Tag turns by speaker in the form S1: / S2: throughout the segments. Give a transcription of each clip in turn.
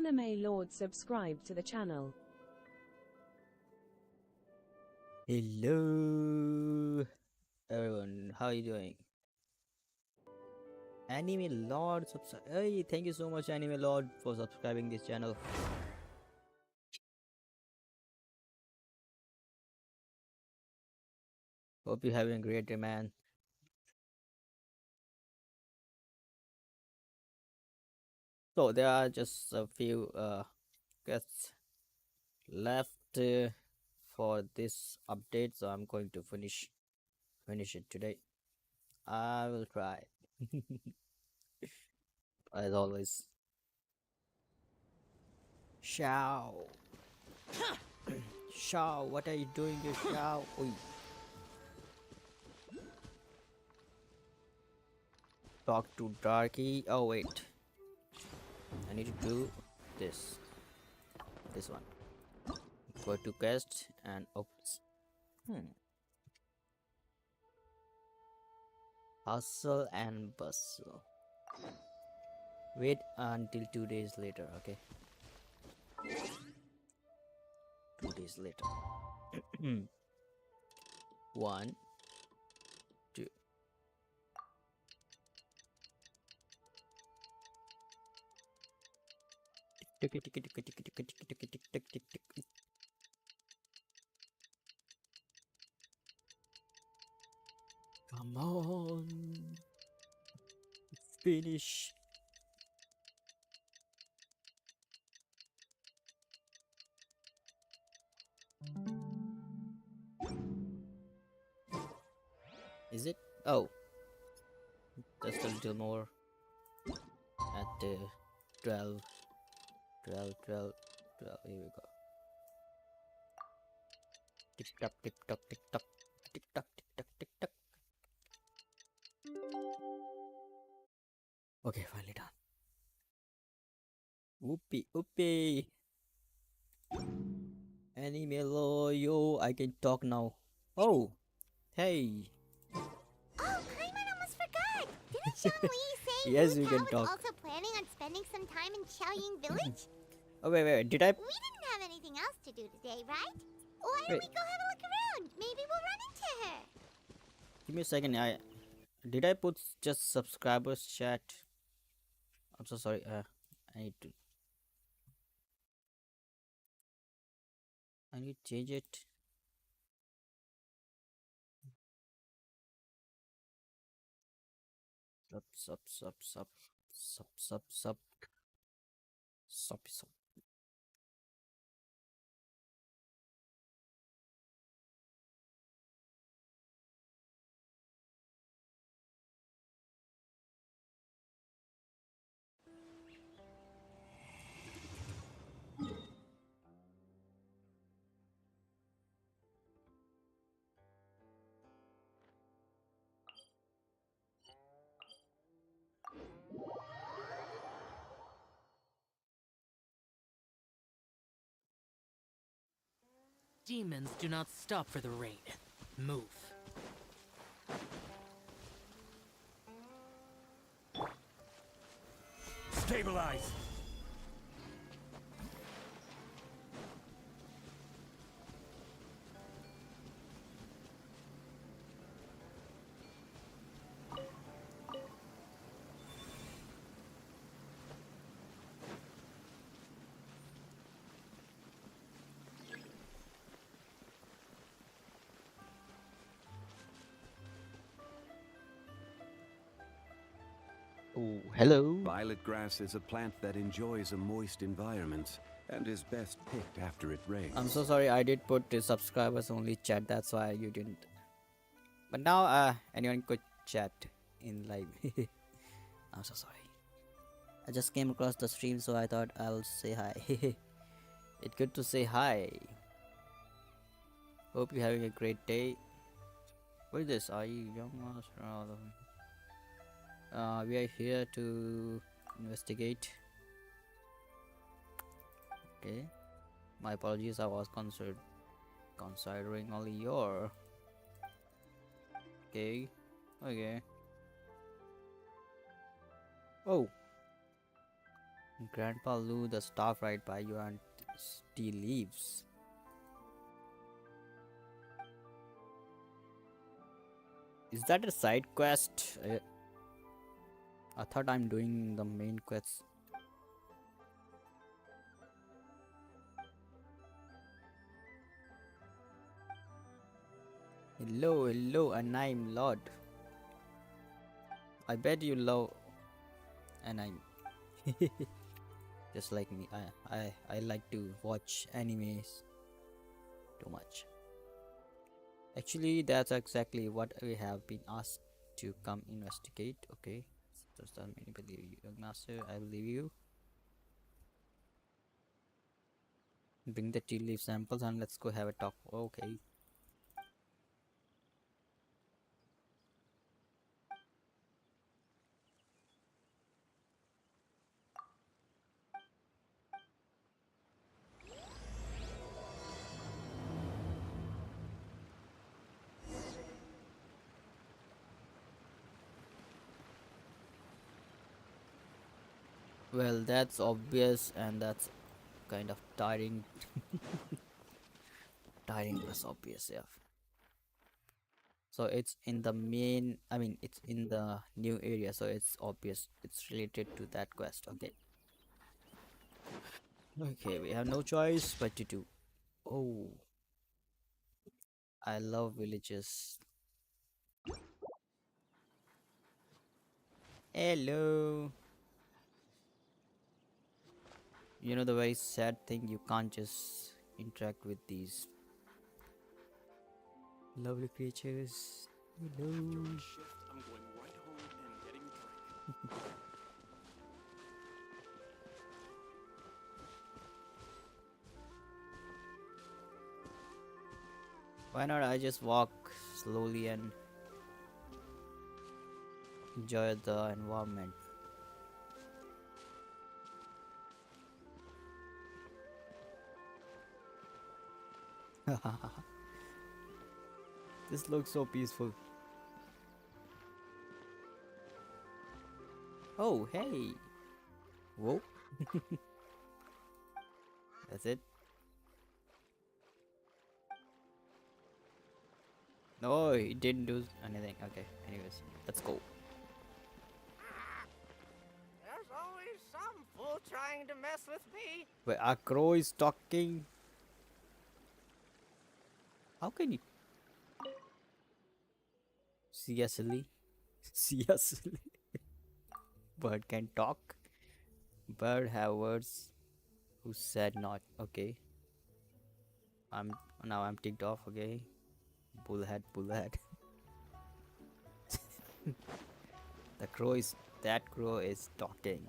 S1: Anime Lord subscribe to the channel.
S2: Hello everyone, how are you doing? Anime Lord subscribe. Hey, thank you so much Anime Lord for subscribing this channel. Hope you're having a great day, man. So there are just a few guests left for this update, so I'm going to finish it today. I will try. As always. Shao. Shao, what are you doing here, Shao? Oi. Talk to Darky. Oh wait, I need to do this one. Go to quest and oops. Hustle and bustle. Wait until 2 days later. Okay, 2 days later. 1 2. Tick tick tick tick tick tick tick tick tick tick tick tick. Come on, finish. Is it? Oh, just a little more at 12. Here we go. Tick tock, tick tock, tick tock, tick tock, tick tock, tick tock. Okay, finally done. Whoopee, whoopee. Anime yo, I can talk now. Oh, hey.
S3: Oh, Paimon almost forgot! Didn't Xiangli say
S2: Yes,
S3: Wu
S2: we
S3: Tao
S2: can
S3: was
S2: talk.
S3: also planning on spending some time in Xiaoying Village?
S2: Oh, wait, did I?
S3: We didn't have anything else to do today, right? Why don't
S2: Wait,
S3: we go have a look around? Maybe we'll run into her.
S2: give me a second. Did I put just subscribers chat? I'm so sorry. I need to change it. Sub.
S4: Demons do not stop for the rain. Move.
S5: Stabilize!
S2: Oh, hello.
S5: Violet grass is a plant that enjoys a moist environment and is best picked after it rains.
S2: I'm so sorry. I did put the subscribers only chat. That's why you didn't. But now, anyone could chat in live. I'm so sorry. I just came across the stream, so I thought I'll say hi. It's good to say hi. Hope you're having a great day. What is this? Are you young master? We are here to investigate. Okay. My apologies. I was considering only your. Okay. Okay. Oh. Grandpa Lou, the staff right by you, and tea leaves. Is that a side quest? I thought I'm doing the main quest. Hello, hello, and I'm Lord. I bet you love and I'm just like me. I like to watch animes too much. Actually, that's exactly what we have been asked to come investigate. Okay, does that mean you believe you, young master? I believe you. Bring the tea leaf samples and let's go have a talk. Okay. Well, that's obvious and that's kind of tiring. Tiring plus obvious, yeah. So it's in the main, I mean, it's in the new area, so it's obvious it's related to that quest. Okay. Okay, we have no choice but to do. Oh, I love villages. Hello. You know the very sad thing, you can't just interact with these lovely creatures. Hello.
S6: Shift, I'm going right home and getting a drink.
S2: Why not I just walk slowly and enjoy the environment? This looks so peaceful. Oh, hey. Whoa. That's it. No, it didn't do anything. Okay, anyways, let's go.
S7: There's always some fool trying to mess with me.
S2: Wait, our crow is talking. How can you? Seriously? Seriously? Bird can talk? Bird have words. Who said not? Okay. I'm ticked off, okay? Bullhead, bullhead. That crow is talking.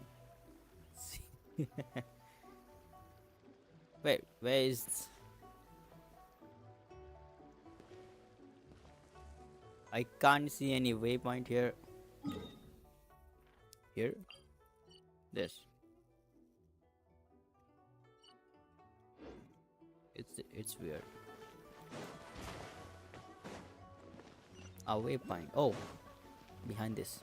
S2: Wait, where is? I can't see any waypoint here. Here? This. It's weird. A waypoint. Oh, behind this.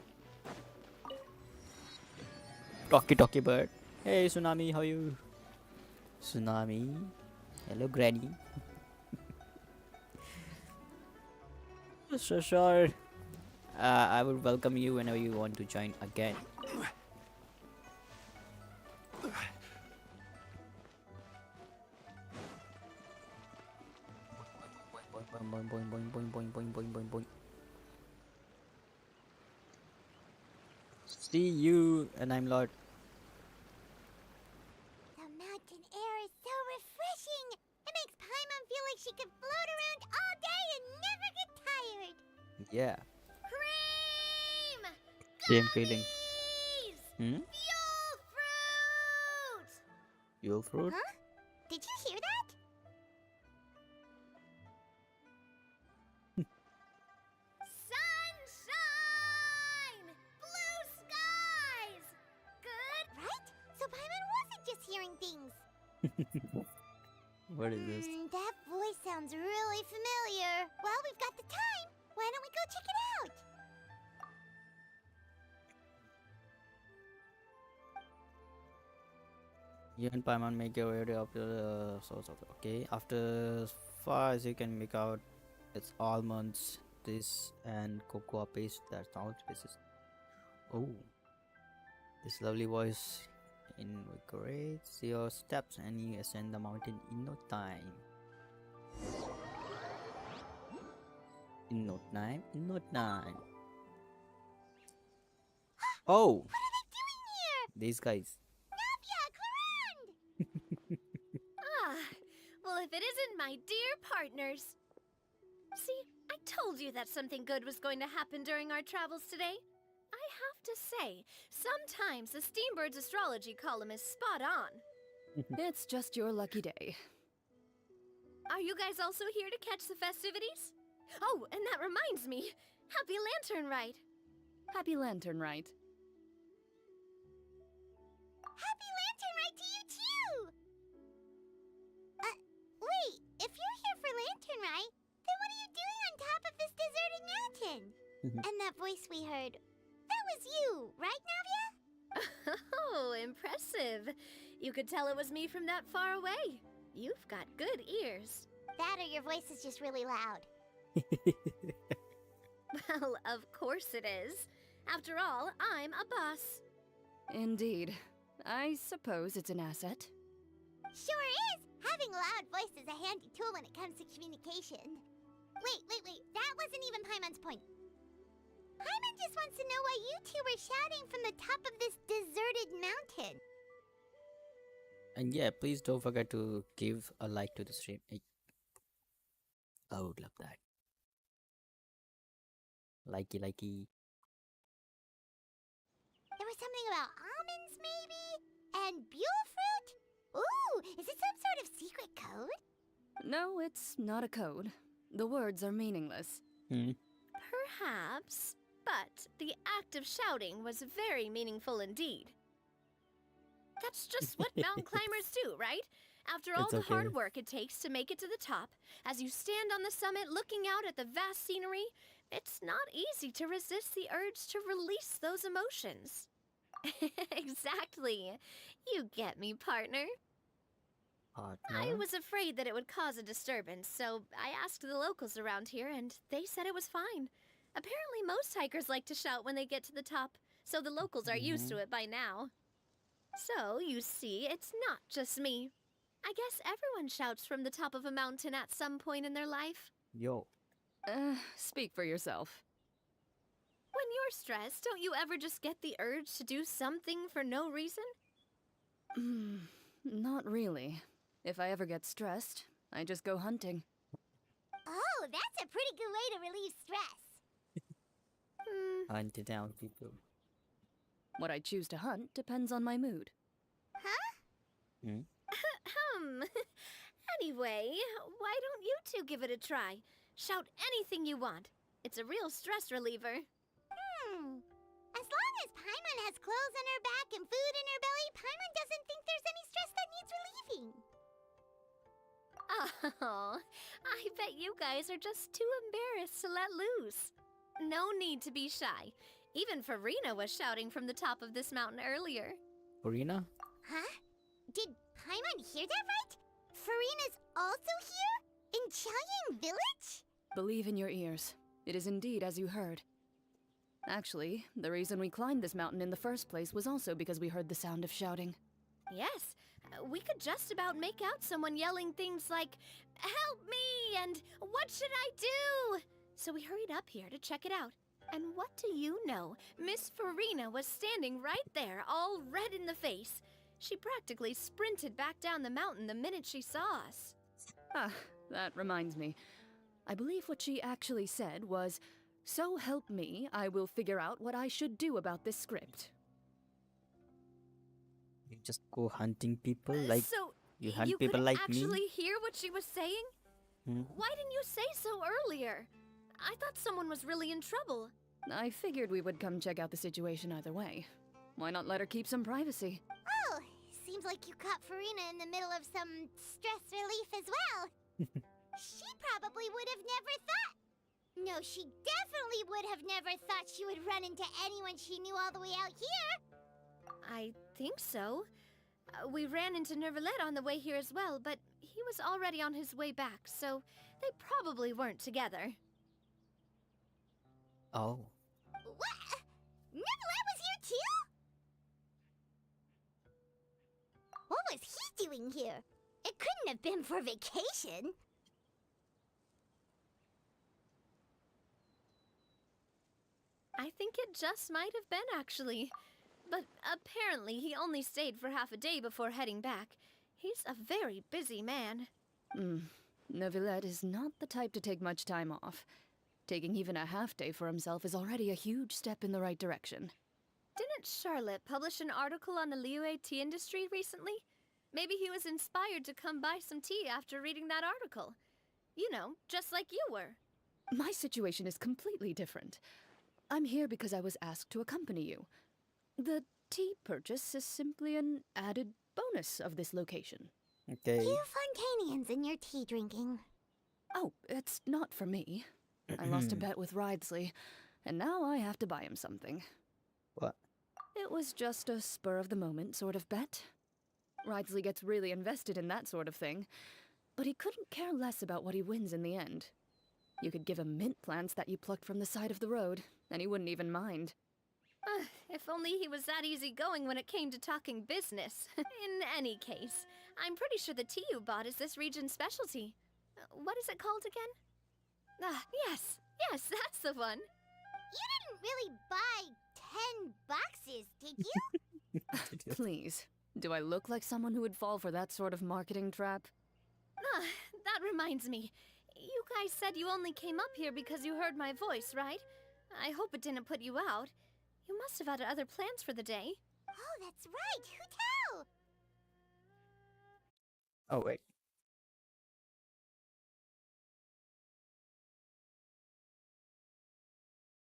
S2: Talkie bird. Hey Tsunami, how you? Tsunami. Hello Granny. Sure. I would welcome you whenever you want to join again. Boing. See you, and I'm Lord.
S3: The mountain air is so refreshing. It makes Paimon feel like she could float around all day and never get tired.
S2: Yeah,
S3: Cream!
S2: same feeling.
S3: Gummies! Fuel fruit!
S2: You'll fruit?
S3: Huh? Did you hear that? Sunshine! Blue skies! Good, right? So Paimon wasn't just hearing things.
S2: What is this?
S3: That voice sounds really familiar. Well, we've got the time. Why don't we go check it out?
S2: You and Paimon make your way up to the source of okay. After as far as you can make out, it's almonds, this and cocoa paste. That sounds basis. Oh, this lovely voice invigorates your steps, and you ascend the mountain in no time. In no time. In no time. Oh,
S3: What are they doing here?
S2: these guys.
S3: Navia, Clarande!
S8: Ah, well, if it isn't my dear partners. See, I told you that something good was going to happen during our travels today. I have to say, sometimes the Steambird's astrology column is spot on.
S9: It's just your lucky day.
S8: Are you guys also here to catch the festivities? Oh, and that reminds me, Happy Lantern Rite.
S9: Happy Lantern Rite.
S3: Happy Lantern Rite to you too! Wait, if you're here for Lantern Rite, then what are you doing on top of this deserted mountain? And that voice we heard, that was you, right, Navia?
S8: Oh, impressive. You could tell it was me from that far away. You've got good ears.
S3: That or your voice is just really loud.
S8: Well, of course it is. After all, I'm a boss.
S9: Indeed. I suppose it's an asset.
S3: Sure is! Having a loud voice is a handy tool when it comes to communication. Wait. That wasn't even Paimon's point. Paimon just wants to know why you two were shouting from the top of this deserted mountain.
S2: And yeah, please don't forget to give a like to the stream. I would love that. Likey.
S3: There was something about almonds, maybe? And buell fruit? Ooh, is it some sort of secret code?
S9: No, it's not a code. The words are meaningless.
S8: Perhaps, but the act of shouting was very meaningful indeed. That's just what mountain climbers do, right? After all
S2: It's
S8: the hard
S2: okay.
S8: work it takes to make it to the top, as you stand on the summit looking out at the vast scenery, it's not easy to resist the urge to release those emotions. Exactly. You get me, partner. I was afraid that it would cause a disturbance, so I asked the locals around here, and they said it was fine. Apparently most hikers like to shout when they get to the top, so the locals are used to it by now. So, you see, it's not just me. I guess everyone shouts from the top of a mountain at some point in their life.
S2: Yo.
S9: Speak for yourself.
S8: When you're stressed, don't you ever just get the urge to do something for no reason?
S9: Not really. If I ever get stressed, I just go hunting.
S3: Oh, that's a pretty good way to relieve stress.
S2: Hunted down people.
S9: What I choose to hunt depends on my mood.
S8: Anyway, why don't you two give it a try? Shout anything you want. It's a real stress reliever.
S3: As long as Paimon has clothes on her back and food in her belly, Paimon doesn't think there's any stress that needs relieving.
S8: Oh, I bet you guys are just too embarrassed to let loose. No need to be shy. Even Farina was shouting from the top of this mountain earlier.
S2: Farina?
S3: Huh? Did Paimon hear that right? Farina's also here? In Chaoyang Village?
S9: Believe in your ears. It is indeed as you heard. Actually, the reason we climbed this mountain in the first place was also because we heard the sound of shouting.
S8: Yes, we could just about make out someone yelling things like, "Help me!" and "What should I do?" So we hurried up here to check it out. And what do you know? Miss Farina was standing right there, all red in the face. She practically sprinted back down the mountain the minute she saw us.
S9: Ah, that reminds me. I believe what she actually said was, "So help me, I will figure out what I should do about this script."
S2: You just go hunting people like
S8: so
S2: you hunt
S8: you
S2: people
S8: could
S2: like
S8: actually
S2: me?
S8: hear what she was saying? Why didn't you say so earlier? I thought someone was really in trouble.
S9: I figured we would come check out the situation either way. Why not let her keep some privacy?
S3: Oh, seems like you caught Farina in the middle of some stress relief as well. She probably would have never thought. No, she definitely would have never thought she would run into anyone she knew all the way out here.
S8: I think so. We ran into Nervalet on the way here as well, but he was already on his way back, so they probably weren't together.
S2: Oh.
S3: What? Nervalet was here too? What was he doing here? It couldn't have been for vacation.
S8: I think it just might have been, actually. But apparently he only stayed for half a day before heading back. He's a very busy man.
S9: Neuvillette is not the type to take much time off. Taking even a half day for himself is already a huge step in the right direction.
S8: Didn't Charlotte publish an article on the Liyue tea industry recently? Maybe he was inspired to come buy some tea after reading that article. You know, just like you were.
S9: My situation is completely different. I'm here because I was asked to accompany you. The tea purchase is simply an added bonus of this location.
S2: Okay.
S3: You Fontanians and your tea drinking.
S9: Oh, it's not for me. I lost a bet with Ridesley, and now I have to buy him something.
S2: What?
S9: It was just a spur-of-the-moment sort of bet. Ridesley gets really invested in that sort of thing, but he couldn't care less about what he wins in the end. You could give him mint plants that you plucked from the side of the road, and he wouldn't even mind.
S8: If only he was that easygoing when it came to talking business. In any case, I'm pretty sure the tea you bought is this region's specialty. What is it called again? Yes, that's the one.
S3: You didn't really buy 10 boxes, did you?
S9: Please, do I look like someone who would fall for that sort of marketing trap?
S8: That reminds me. You guys said you only came up here because you heard my voice, right? I hope it didn't put you out. You must have had other plans for the day.
S3: Oh, that's right. Hu Tao!
S2: Oh, wait.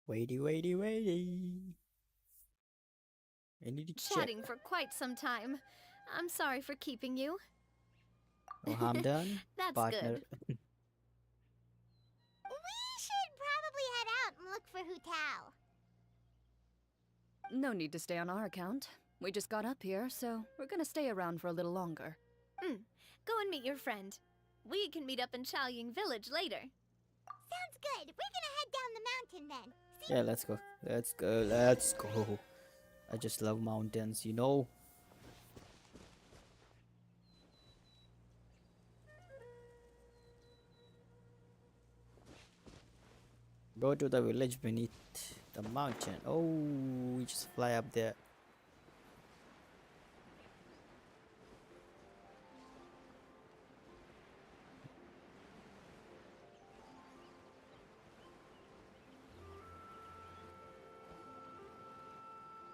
S2: Waity. I need to check.
S8: Chatting for quite some time. I'm sorry for keeping you.
S2: Oh, I'm done.
S8: That's
S2: Partner.
S8: good.
S3: We should probably head out and look for Hu Tao.
S9: No need to stay on our account. We just got up here, so we're gonna stay around for a little longer.
S8: Go and meet your friend. We can meet up in Chaoying Village later.
S3: Sounds good. We're gonna head down the mountain then. See?
S2: Yeah, let's go. I just love mountains, you know. Go to the village beneath the mountain. Oh, we just fly up there.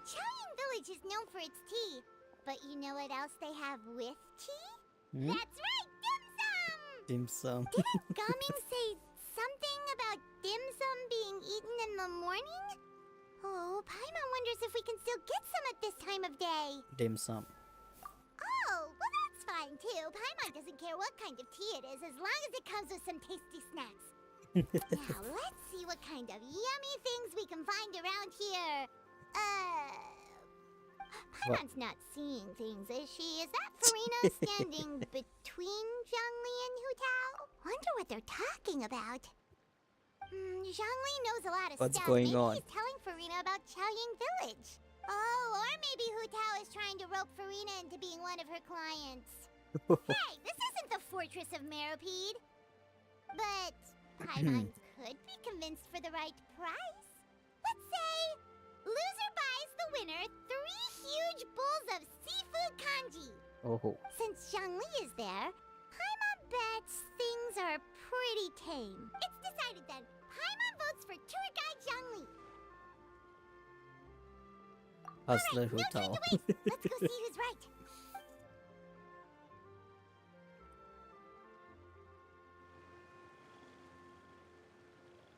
S3: Chaoying Village is known for its tea. But you know what else they have with tea?
S2: Hmm?
S3: That's right, dim sum!
S2: Dim sum.
S3: Didn't Gaming say something about dim sum being eaten in the morning? Oh, Paimon wonders if we can still get some at this time of day.
S2: Dim sum.
S3: Oh, well that's fine too. Paimon doesn't care what kind of tea it is as long as it comes with some tasty snacks. Now, let's see what kind of yummy things we can find around here. Paimon's not seeing things, is she? Is that Farina standing between Zhongli and Hu Tao? Wonder what they're talking about. Zhongli knows a lot of
S2: What's
S3: stuff.
S2: going
S3: Maybe
S2: on?
S3: he's telling Farina about Chaoying Village. Oh, or maybe Hu Tao is trying to rope Farina into being one of her clients. Hey, this isn't the Fortress of Meropide. But Paimon could be convinced for the right price. Let's say loser buys the winner 3 huge bowls of seafood kanji.
S2: Oh,
S3: Since Zhongli is there, Paimon bets things are pretty tame. It's decided then. Paimon votes for tour guide Zhongli.
S2: Hustler
S3: Alright, no time
S2: Hu
S3: to waste. Let's go see who's right.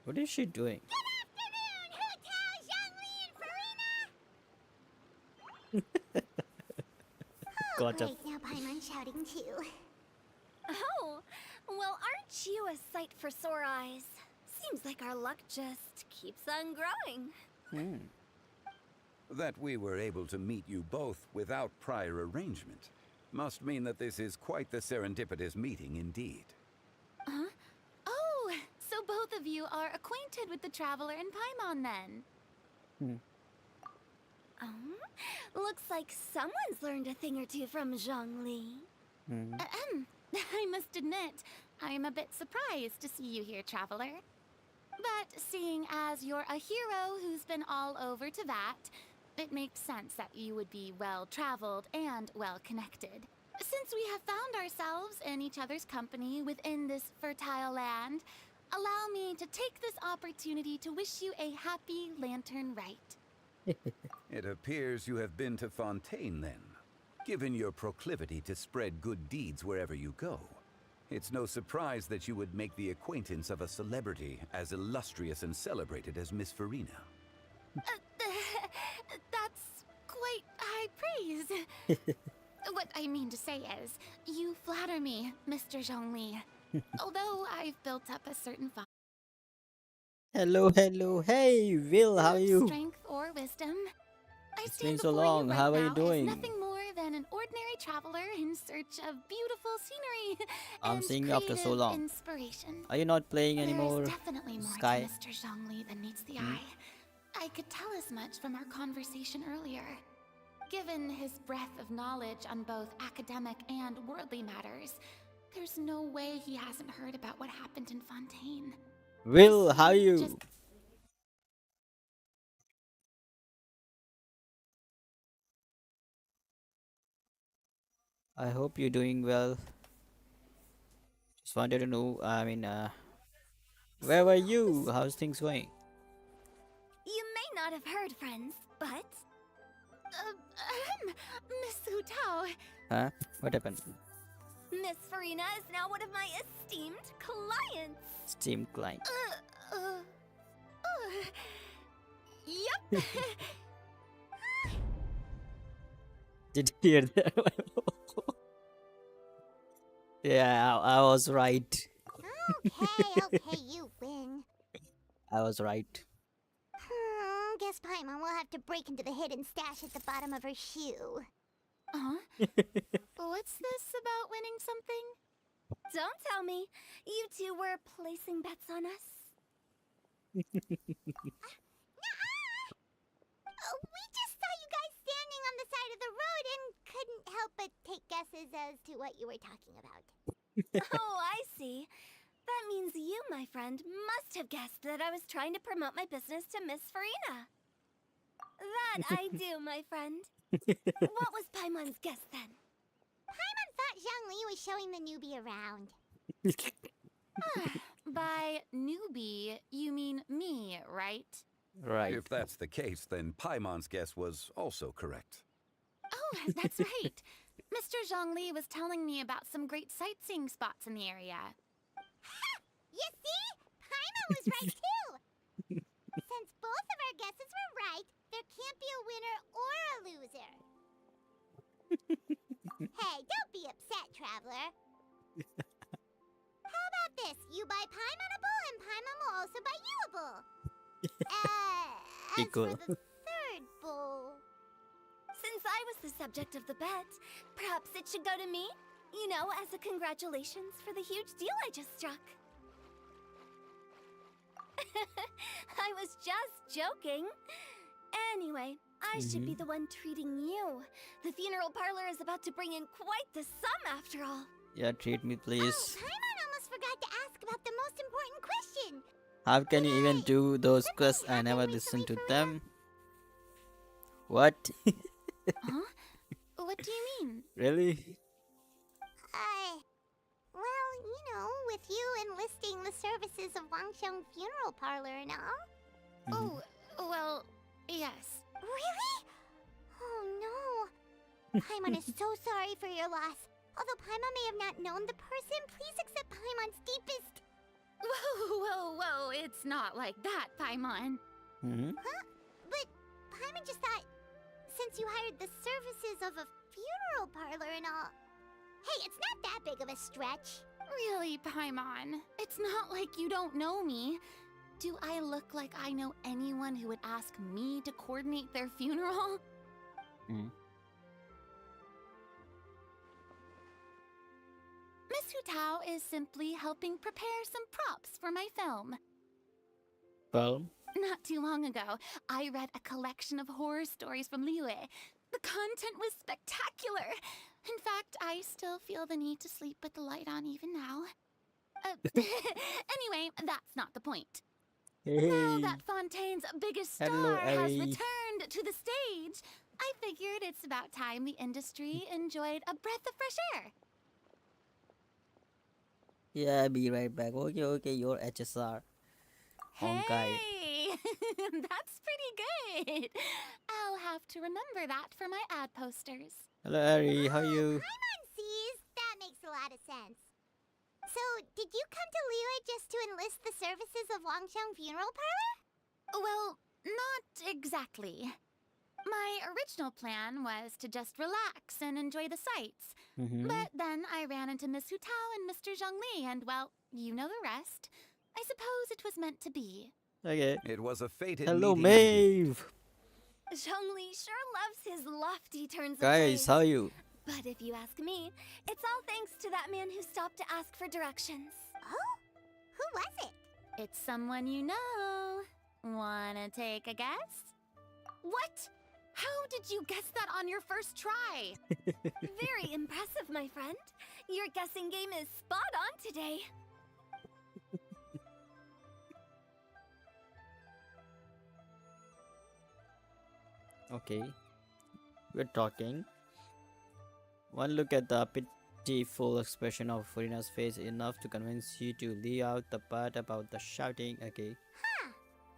S2: What is she doing?
S3: Good afternoon, Hu Tao, Zhongli, and Farina! Oh,
S2: Gotcha.
S3: great, now Paimon shouting too.
S8: Oh, well, aren't you a sight for sore eyes? Seems like our luck just keeps on growing.
S5: That we were able to meet you both without prior arrangement must mean that this is quite the serendipitous meeting indeed.
S10: Huh? Oh, so both of you are acquainted with the Traveler and Paimon then?
S3: Looks like someone's learned a thing or two from Zhongli.
S10: I must admit, I am a bit surprised to see you here, Traveler. But seeing as you're a hero who's been all over Teyvat, it makes sense that you would be well-traveled and well-connected. Since we have found ourselves in each other's company within this fertile land, allow me to take this opportunity to wish you a happy Lantern Rite.
S5: It appears you have been to Fontaine then. Given your proclivity to spread good deeds wherever you go, it's no surprise that you would make the acquaintance of a celebrity as illustrious and celebrated as Miss Farina.
S10: That's quite high praise. What I mean to say is, you flatter me, Mr. Zhongli. Although I've built up a certain
S2: Hello, hello. Hey, Will, how are you?
S10: strength or wisdom, I
S2: It's
S10: stand
S2: been so
S10: before you
S2: long.
S10: right
S2: How are you
S10: now
S2: doing?
S10: as nothing more than an ordinary traveler in search of beautiful scenery
S2: I'm
S10: and
S2: seeing you after so
S10: creative
S2: long.
S10: inspiration.
S2: Are you not playing anymore?
S10: There's definitely more
S2: Sky?
S10: to Mr. Zhongli than meets the eye. I could tell as much from our conversation earlier. Given his breadth of knowledge on both academic and worldly matters, there's no way he hasn't heard about what happened in Fontaine.
S2: Will, how are you?
S10: Just
S2: I hope you're doing well. Just wanted to know, where were you? How's things going?
S3: You may not have heard, friends, but
S10: Miss Hu Tao.
S2: Huh? What happened?
S3: Miss Farina is now one of my esteemed clients.
S2: Steam client.
S3: Yep.
S2: Did you hear that? Yeah, I was right.
S3: Okay, you win.
S2: I was right.
S3: Guess Paimon will have to break into the hidden stash at the bottom of her shoe.
S10: What's this about winning something?
S3: Don't tell me. You two were placing bets on us. We just saw you guys standing on the side of the road and couldn't help but take guesses as to what you were talking about. Oh, I see. That means you, my friend, must have guessed that I was trying to promote my business to Miss Farina. That I do, my friend. What was Paimon's guess then? Paimon thought Zhongli was showing the newbie around.
S10: By newbie, you mean me, right?
S2: Right.
S5: If that's the case, then Paimon's guess was also correct.
S10: Oh, that's right. Mr. Zhongli was telling me about some great sightseeing spots in the area.
S3: You see? Paimon was right too! Since both of our guesses were right, there can't be a winner or a loser. Hey, don't be upset, Traveler. How about this? You buy Paimonable and Paimon will also buy youable. As
S2: Equal.
S3: for the third bowl... Since I was the subject of the bet, perhaps it should go to me? You know, as a congratulations for the huge deal I just struck. I was just joking. Anyway, I should be the one treating you. The funeral parlor is about to bring in quite the sum after all.
S2: Yeah, treat me,
S3: Oh,
S2: please.
S3: Paimon almost forgot to ask about the most important question.
S2: How can you even do those quests? I never listen to them. What?
S10: Huh? What do you mean?
S2: Really?
S3: Well, you know, with you enlisting the services of Wangxiang Funeral Parlor and all.
S10: Oh, well, yes.
S3: Really? Oh no. Paimon is so sorry for your loss. Although Paimon may have not known the person, please accept Paimon's deepest...
S10: Whoa, it's not like that, Paimon.
S3: Huh? But Paimon just thought, since you hired the services of a funeral parlor and all... Hey, it's not that big of a stretch.
S10: Really, Paimon? It's not like you don't know me. Do I look like I know anyone who would ask me to coordinate their funeral?
S2: Mm.
S10: Miss Hutao is simply helping prepare some props for my film.
S2: Well,
S10: Not too long ago, I read a collection of horror stories from Liyue. The content was spectacular. In fact, I still feel the need to sleep with the light on even now. Anyway, that's not the point. Now
S2: hey,
S10: that Fontaine's biggest
S2: hello,
S10: star has
S2: Ellie.
S10: returned to the stage, I figured it's about time the industry enjoyed a breath of fresh air.
S2: Yeah, be right back. Okay, your HSR. Honkai.
S10: Hey, that's pretty good. I'll have to remember that for my ad posters.
S2: Hello, Ari. How you?
S3: Paimon sees. That makes a lot of sense. So, did you come to Liyue just to enlist the services of Longsheng Funeral Parlor?
S10: Well, not exactly. My original plan was to just relax and enjoy the sights.
S2: Mm-hmm.
S10: But then I ran into Miss Hutao and Mr. Zhongli, and well, you know the rest. I suppose it was meant to be.
S2: Okay.
S5: It was a fated
S2: Hello,
S5: meeting.
S2: Maeve.
S8: Zhongli sure loves his lofty turns of
S2: Guys,
S8: phrase.
S2: how you?
S8: But if you ask me, it's all thanks to that man who stopped to ask for directions.
S3: Oh? Who was it?
S10: It's someone you know. Wanna take a guess? What? How did you guess that on your first try?
S8: Very impressive, my friend. Your guessing game is spot on today.
S2: Okay. We're talking. One look at the pitiful expression of Furina's face enough to convince you to leave out the part about the shouting. Okay.
S3: Huh.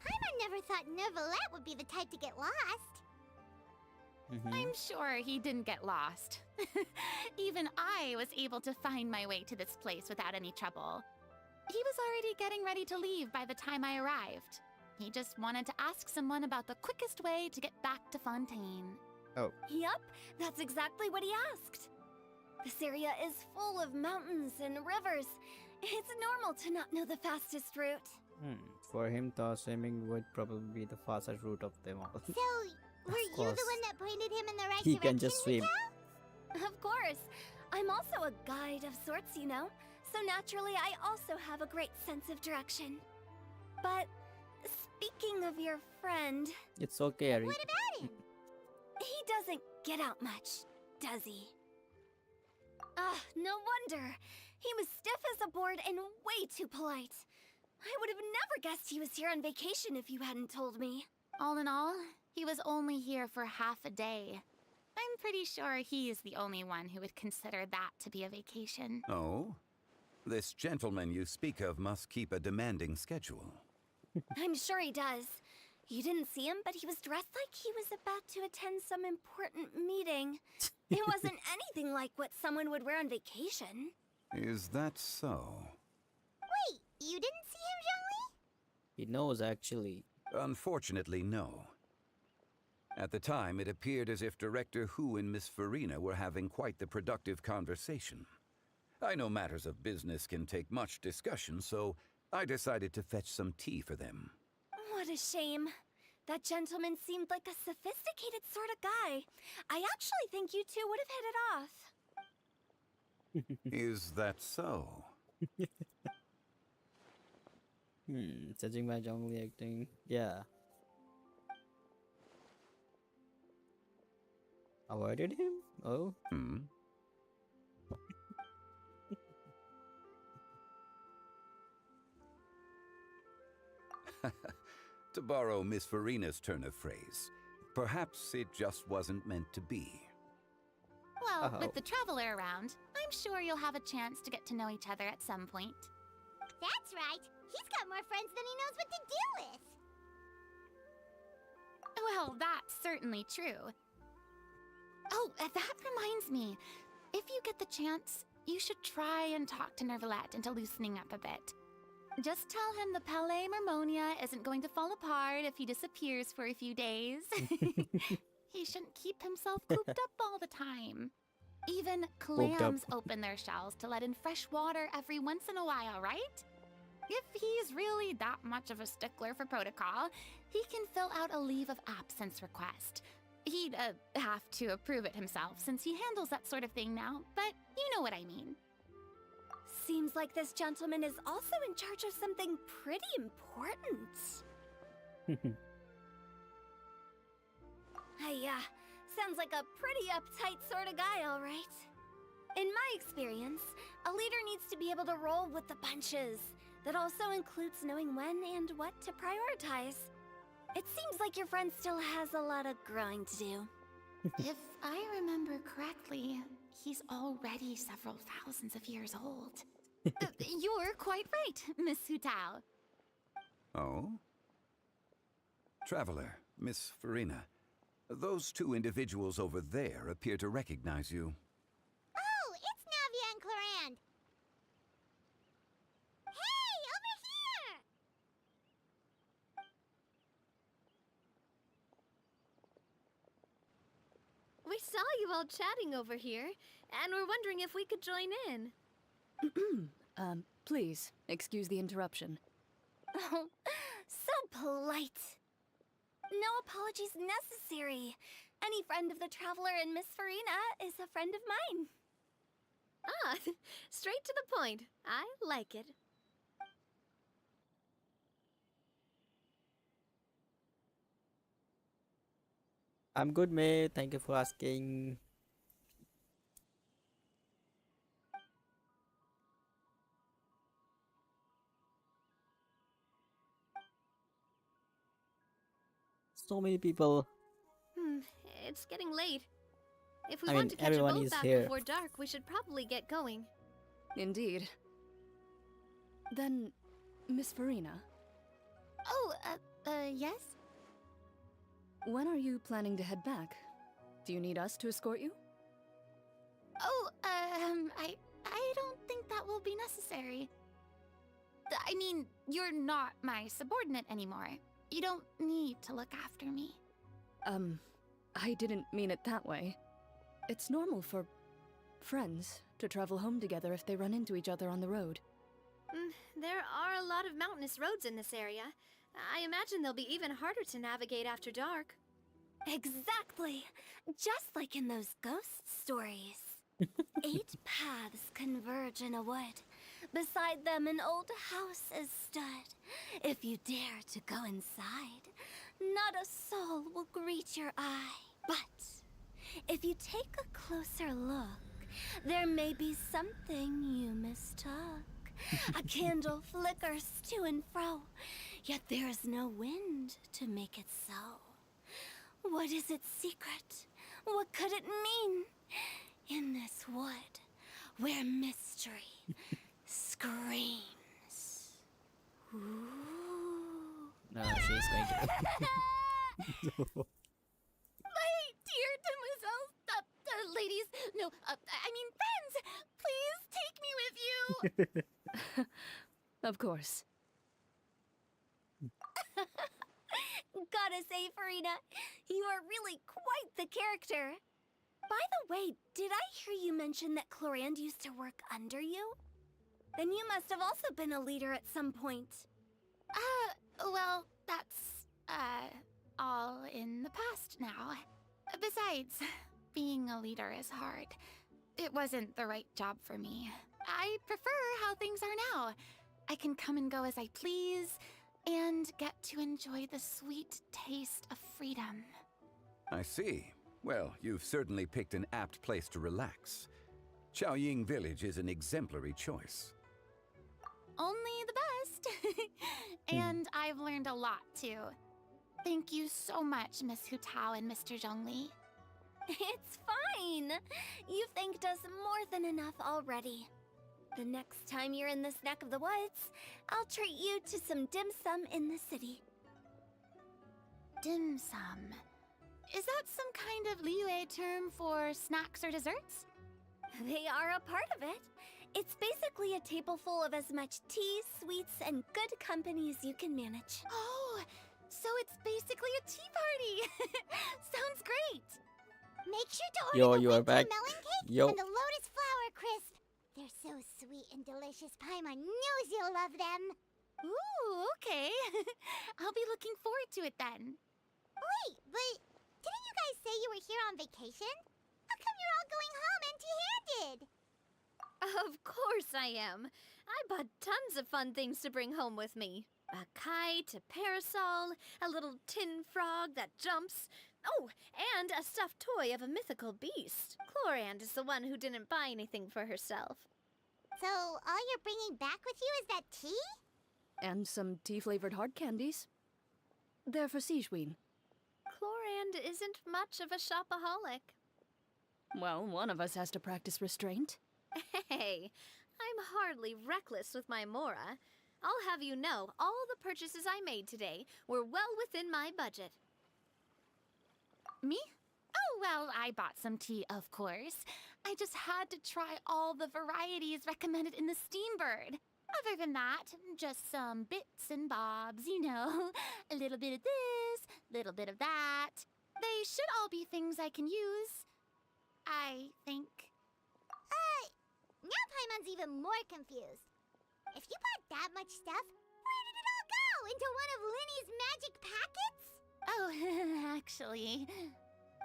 S3: Paimon never thought Neuvillette would be the type to get lost.
S2: Mm-hmm.
S10: I'm sure he didn't get lost. Even I was able to find my way to this place without any trouble. He was already getting ready to leave by the time I arrived. He just wanted to ask someone about the quickest way to get back to Fontaine.
S2: Oh.
S8: Yup, that's exactly what he asked. This area is full of mountains and rivers. It's normal to not know the fastest route.
S2: For him, the swimming would probably be the fastest route of them all.
S3: So, were you the
S2: course.
S3: one that pointed him in the right
S2: He
S3: direction?
S2: can just swim.
S3: Hutao?
S8: Of course. I'm also a guide of sorts, you know. So naturally, I also have a great sense of direction. But speaking of your friend,
S2: It's okay, Ari.
S3: What about him?
S8: he doesn't get out much, does he? Ah, no wonder. He was stiff as a board and way too polite. I would have never guessed he was here on vacation if you hadn't told me.
S10: All in all, he was only here for half a day. I'm pretty sure he is the only one who would consider that to be a vacation.
S5: Oh? This gentleman you speak of must keep a demanding schedule.
S8: I'm sure he does. You didn't see him, but he was dressed like he was about to attend some important meeting. It wasn't anything like what someone would wear on vacation.
S5: Is that so?
S3: Wait, you didn't see him, Zhongli?
S2: He knows, actually.
S5: Unfortunately, no. At the time, it appeared as if Director Hu and Miss Farina were having quite the productive conversation. I know matters of business can take much discussion, so I decided to fetch some tea for them.
S8: What a shame. That gentleman seemed like a sophisticated sort of guy. I actually think you two would have hit it off.
S5: Is that so?
S2: Judging by Zhongli acting, yeah. Avoided him? Oh.
S5: To borrow Miss Farina's turn of phrase, perhaps it just wasn't meant to be.
S10: Well,
S2: Oh.
S10: with the traveler around, I'm sure you'll have a chance to get to know each other at some point.
S3: That's right. He's got more friends than he knows what to do with.
S10: Well, that's certainly true. Oh, that reminds me. If you get the chance, you should try and talk to Neuvillette into loosening up a bit. Just tell him the Palais Mermonia isn't going to fall apart if he disappears for a few days. He shouldn't keep himself cooped up all the time. Even clams open their shells to let in fresh water every once in a while, right? If he's really that much of a stickler for protocol, he can fill out a leave of absence request. He'd have to approve it himself since he handles that sort of thing now, but you know what I mean.
S8: Seems like this gentleman is also in charge of something pretty important. Sounds like a pretty uptight sort of guy, all right. In my experience, a leader needs to be able to roll with the punches. That also includes knowing when and what to prioritize. It seems like your friend still has a lot of growing to do.
S10: If I remember correctly, he's already several thousands of years old. You're quite right, Miss Hutao.
S5: Oh? Traveler, Miss Farina. Those two individuals over there appear to recognize you.
S3: Oh, it's Navia and Clorand. Hey, over here!
S8: We saw you all chatting over here, and we're wondering if we could join in.
S9: Please, excuse the interruption.
S8: Oh, so polite. No apologies necessary. Any friend of the Traveler and Miss Farina is a friend of mine. Ah, straight to the point. I like it.
S2: I'm good, mate. Thank you for asking. So many people.
S8: It's getting late. If we
S2: I
S8: want
S2: mean,
S8: to catch a
S2: everyone
S8: boat
S2: is
S8: back
S2: here.
S8: before dark, we should probably get going.
S9: Indeed. Then, Miss Farina,
S10: Oh, yes?
S9: when are you planning to head back? Do you need us to escort you?
S10: Oh, I don't think that will be necessary. I mean, you're not my subordinate anymore. You don't need to look after me.
S9: I didn't mean it that way. It's normal for friends to travel home together if they run into each other on the road.
S8: There are a lot of mountainous roads in this area. I imagine they'll be even harder to navigate after dark. Exactly! Just like in those ghost stories. 8 paths converge in a wood. Beside them an old house is stood. If you dare to go inside, not a soul will greet your eye. But if you take a closer look, there may be something you mistook. A candle flickers to and fro, yet there is no wind to make it so. What is its secret? What could it mean? In this wood, where mystery screams. Ooh.
S2: No, she's going to.
S10: My dear demoiselles, ladies, no, I mean friends, please take me with you.
S9: Of course.
S8: Gotta say, Farina, you are really quite the character. By the way, did I hear you mention that Clorand used to work under you? Then you must have also been a leader at some point.
S10: Well, that's, all in the past now. Besides, being a leader is hard. It wasn't the right job for me. I prefer how things are now. I can come and go as I please, and get to enjoy the sweet taste of freedom.
S5: I see. Well, you've certainly picked an apt place to relax. Chaoying Village is an exemplary choice.
S10: Only the best. And I've learned a lot, too. Thank you so much, Miss Hutao and Mr. Zhongli.
S8: It's fine. You've thanked us more than enough already. The next time you're in this neck of the woods, I'll treat you to some dim sum in the city.
S10: Dim sum. Is that some kind of Liyue term for snacks or desserts?
S8: They are a part of it. It's basically a table full of as much tea, sweets, and good company as you can manage.
S10: Oh, so it's basically a tea party. Sounds great.
S3: Make sure to
S2: Yo,
S3: order the
S2: you are
S3: winter
S2: back.
S3: melon cake
S2: Yo.
S3: and the lotus flower crisp. They're so sweet and delicious, Paimon knows you'll love them.
S10: Ooh, okay. I'll be looking forward to it then.
S3: Wait, but didn't you guys say you were here on vacation? How come you're all going home empty-handed?
S8: Of course I am. I bought tons of fun things to bring home with me. A kite, a parasol, a little tin frog that jumps. Oh, and a stuffed toy of a mythical beast. Chlorand is the one who didn't buy anything for herself.
S3: So, all you're bringing back with you is that tea?
S9: And some tea-flavored hard candies. They're for Sishween.
S8: Chlorand isn't much of a shopaholic.
S9: Well, one of us has to practice restraint.
S8: Hey, I'm hardly reckless with my Mora. I'll have you know, all the purchases I made today were well within my budget.
S10: Me? Oh, well, I bought some tea, of course. I just had to try all the varieties recommended in the Steambird. Other than that, just some bits and bobs, you know. A little bit of this, little bit of that. They should all be things I can use, I think.
S3: Now Paimon's even more confused. If you bought that much stuff, where did it all go? Into one of Linny's magic packets?
S10: Oh, actually...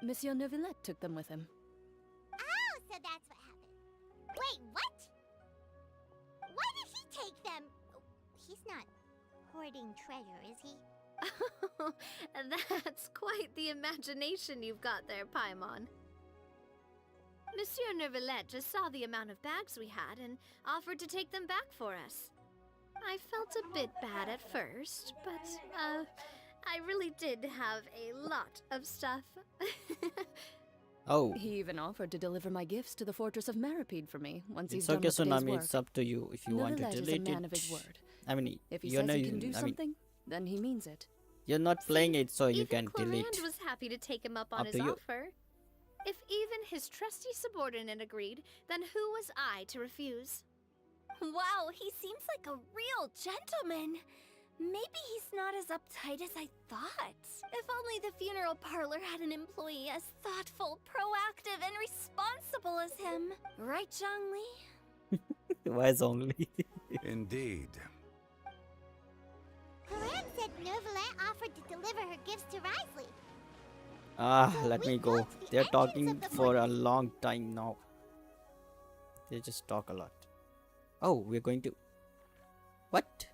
S9: Monsieur Neuvillette took them with him.
S3: Oh, so that's what happened. Wait, what? Why did he take them? He's not hoarding treasure, is he?
S8: That's quite the imagination you've got there, Paimon. Monsieur Neuvillette just saw the amount of bags we had and offered to take them back for us. I felt a bit bad at first, but, I really did have a lot of stuff.
S2: Oh,
S9: He even offered to deliver my gifts to the Fortress of Meripede for me once he's
S2: it's
S9: done
S2: okay,
S9: with today's
S2: Tsunami.
S9: work.
S2: It's up to you if you want to
S9: Neuvillette is a
S2: delete
S9: man
S2: it.
S9: of his word.
S2: I mean,
S9: If he
S2: you
S9: says
S2: know,
S9: he can do
S2: I mean,
S9: something, then he means it.
S2: you're not playing it, so you
S8: Even
S2: can delete.
S8: Chlorand was happy to take him up on
S2: Up
S8: his
S2: to you.
S8: offer. If even his trusty subordinate agreed, then who was I to refuse?
S10: Wow, he seems like a real gentleman. Maybe he's not as uptight as I thought. If only the funeral parlor had an employee as thoughtful, proactive, and responsible as him. Right, Zhongli?
S2: Why is only?
S5: Indeed.
S3: Corinne said Neuvillette offered to deliver her gifts to Risley.
S2: Let me go. They're talking for a long time now. They just talk a lot. Oh, we're going to... What?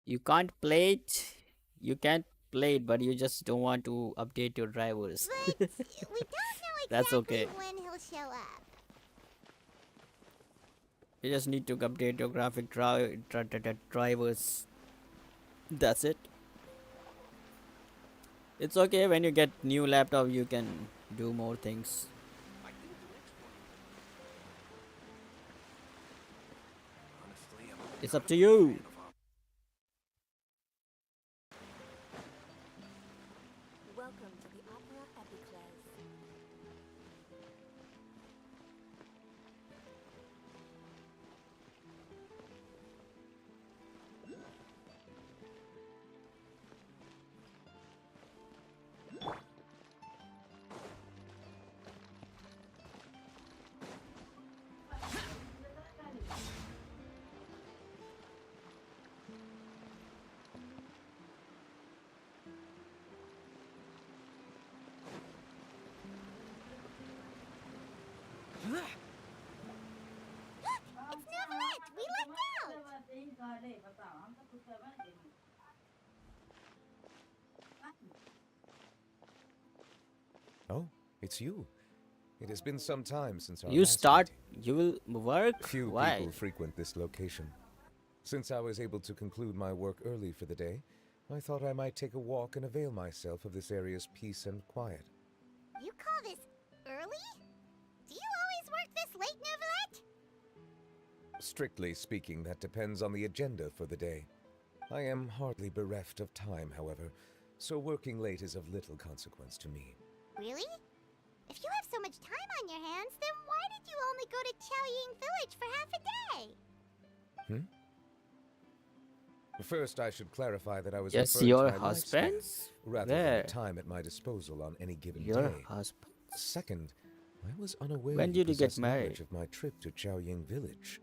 S2: You can't play it. You can't play it, but you just don't want to update your drivers.
S3: But we don't know
S2: That's
S3: exactly
S2: okay.
S3: when he'll show up.
S2: You just need to update your graphic drivers. That's it. It's okay, when you get new laptop you can do more things.
S6: Honestly,
S2: It's up to you.
S1: Welcome to the Opera Epiclese.
S3: It's Neuvillette! We lucked out!
S11: Oh, it's you. It has been some time since our
S2: You
S11: last
S2: start,
S11: meeting.
S2: you will work?
S11: Few
S2: Why?
S11: people frequent this location. Since I was able to conclude my work early for the day, I thought I might take a walk and avail myself of this area's peace and quiet.
S3: You call this early? Do you always work this late, Neuvillette?
S11: Strictly speaking, that depends on the agenda for the day. I am hardly bereft of time, however, so working late is of little consequence to me.
S3: Really? If you have so much time on your hands, then why did you only go to Chaoying Village for half a day?
S11: First, I should clarify that I was
S2: Yes,
S11: referring
S2: your
S11: to my lifespan,
S2: husband's?
S11: rather than
S2: Where?
S11: the time at my disposal on any given
S2: Your
S11: day.
S2: husband?
S11: Second, I was unaware
S2: When
S11: you
S2: did you get
S11: possessed knowledge
S2: married?
S11: of my trip to Chaoying Village.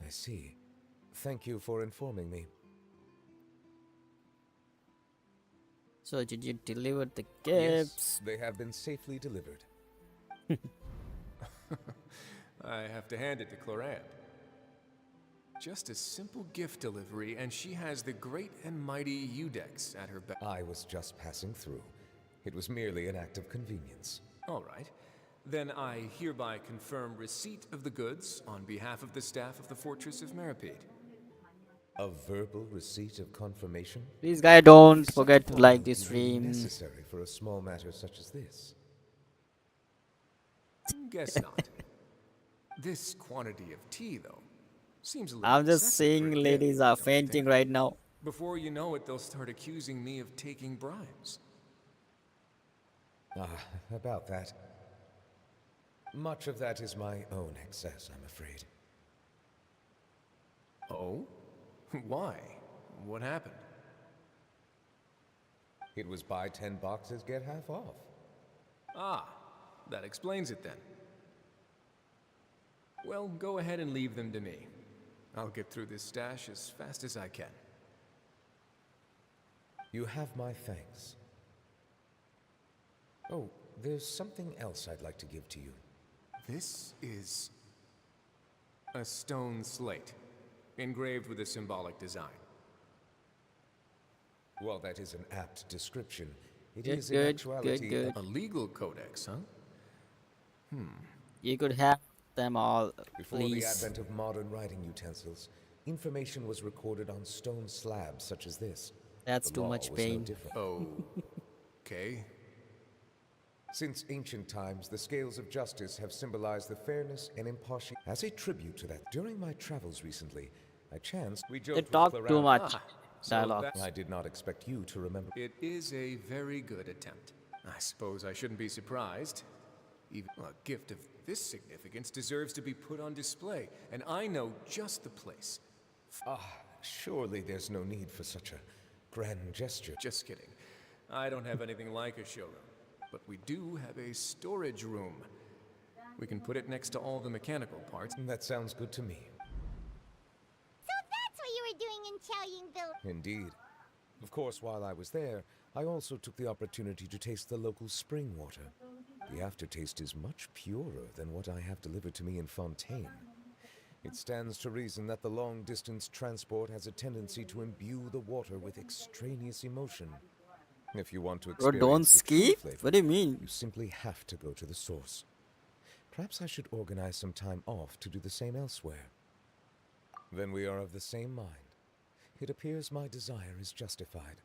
S11: I see. Thank you for informing me.
S2: So did you deliver the
S11: Yes,
S2: gifts?
S11: they have been safely delivered.
S12: I have to hand it to Clorant. Just a simple gift delivery, and she has the great and mighty Udex at her back.
S11: I was just passing through. It was merely an act of convenience.
S12: All right. Then I hereby confirm receipt of the goods on behalf of the staff of the Fortress of Meripede.
S11: A verbal receipt of confirmation?
S2: Please guys, don't
S11: Such
S2: forget
S11: a
S2: to like this
S11: formality
S2: stream.
S11: necessary for a small matter such as this.
S12: Guess not. This quantity of tea, though, seems a little
S2: I'm just
S12: excessive
S2: seeing
S12: for a
S2: ladies
S12: gift,
S2: are
S12: don't you
S2: fainting
S12: think?
S2: right now.
S12: Before you know it, they'll start accusing me of taking bribes.
S11: About that. Much of that is my own excess, I'm afraid.
S12: Oh? Why? What happened?
S11: It was buy 10 boxes, get half off.
S12: Ah, that explains it then. Well, go ahead and leave them to me. I'll get through this stash as fast as I can.
S11: You have my thanks. Oh, there's something else I'd like to give to you.
S12: This is a stone slate, engraved with a symbolic design.
S11: While that is an apt description, it
S2: Good,
S11: is in
S2: good,
S11: actuality
S2: good.
S12: A legal codex, huh?
S2: You could have them all,
S11: Before the
S2: please.
S11: advent of modern writing utensils, information was recorded on stone slabs such as this.
S2: That's
S11: The
S2: too
S11: law
S2: much
S11: was no
S2: pain.
S11: different.
S12: Oh, okay.
S11: Since ancient times, the scales of justice have symbolized the fairness and impartiality. As a tribute to that, during my travels recently, I chanced we
S2: They
S11: joked with
S2: talk too
S11: Clorant.
S2: much.
S12: So
S2: Dialogue.
S12: that's-
S11: I did not expect you to remember.
S12: It is a very good attempt. I suppose I shouldn't be surprised. Even a gift of this significance deserves to be put on display, and I know just the place.
S11: Surely there's no need for such a grand gesture.
S12: Just kidding. I don't have anything like a showroom, but we do have a storage room. We can put it next to all the mechanical parts.
S11: That sounds good to me.
S3: So that's what you were doing in Chaoyingville.
S11: Indeed. Of course, while I was there, I also took the opportunity to taste the local spring water. The aftertaste is much purer than what I have delivered to me in Fontaine. It stands to reason that the long-distance transport has a tendency to imbue the water with extraneous emotion. If you want to
S2: Bro,
S11: experience
S2: don't
S11: the true
S2: skip?
S11: flavor,
S2: What do you mean?
S11: you simply have to go to the source. Perhaps I should organize some time off to do the same elsewhere. Then we are of the same mind. It appears my desire is justified.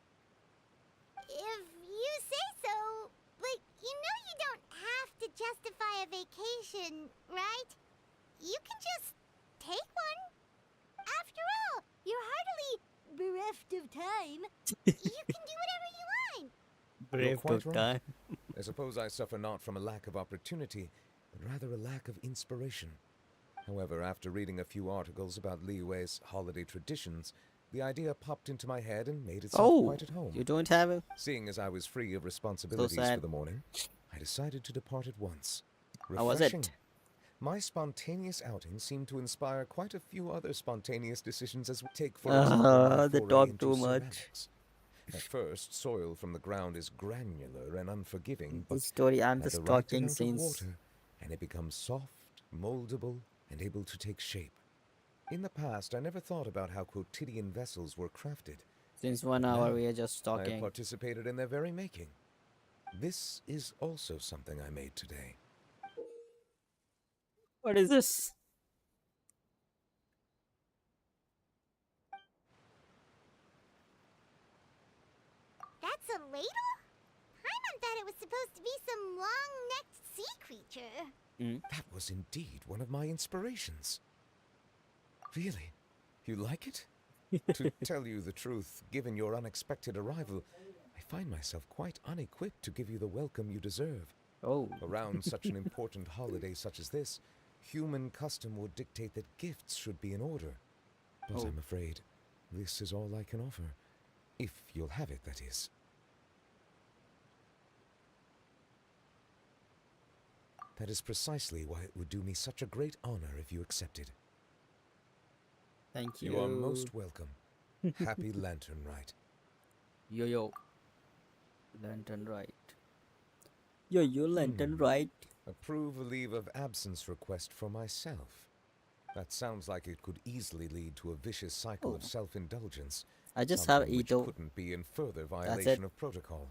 S3: If you say so, but you know you don't have to justify a vacation, right? You can just take one. After all, you're hardly bereft of time. You can do whatever you want.
S11: You're quite right. I suppose I suffer not from a lack of opportunity, but rather a lack of inspiration. However, after reading a few articles about Liyue's holiday traditions, the idea popped into my head and made itself quite at home.
S2: You don't have it?
S11: Seeing as I was free of responsibilities for
S2: sad.
S11: the morning, I decided to depart at once.
S2: How was
S11: Refreshing.
S2: it?
S11: My spontaneous outing seemed to inspire quite a few other spontaneous decisions as we take for example my
S2: They
S11: foray
S2: talk
S11: into
S2: too much.
S11: ceramics. At first, soil from the ground is granular and unforgiving, but
S2: This story, I'm
S11: at
S2: just
S11: the right
S2: talking
S11: amount of
S2: since.
S11: water, and it becomes soft, moldable, and able to take shape. In the past, I never thought about how quotidian vessels were crafted.
S2: Since 1
S11: But
S2: hour
S11: now,
S2: we are just
S11: I have
S2: talking.
S11: participated in their very making. This is also something I made today.
S2: What is this?
S3: That's a ladle? Paimon thought it was supposed to be some long-necked sea creature.
S11: That was indeed one of my inspirations. Really? You like it? To tell you the truth, given your unexpected arrival, I find myself quite unequipped to give you the welcome you deserve.
S2: Oh.
S11: Around such an important holiday such as this, Human custom would dictate that gifts should be in order. But I'm afraid this is all I can offer. If you'll have it, that is. That is precisely why it would do me such a great honor if you accepted.
S2: Thank you.
S11: You are most welcome. Happy Lantern Rite.
S2: Yo. Lantern Rite. Yo, Lantern Rite.
S11: Approve a leave of absence request for myself. That sounds like it could easily lead to a vicious cycle of self-indulgence.
S2: I just have
S11: something which
S2: Ito.
S11: couldn't be in further violation of protocol.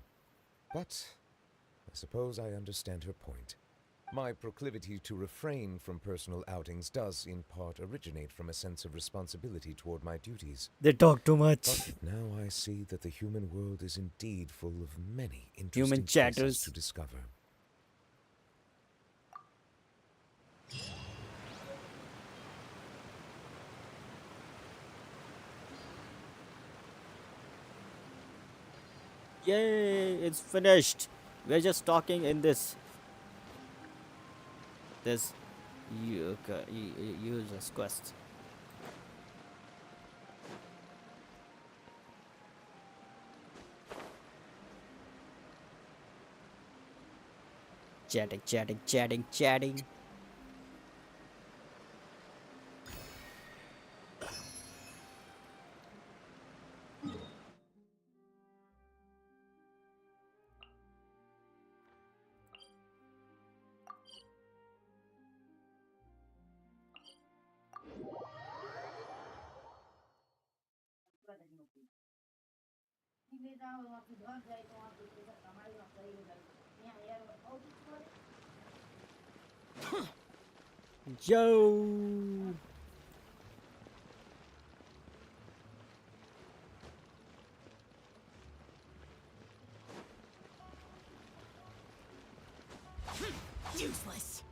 S11: But I suppose I understand her point. My proclivity to refrain from personal outings does, in part, originate from a sense of responsibility toward my duties.
S2: They talk too much.
S11: But now I see that the human world is indeed full of many interesting
S2: Human
S11: places
S2: chatters
S11: to discover.
S2: Yay, it's finished. We're just talking in this user's quest. Chatting. Yo.
S10: Useless.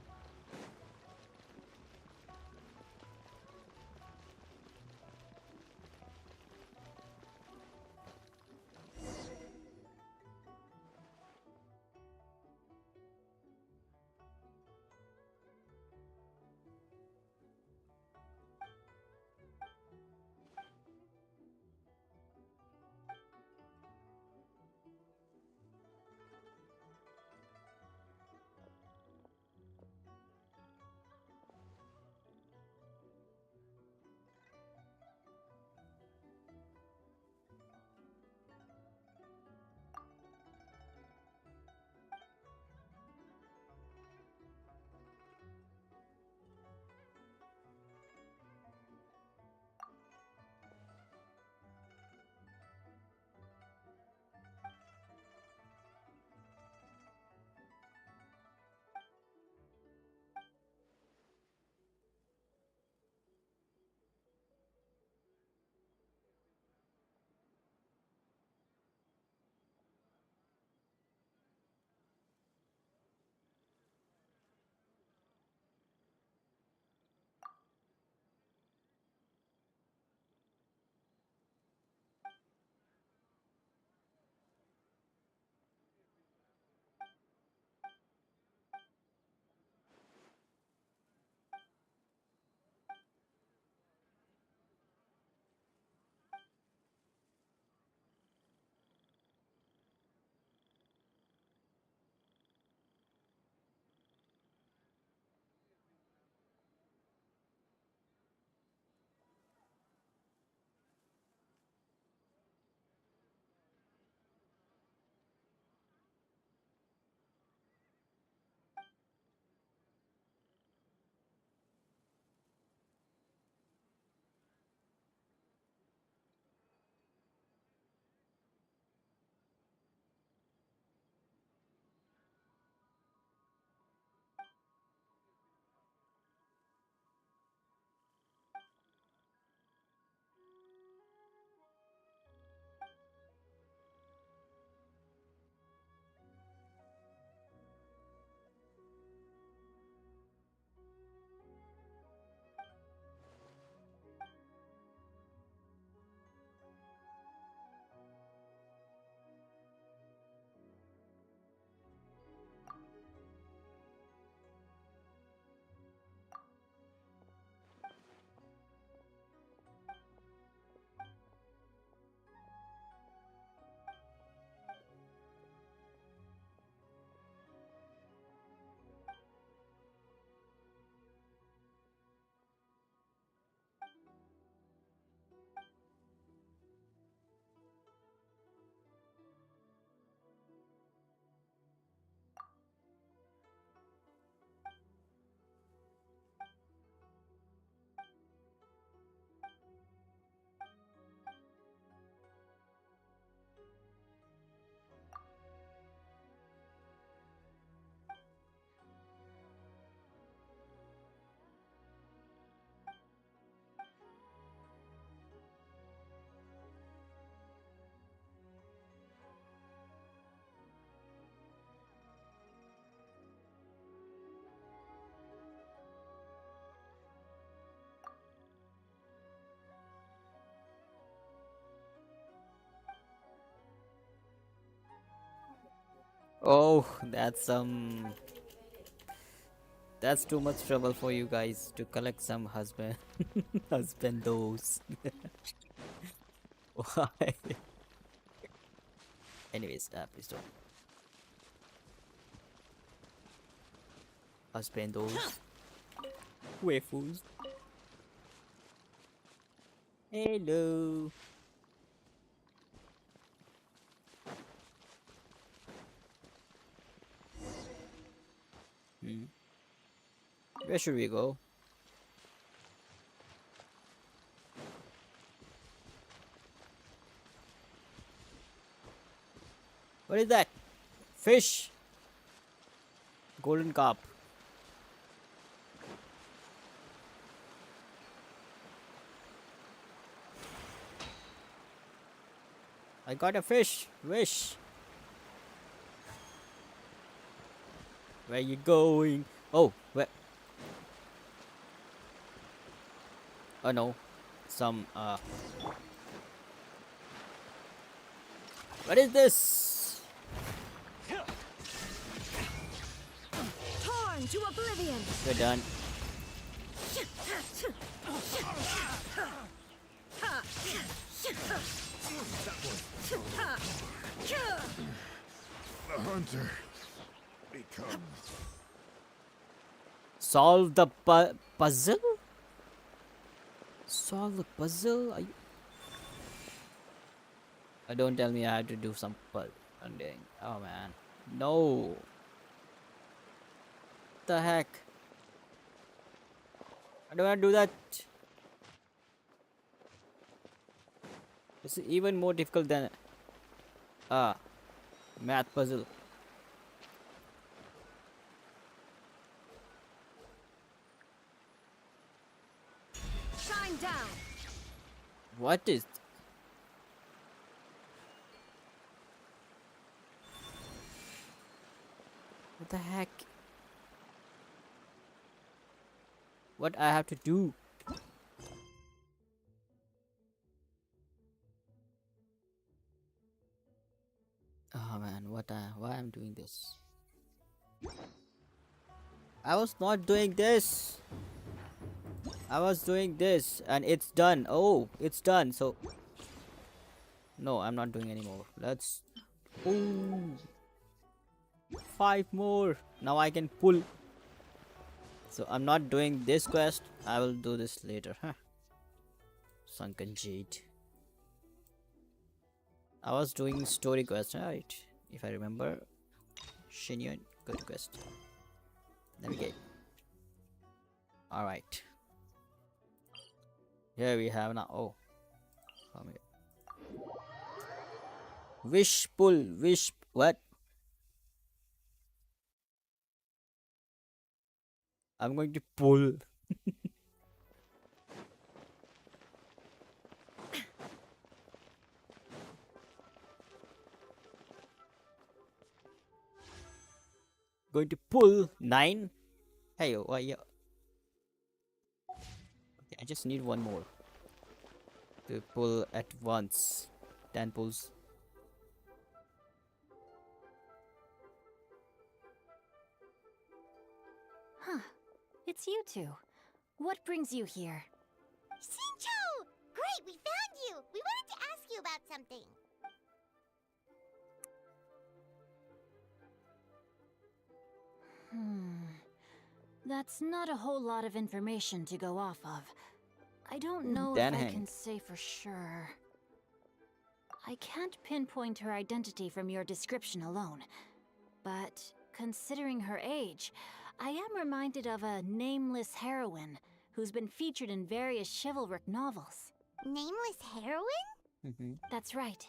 S2: Oh, that's too much trouble for you guys to collect some husbandos. Why? Anyways, please don't. Husbandos. Waifus. Hello. Where should we go? What is that? Fish. Golden carp. I got a fish. Wish. Where you going? Oh, where? Oh no. Some What is this?
S1: Torn to oblivion.
S2: We're done.
S13: The hunter becomes.
S2: Solve the puzzle? Solve the puzzle? Are you... Don't tell me I have to do some puzzle. Oh man. No. What the heck? I don't want to do that. It's even more difficult than math puzzle.
S1: Shine down.
S2: What is? What the heck? What I have to do? Oh man, why I'm doing this? I was not doing this. I was doing this and it's done. Oh, it's done. So no, I'm not doing anymore. Let's. Ooh. 5 more. Now I can pull. So I'm not doing this quest. I will do this later. Huh? Sunken Jade. I was doing story quest, right? If I remember. Shinyon, good quest. Navigate. Alright. Here we have now. Oh. Come here. Wish pull. Wish. What? I'm going to pull. Going to pull 9. Hey, why? Yeah. Okay, I just need one more to pull at once. 10 pulls.
S10: Huh. It's you two. What brings you here?
S3: Shincho! Great, we found you! We wanted to ask you about something.
S10: That's not a whole lot of information to go off of. I don't know if I can say for sure. I can't pinpoint her identity from your description alone. But considering her age, I am reminded of a nameless heroine who's been featured in various chivalric novels.
S3: Nameless heroine?
S10: That's right.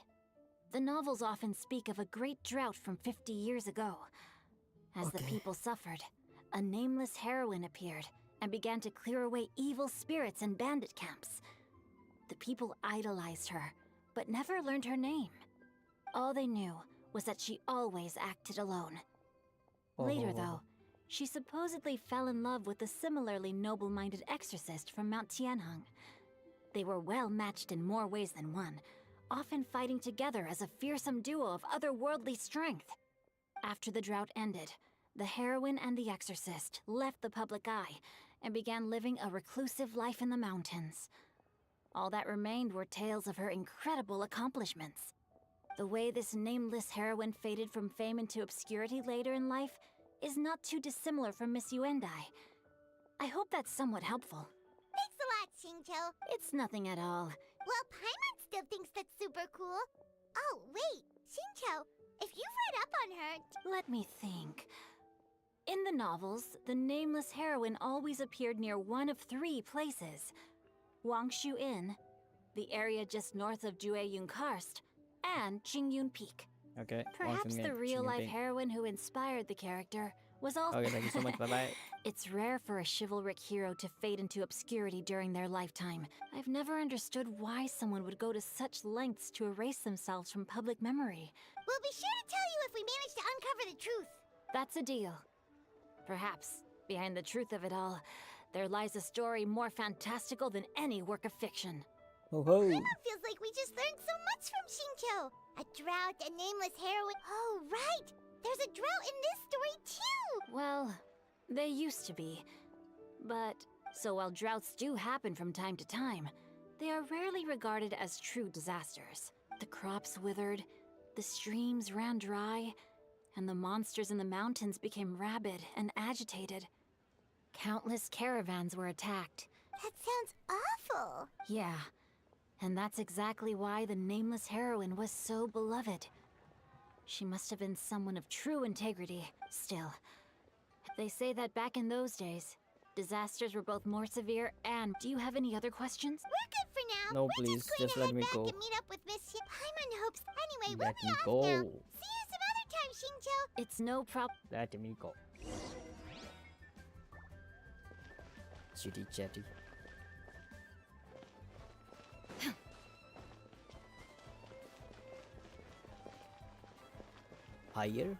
S10: The novels often speak of a great drought from 50 years ago. As the people suffered, a nameless heroine appeared and began to clear away evil spirits in bandit camps. The people idolized her, but never learned her name. All they knew was that she always acted alone. Later, though, she supposedly fell in love with a similarly noble-minded exorcist from Mount Tianheng. They were well matched in more ways than one, often fighting together as a fearsome duo of otherworldly strength.
S14: After the drought ended, the heroine and the exorcist left the public eye and began living a reclusive life in the mountains. All that remained were tales of her incredible accomplishments. The way this nameless heroine faded from fame into obscurity later in life is not too dissimilar from Miss Yuendai. I hope that's somewhat helpful.
S3: Thanks a lot, Xingqiu.
S14: It's nothing at all.
S3: Well, Paimon still thinks that's super cool. Oh, wait, Xingqiu, if you've read up on her...
S14: Let me think. In the novels, the nameless heroine always appeared near one of 3 places. Wangshu Inn, the area just north of Jueyun Karst, and Qingyun Peak.
S2: Okay.
S14: Perhaps the real-life heroine who inspired the character was also...
S2: Okay, thank you so much. Bye-bye.
S14: It's rare for a chivalric hero to fade into obscurity during their lifetime. I've never understood why someone would go to such lengths to erase themselves from public memory.
S3: We'll be sure to tell you if we manage to uncover the truth.
S14: That's a deal. Perhaps, behind the truth of it all, there lies a story more fantastical than any work of fiction.
S2: Ho ho!
S3: Paimon feels like we just learned so much from Xingqiu. A drought, a nameless heroine... Oh, right! There's a drought in this story, too!
S14: Well, they used to be. But, so while droughts do happen from time to time, they are rarely regarded as true disasters. The crops withered, the streams ran dry, and the monsters in the mountains became rabid and agitated. Countless caravans were attacked.
S3: That sounds awful!
S14: Yeah, and that's exactly why the nameless heroine was so beloved. She must have been someone of true integrity. Still, they say that back in those days, disasters were both more severe and... Do you have any other questions?
S3: We're good for now.
S2: No, please, just let me go.
S3: And meet up with Miss Paimon hopes... Anyway,
S2: Let
S3: we'll
S2: me
S3: be
S2: go.
S3: off now. See you some other time, Xingqiu.
S14: It's no problem.
S2: Let me go. Chitty chatty. Higher?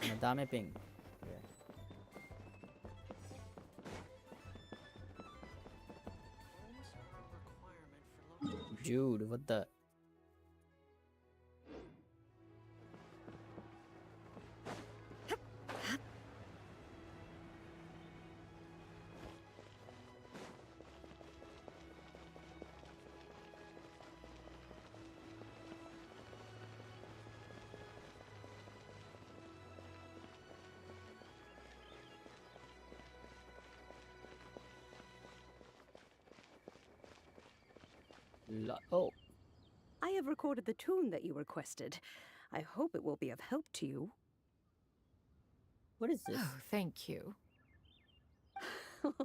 S2: Madame ping. Dude, what the? Oh.
S15: I have recorded the tune that you requested. I hope it will be of help to you.
S2: What is this?
S16: Oh, thank you.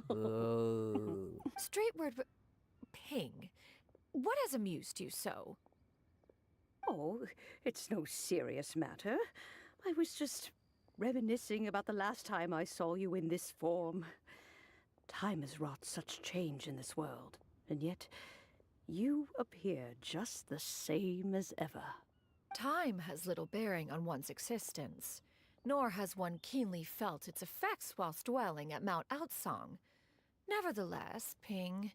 S2: Oh.
S16: Straight word, ping. What has amused you so?
S15: Oh, it's no serious matter. I was just reminiscing about the last time I saw you in this form. Time has wrought such change in this world, and yet you appear just the same as ever.
S16: Time has little bearing on one's existence, nor has one keenly felt its effects whilst dwelling at Mount Outsong. Nevertheless, Ping,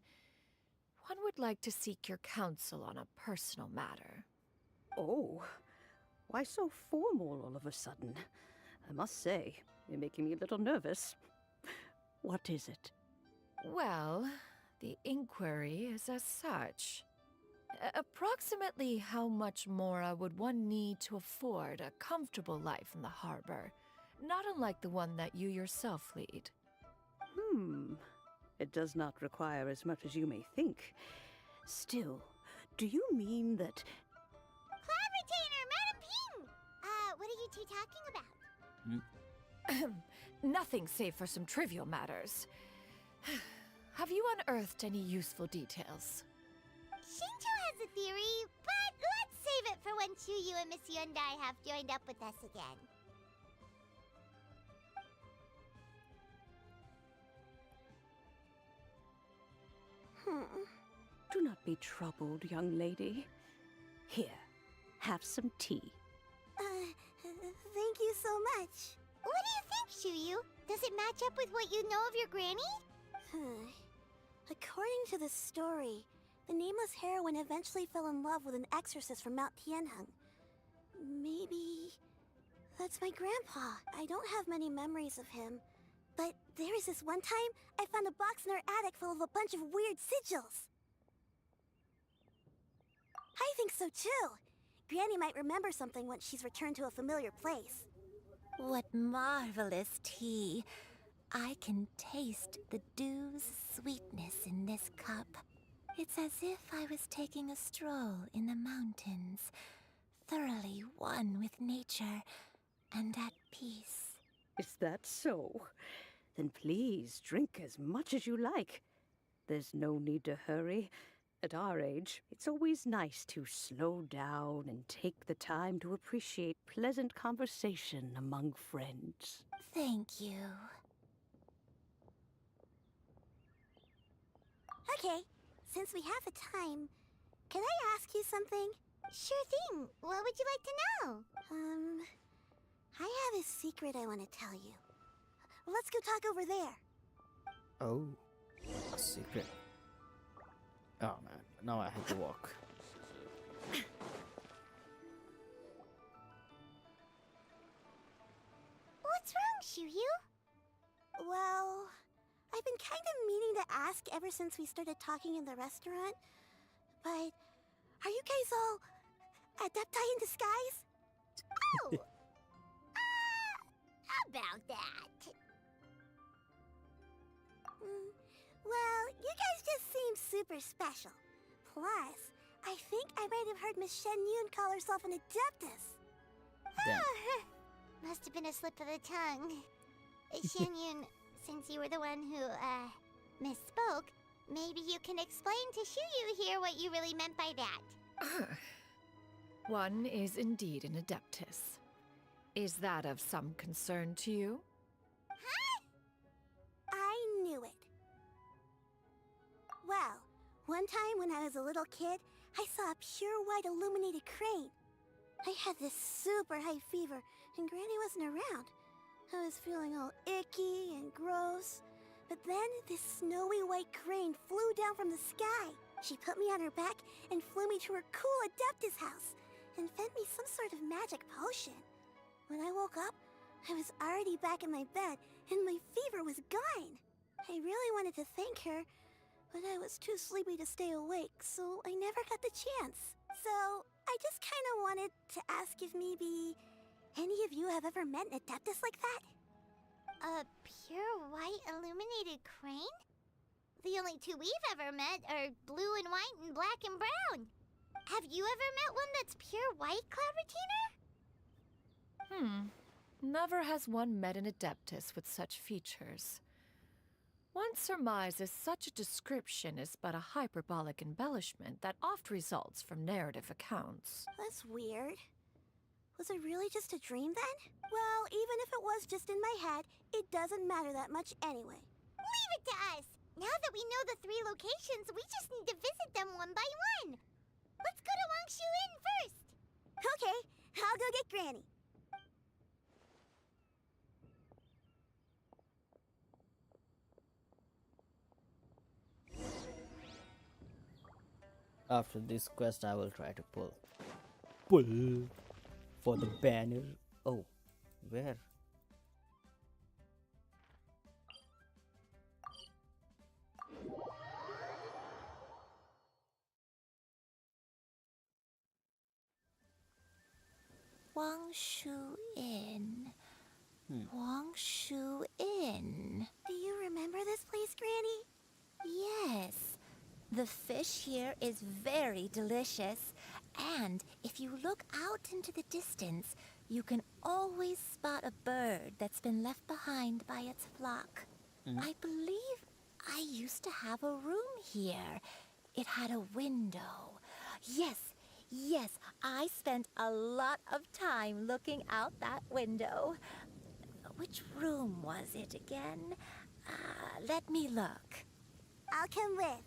S16: one would like to seek your counsel on a personal matter.
S15: Oh, why so formal all of a sudden? I must say, you're making me a little nervous. What is it?
S16: Well, the inquiry is as such. Approximately how much more would one need to afford a comfortable life in the harbor, not unlike the one that you yourself lead?
S15: It does not require as much as you may think. Still, do you mean that...
S3: Cloud Retainer, Madam Ping! What are you two talking about?
S16: Nothing save for some trivial matters. Have you unearthed any useful details?
S3: Xingqiu has a theory, but let's save it for when Chuyu and Miss Yuendai have joined up with us again.
S15: Do not be troubled, young lady. Here, have some tea.
S3: Thank you so much. What do you think, Chuyu? Does it match up with what you know of your granny?
S1: According to this story, the nameless heroine eventually fell in love with an exorcist from Mount Tianheng.
S3: Maybe that's my grandpa. I don't have many memories of him. But there was this one time I found a box in our attic full of a bunch of weird sigils. I think so too. Granny might remember something once she's returned to a familiar place.
S17: What marvelous tea. I can taste the dew's sweetness in this cup. It's as if I was taking a stroll in the mountains, thoroughly one with nature and at peace.
S15: Is that so? Then please drink as much as you like. There's no need to hurry. At our age, it's always nice to slow down and take the time to appreciate pleasant conversation among friends.
S17: Thank you.
S3: Okay, since we have the time, can I ask you something? Sure thing. What would you like to know? I have a secret I want to tell you. Let's go talk over there.
S2: Oh, a secret. Oh man, now I have to walk.
S3: What's wrong, Shiryu? Well, I've been kind of meaning to ask ever since we started talking in the restaurant. But are you guys all adepti in disguise? Oh! About that. Well, you guys just seem super special. Plus, I think I might have heard Miss Shen Yun call herself an adeptus. Must have been a slip of the tongue. Shen Yun, since you were the one who, misspoke, maybe you can explain to Shiryu here what you really meant by that.
S16: One is indeed an adeptus. Is that of some concern to you?
S3: Huh? I knew it. Well, one time when I was a little kid, I saw a pure white illuminated crane. I had this super high fever, and Granny wasn't around. I was feeling all icky and gross. But then this snowy white crane flew down from the sky. She put me on her back and flew me to her cool adeptus house and fed me some sort of magic potion. When I woke up, I was already back in my bed and my fever was gone. I really wanted to thank her, but I was too sleepy to stay awake, so I never got the chance. So I just kind of wanted to ask if maybe any of you have ever met an adeptus like that? A pure white illuminated crane? The only two we've ever met are blue and white and black and brown. Have you ever met one that's pure white, Clavertina?
S16: Never has one met an adeptus with such features. One surmises such a description is but a hyperbolic embellishment that oft results from narrative accounts.
S3: That's weird. Was it really just a dream then? Well, even if it was just in my head, it doesn't matter that much anyway. Leave it to us! Now that we know the 3 locations, we just need to visit them one by one. Let's go to Wangshu Inn first! Okay, I'll go get Granny.
S2: After this quest, I will try to pull for the banner. Oh, where?
S17: Wangshu Inn. Wangshu Inn.
S3: Do you remember this place, Granny?
S17: Yes. The fish here is very delicious, and if you look out into the distance, you can always spot a bird that's been left behind by its flock. I believe I used to have a room here. It had a window. Yes, I spent a lot of time looking out that window. Which room was it again? Let me look.
S3: I'll come with.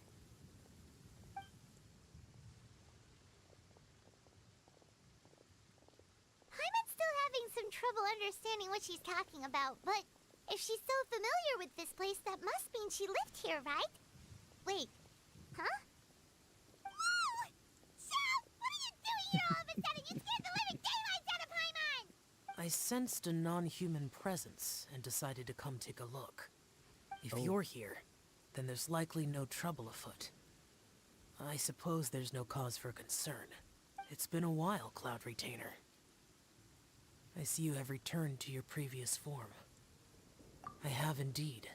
S3: I'm still having some trouble understanding what she's talking about, but if she's so familiar with this place, that must mean she lived here, right? Wait, huh? Whoa! Chef, what are you doing here all of a sudden? You scared the living daylights
S4: I sensed a non-human presence and decided to come take a look. If you're here, then there's likely no trouble afoot. I suppose there's no cause for concern. It's been a while, Cloud Retainer. I see you have returned to your previous form. I have indeed.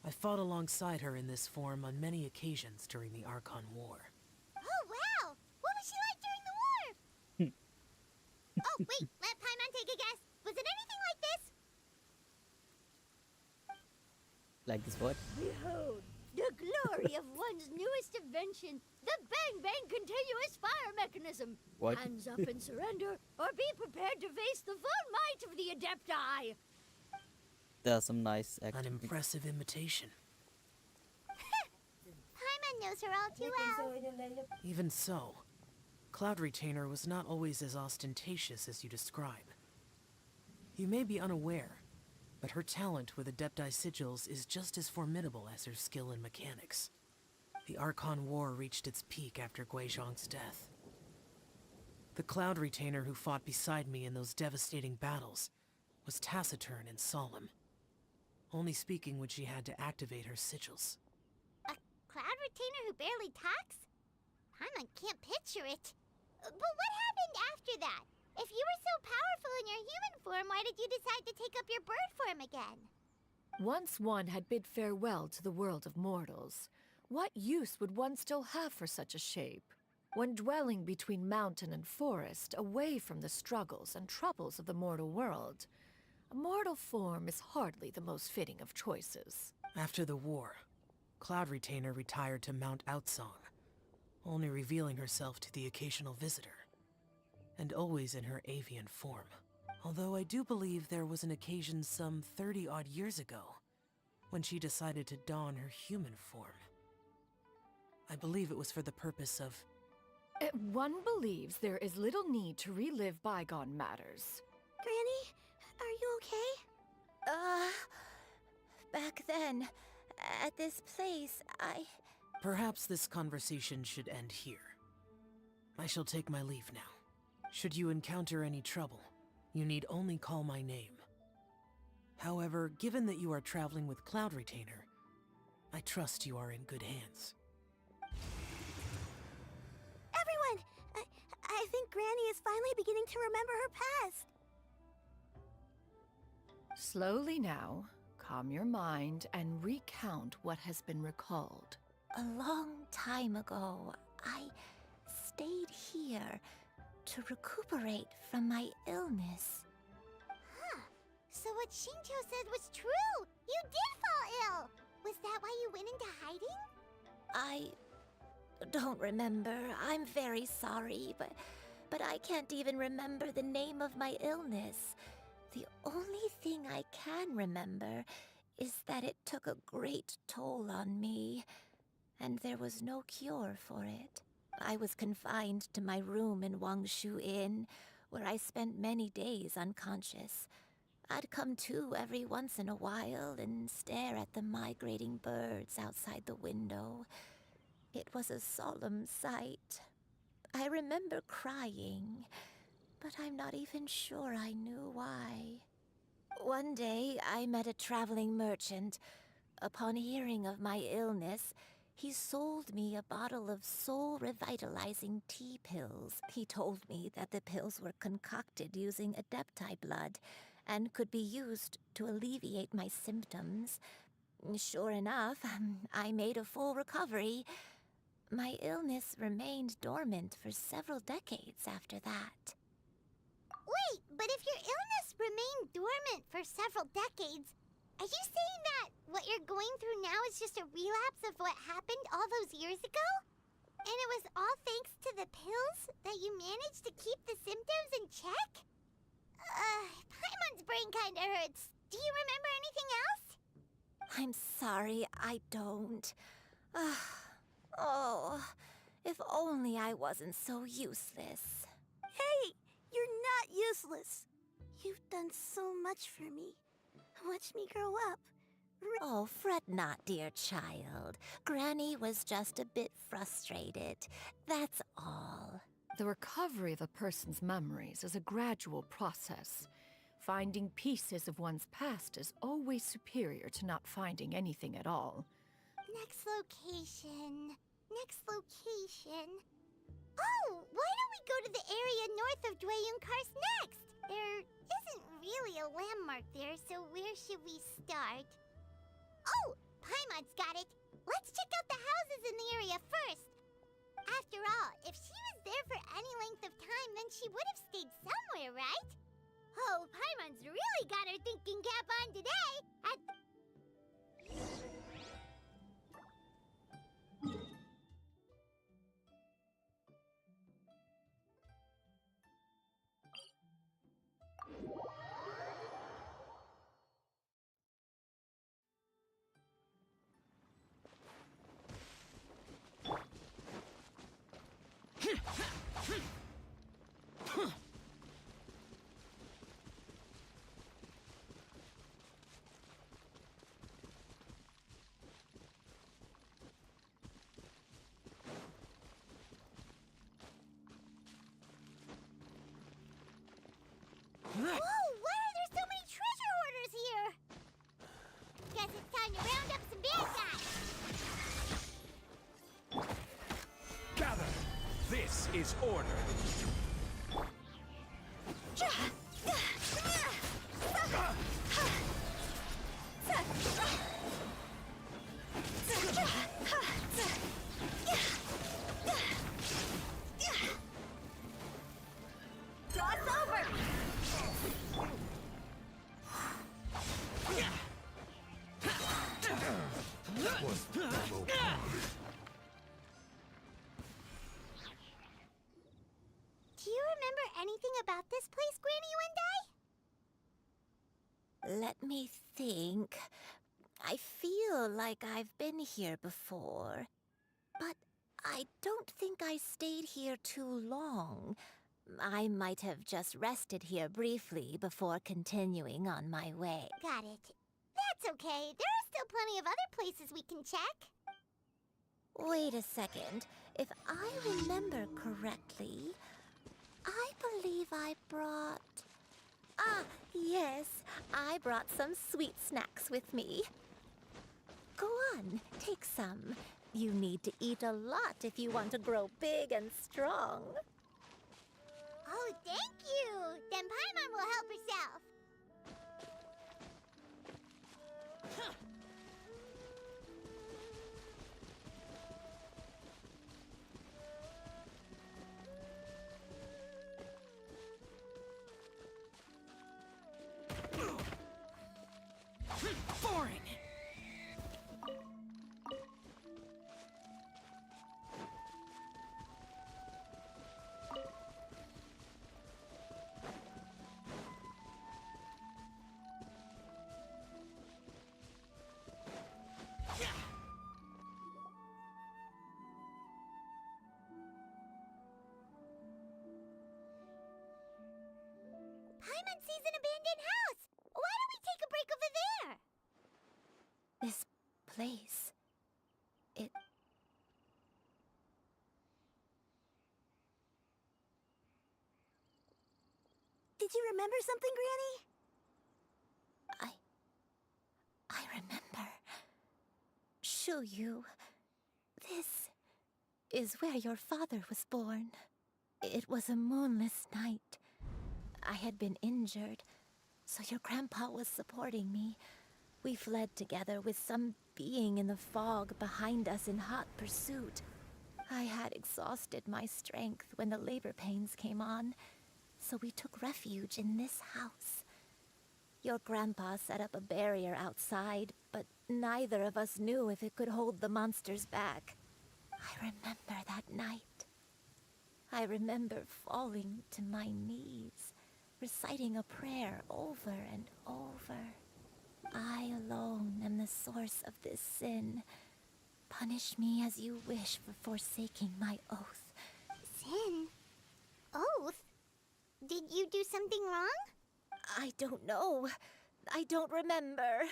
S4: I fought alongside her in this form on many occasions during the Archon War.
S3: Oh, wow! What was she like during the war? Oh, wait, let Paimon take a guess. Was it anything like this?
S2: Like this what?
S18: Behold, the glory of one's newest invention, the Bang Bang Continuous Fire Mechanism.
S2: What?
S18: Hands up and surrender, or be prepared to face the full might of the Adepti.
S2: There's some nice
S4: An
S2: acting.
S4: impressive imitation.
S3: Paimon knows her all too well.
S4: Even so, Cloud Retainer was not always as ostentatious as you describe. You may be unaware, but her talent with Adepti sigils is just as formidable as her skill in mechanics. The Archon War reached its peak after Guizhong's death. The Cloud Retainer who fought beside me in those devastating battles was taciturn and solemn, only speaking when she had to activate her sigils.
S3: A Cloud Retainer who barely talks? Paimon can't picture it. But what happened after that? If you were so powerful in your human form, why did you decide to take up your bird form again?
S16: Once one had bid farewell to the world of mortals, what use would one still have for such a shape? When dwelling between mountain and forest, away from the struggles and troubles of the mortal world, a mortal form is hardly the most fitting of choices.
S4: After the war, Cloud Retainer retired to Mount Outsong, only revealing herself to the occasional visitor, and always in her avian form. Although I do believe there was an occasion some 30-odd years ago, when she decided to don her human form. I believe it was for the purpose of...
S16: One believes there is little need to relive bygone matters.
S17: Granny, are you okay? Back then, at this place,
S4: Perhaps this conversation should end here. I shall take my leave now. Should you encounter any trouble, you need only call my name. However, given that you are traveling with Cloud Retainer, I trust you are in good hands.
S17: Everyone! I think Granny is finally beginning to remember her past.
S16: Slowly now, calm your mind and recount what has been recalled.
S17: A long time ago, I stayed here to recuperate from my illness.
S3: Huh. So what Shinjo said was true! You did fall ill! Was that why you went into hiding?
S17: I don't remember. I'm very sorry, but I can't even remember the name of my illness. The only thing I can remember is that it took a great toll on me, and there was no cure for it. I was confined to my room in Wangshu Inn, where I spent many days unconscious. I'd come to every once in a while and stare at the migrating birds outside the window. It was a solemn sight. I remember crying, but I'm not even sure I knew why. One day, I met a traveling merchant. Upon hearing of my illness, he sold me a bottle of soul-revitalizing tea pills. He told me that the pills were concocted using Adepti blood and could be used to alleviate my symptoms. Sure enough, I made a full recovery. My illness remained dormant for several decades after that.
S3: Wait, but if your illness remained dormant for several decades, are you saying that what you're going through now is just a relapse of what happened all those years ago? And it was all thanks to the pills that you managed to keep the symptoms in check? Paimon's brain kinda hurts. Do you remember anything else?
S17: I'm sorry, I don't. Oh, if only I wasn't so useless.
S18: Hey, you're not useless. You've done so much for me. Watch me grow up.
S17: Oh, fret not, dear child. Granny was just a bit frustrated. That's all.
S16: The recovery of a person's memories is a gradual process. Finding pieces of one's past is always superior to not finding anything at all.
S3: Next location. Next location. Oh, why don't we go to the area north of Dwayunkars next? There isn't really a landmark there, so where should we start? Oh, Paimon's got it. Let's check out the houses in the area first. After all, if she was there for any length of time, then she would have stayed somewhere, right? Oh, Paimon's really got her thinking cap on today. Whoa, why are there so many treasure hoarders here? Guess it's time to round up some bad guys.
S19: Gather! This is order.
S3: Cross over!
S13: That was double.
S3: Do you remember anything about this place, Granny
S17: Let me think. I feel like I've been here before, but I don't think I stayed here too long. I might have just rested here briefly before continuing on my way.
S3: Got it. That's okay. There are still plenty of other places we can check.
S17: Wait a second. If I remember correctly, I believe I brought... Ah, yes. I brought some sweet snacks with me. Go on, take some. You need to eat a lot if you want to grow big and strong.
S3: Oh, thank you! Then Paimon will help herself.
S4: Boring!
S3: Paimon sees an abandoned house! Why don't we take a break over there?
S17: This place... it...
S18: Did you remember something, Granny?
S17: I remember. Shuyu, this is where your father was born. It was a moonless night. I had been injured, so your grandpa was supporting me. We fled together with some being in the fog behind us in hot pursuit. I had exhausted my strength when the labor pains came on, so we took refuge in this house. Your grandpa set up a barrier outside, but neither of us knew if it could hold the monsters back. I remember that night. I remember falling to my knees, reciting a prayer over and over. I alone am the source of this sin. Punish me as you wish for forsaking my oath.
S3: Sin? Oath? Did you do something wrong?
S17: I don't know. I don't remember.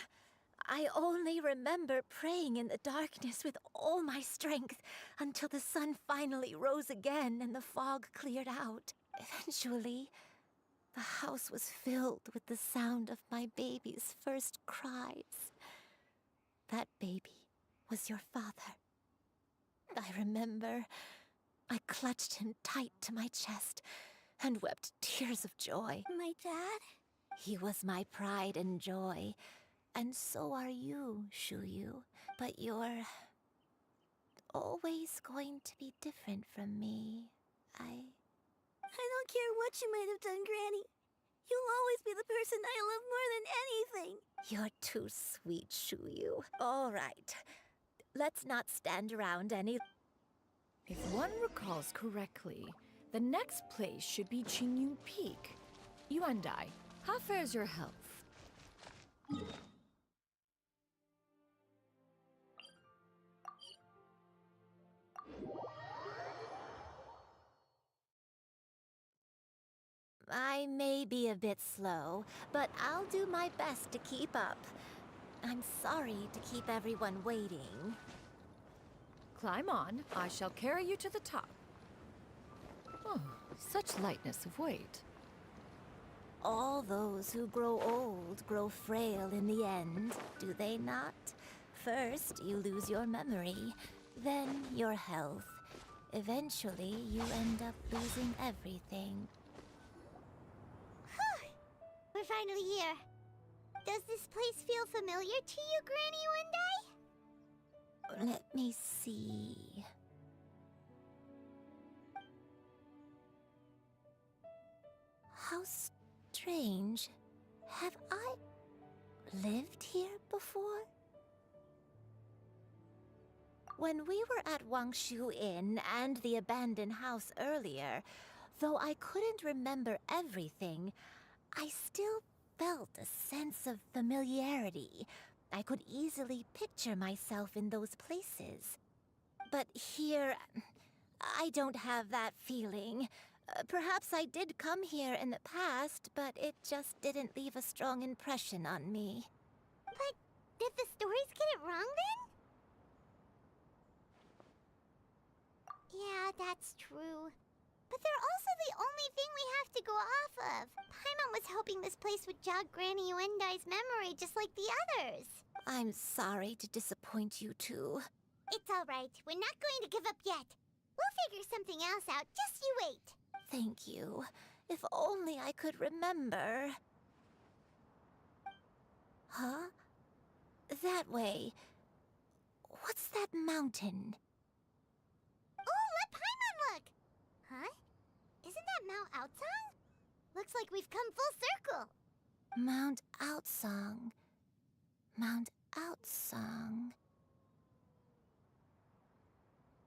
S17: I only remember praying in the darkness with all my strength until the sun finally rose again and the fog cleared out. Eventually, the house was filled with the sound of my baby's first cries. That baby was your father. I remember I clutched him tight to my chest and wept tears of joy.
S18: My dad?
S17: He was my pride and joy, and so are you, Shuyu. But you're always going to be different from me. I
S18: don't care what you might have done, Granny. You'll always be the person I love more than anything.
S17: You're too sweet, Shuyu. All right. Let's not stand around any...
S16: If one recalls correctly, the next place should be Qingyun Peak. Yuandai, how fares your health?
S17: I may be a bit slow, but I'll do my best to keep up. I'm sorry to keep everyone waiting.
S16: Climb on. I shall carry you to the top. Oh, such lightness of weight.
S17: All those who grow old grow frail in the end, do they not? First, you lose your memory, then your health. Eventually, you end up losing everything.
S3: We're finally here. Does this place feel familiar to you, Granny Wendy?
S17: Let me see... How strange. Have I lived here before? When we were at Wangshu Inn and the abandoned house earlier, though I couldn't remember everything, I still felt a sense of familiarity. I could easily picture myself in those places. But here, I don't have that feeling. Perhaps I did come here in the past, but it just didn't leave a strong impression on me.
S3: But did the stories get it wrong then? Yeah, that's true. But they're also the only thing we have to go off of. Paimon was hoping this place would jog Granny Yuendai's memory just like the others.
S17: I'm sorry to disappoint you too.
S3: It's all right. We're not going to give up yet. We'll figure something else out. Just you wait.
S17: Thank you. If only I could remember. Huh? That way. What's that mountain?
S3: Oh, let Paimon look! Huh? Isn't that Mount Aotsang? Looks like we've come full circle.
S17: Mount Aotsang. Mount Aotsang.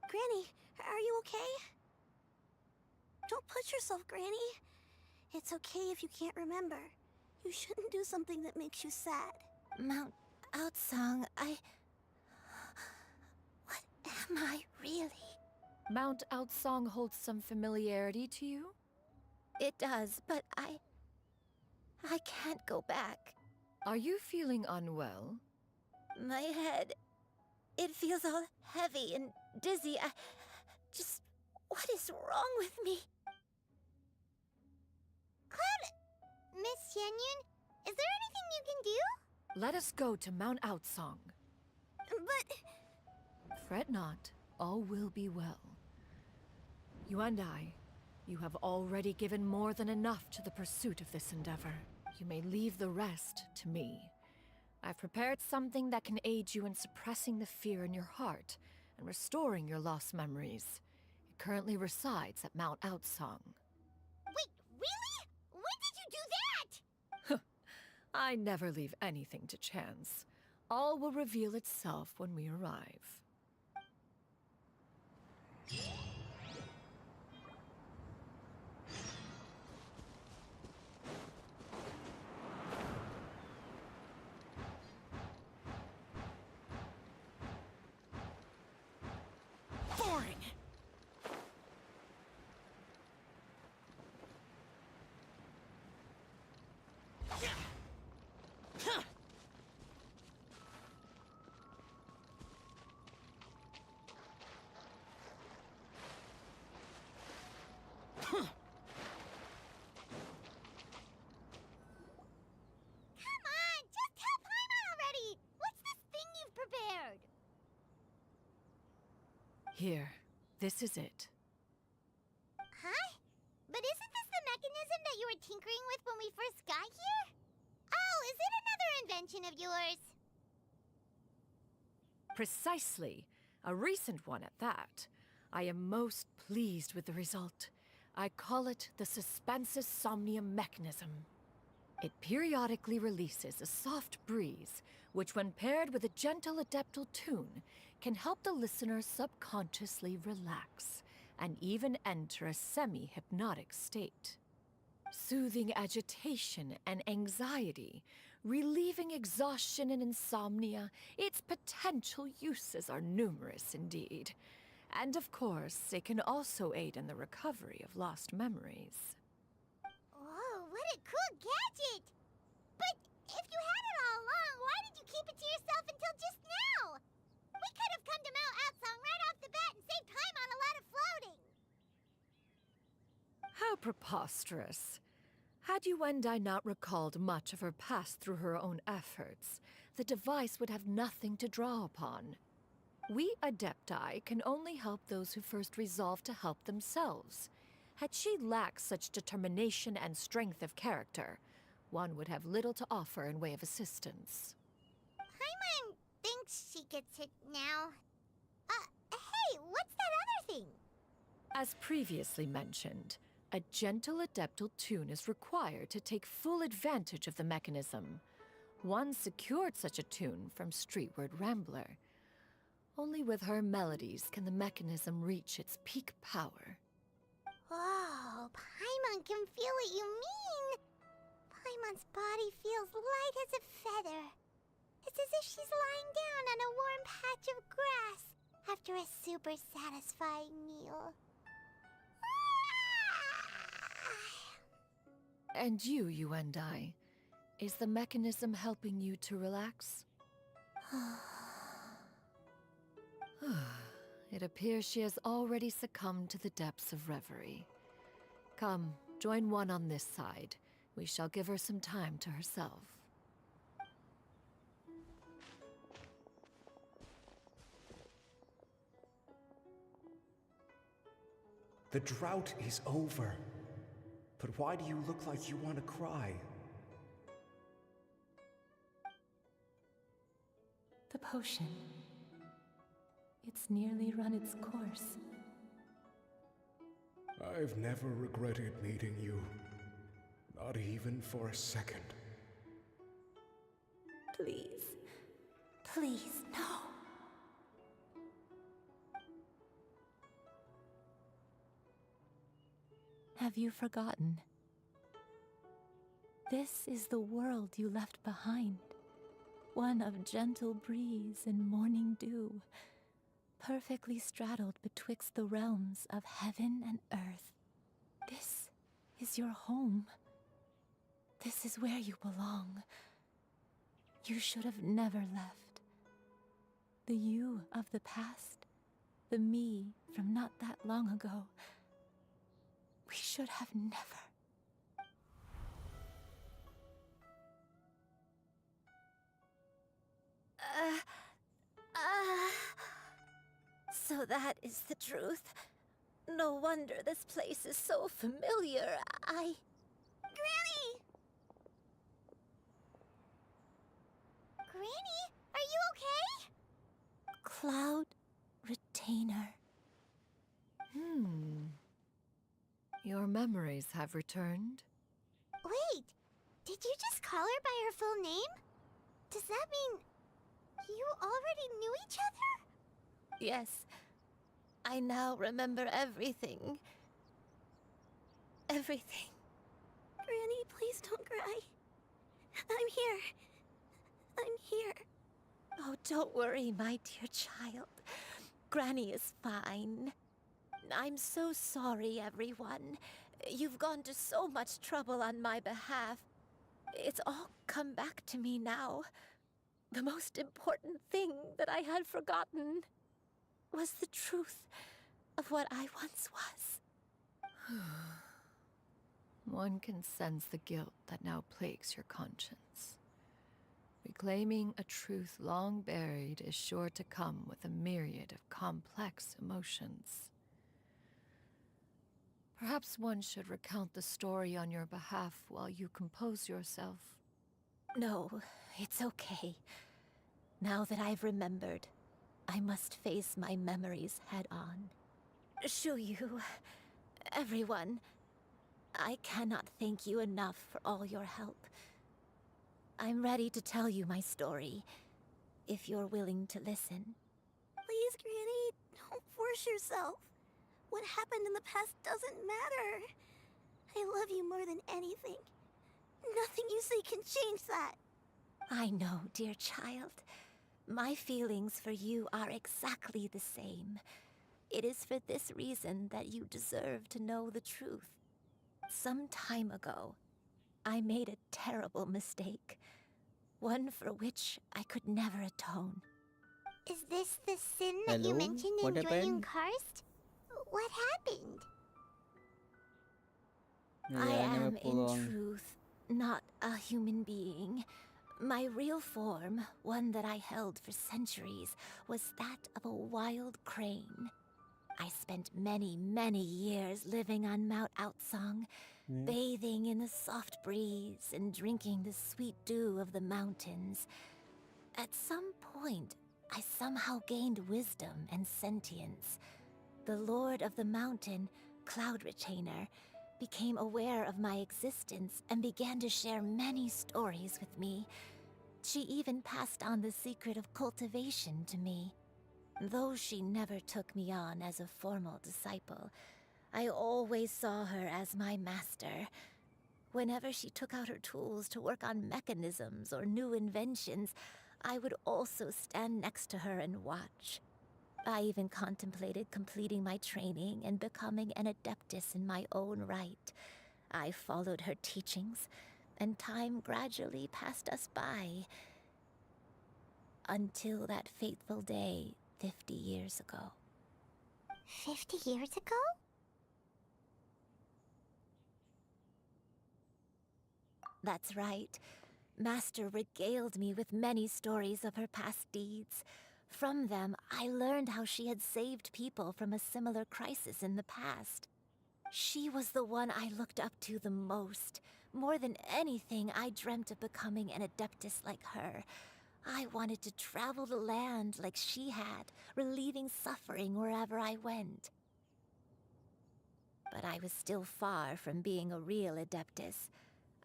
S18: Granny, are you okay? Don't push yourself, Granny. It's okay if you can't remember. You shouldn't do something that makes you sad.
S17: Mount Aotsang, What am I really?
S16: Mount Aotsang holds some familiarity to you?
S17: It does, but I can't go back.
S16: Are you feeling unwell?
S17: My head, it feels all heavy and dizzy. What is wrong with me?
S3: Cloud... Miss Yenyun, is there anything you can do?
S16: Let us go to Mount Aotsang.
S18: But...
S16: Fret not, all will be well. Yuandai, you have already given more than enough to the pursuit of this endeavor. You may leave the rest to me. I've prepared something that can aid you in suppressing the fear in your heart and restoring your lost memories. It currently resides at Mount Aotsang.
S3: Wait, really? When did you do that?
S16: I never leave anything to chance. All will reveal itself when we arrive.
S4: Boring!
S16: Here, this is it.
S3: Huh? But isn't this the mechanism that you were tinkering with when we first got here? Oh, is it another invention of yours?
S16: Precisely. A recent one at that. I am most pleased with the result. I call it the Suspensus Somnium mechanism. It periodically releases a soft breeze, which when paired with a gentle adeptal tune, can help the listener subconsciously relax and even enter a semi-hypnotic state. Soothing agitation and anxiety, relieving exhaustion and insomnia, its potential uses are numerous indeed. And of course, it can also aid in the recovery of lost memories.
S3: Whoa, what a cool gadget! But if you had it all along, why did you keep it to yourself until just now? We could have come to Mount Outsong right off the bat and saved time on a lot of floating.
S16: How preposterous. Had Yuendai not recalled much of her past through her own efforts, the device would have nothing to draw upon. We Adepti can only help those who first resolve to help themselves. Had she lacked such determination and strength of character, one would have little to offer in way of assistance.
S3: Paimon thinks she gets it now. Hey, what's that other thing?
S16: As previously mentioned, a gentle adeptal tune is required to take full advantage of the mechanism. One secured such a tune from Streetward Rambler. Only with her melodies can the mechanism reach its peak power.
S3: Whoa, Paimon can feel what you mean. Paimon's body feels light as a feather. It's as if she's lying down on a warm patch of grass after a super satisfying meal.
S16: And you, Yuendai, is the mechanism helping you to relax? It appears she has already succumbed to the depths of reverie. Come, join one on this side. We shall give her some time to herself.
S20: The drought is over. But why do you look like you want to cry?
S21: The potion. It's nearly run its course.
S22: I've never regretted meeting you. Not even for a second.
S21: Please. Please, no. Have you forgotten? This is the world you left behind. One of gentle breeze and morning dew, perfectly straddled betwixt the realms of heaven and earth. This is your home. This is where you belong. You should have never left. The you of the past, the me from not that long ago, we should have never.
S17: So that is the truth. No wonder this place is so familiar.
S3: Granny! Granny, are you okay?
S21: Cloud Retainer.
S16: Your memories have returned?
S3: Wait, did you just call her by her full name? Does that mean you already knew each other?
S17: Yes. I now remember everything. Everything.
S18: Granny, please don't cry. I'm here. I'm here.
S17: Oh, don't worry, my dear child. Granny is fine. I'm so sorry, everyone. You've gone to so much trouble on my behalf. It's all come back to me now. The most important thing that I had forgotten was the truth of what I once was.
S16: One can sense the guilt that now plagues your conscience. We Reclaiming a truth long buried is sure to come with a myriad of complex emotions. Perhaps one should recount the story on your behalf while you compose yourself.
S17: No, it's okay. Now that I've remembered, I must face my memories head on. Shuyu, everyone, I cannot thank you enough for all your help. I'm ready to tell you my story, if you're willing to listen.
S18: Please, Granny, don't force yourself. What happened in the past doesn't matter. I love you more than anything. Nothing you say can change that.
S17: I know, dear child. My feelings for you are exactly the same. It is for this reason that you deserve to know the truth. Some time ago, I made a terrible mistake. One for which I could never atone.
S3: Is this the sin that you mentioned in Joyun Karst? What happened?
S17: I am, in truth, not a human being. My real form, one that I held for centuries, was that of a wild crane. I spent many, many years living on Mount Outsong, bathing in the soft breeze and drinking the sweet dew of the mountains. At some point, I somehow gained wisdom and sentience. The Lord of the Mountain, Cloud Retainer, became aware of my existence and began to share many stories with me. She even passed on the secret of cultivation to me. Though she never took me on as a formal disciple, I always saw her as my master. Whenever she took out her tools to work on mechanisms or new inventions, I would also stand next to her and watch. I even contemplated completing my training and becoming an adeptus in my own right. I followed her teachings, and time gradually passed us by. Until that fateful day 50 years ago.
S3: 50 years ago?
S17: That's right. Master regaled me with many stories of her past deeds. From them, I learned how she had saved people from a similar crisis in the past. She was the one I looked up to the most. More than anything, I dreamt of becoming an adeptus like her. I wanted to travel the land like she had, relieving suffering wherever I went. But I was still far from being a real adeptus.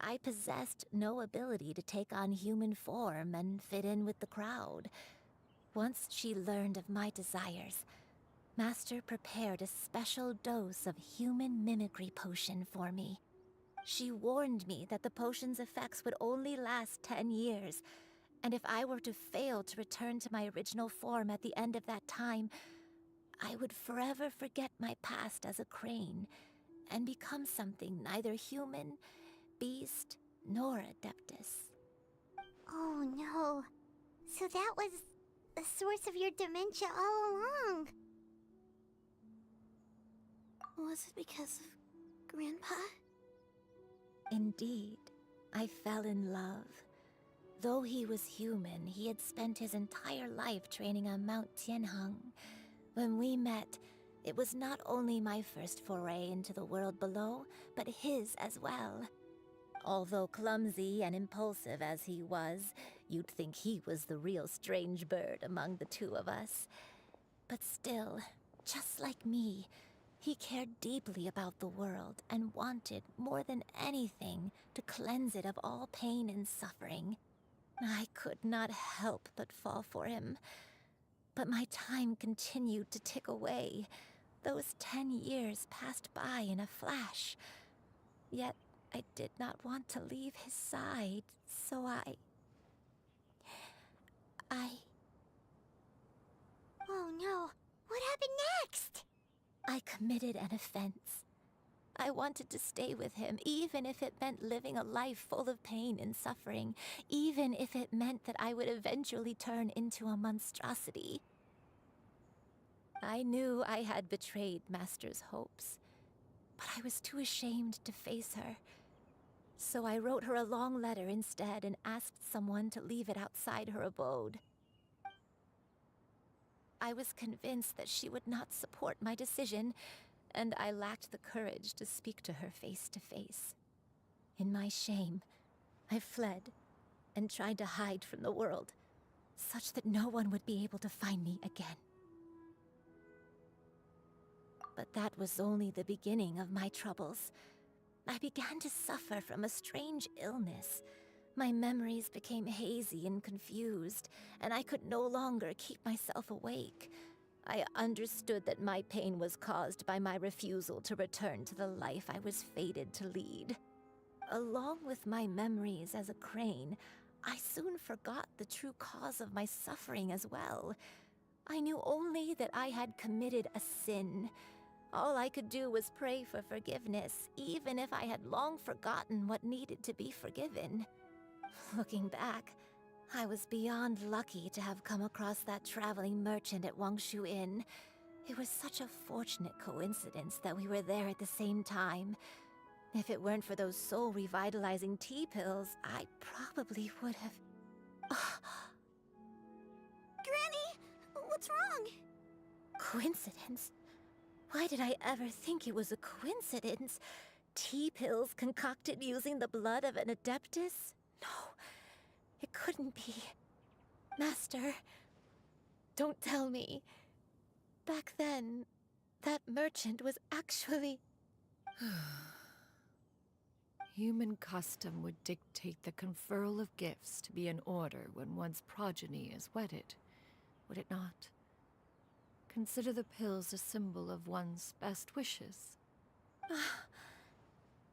S17: I possessed no ability to take on human form and fit in with the crowd. Once she learned of my desires, Master prepared a special dose of human mimicry potion for me. She warned me that the potion's effects would only last 10 years, and if I were to fail to return to my original form at the end of that time, I would forever forget my past as a crane and become something neither human, beast, nor adeptus.
S3: Oh no. So that was the source of your dementia all along.
S18: Was it because of Grandpa?
S17: Indeed, I fell in love. Though he was human, he had spent his entire life training on Mount Tianheng. When we met, it was not only my first foray into the world below, but his as well. Although clumsy and impulsive as he was, you'd think he was the real strange bird among the two of us. But still, just like me, he cared deeply about the world and wanted, more than anything, to cleanse it of all pain and suffering. I could not help but fall for him. But my time continued to tick away. Those 10 years passed by in a flash. Yet I did not want to leave his side, so I...
S3: Oh no, what happened next?
S17: I committed an offense. I wanted to stay with him, even if it meant living a life full of pain and suffering, even if it meant that I would eventually turn into a monstrosity. I knew I had betrayed Master's hopes, but I was too ashamed to face her.
S21: So I wrote her a long letter instead and asked someone to leave it outside her abode. I was convinced that she would not support my decision, and I lacked the courage to speak to her face to face. In my shame, I fled and tried to hide from the world, such that no one would be able to find me again. But that was only the beginning of my troubles. I began to suffer from a strange illness. My memories became hazy and confused, and I could no longer keep myself awake. I understood that my pain was caused by my refusal to return to the life I was fated to lead. Along with my memories as a crane, I soon forgot the true cause of my suffering as well. I knew only that I had committed a sin. All I could do was pray for forgiveness, even if I had long forgotten what needed to be forgiven. Looking back, I was beyond lucky to have come across that traveling merchant at Wangshu Inn. It was such a fortunate coincidence that we were there at the same time. If it weren't for those soul-revitalizing tea pills, I probably would have...
S18: Granny, what's wrong?
S21: Coincidence? Why did I ever think it was a coincidence? Tea pills concocted using the blood of an adeptus? No, it couldn't be. Master, don't tell me. Back then, that merchant was actually...
S16: Human custom would dictate the conferral of gifts to be in order when one's progeny is wedded, would it not? Consider the pills a symbol of one's best wishes.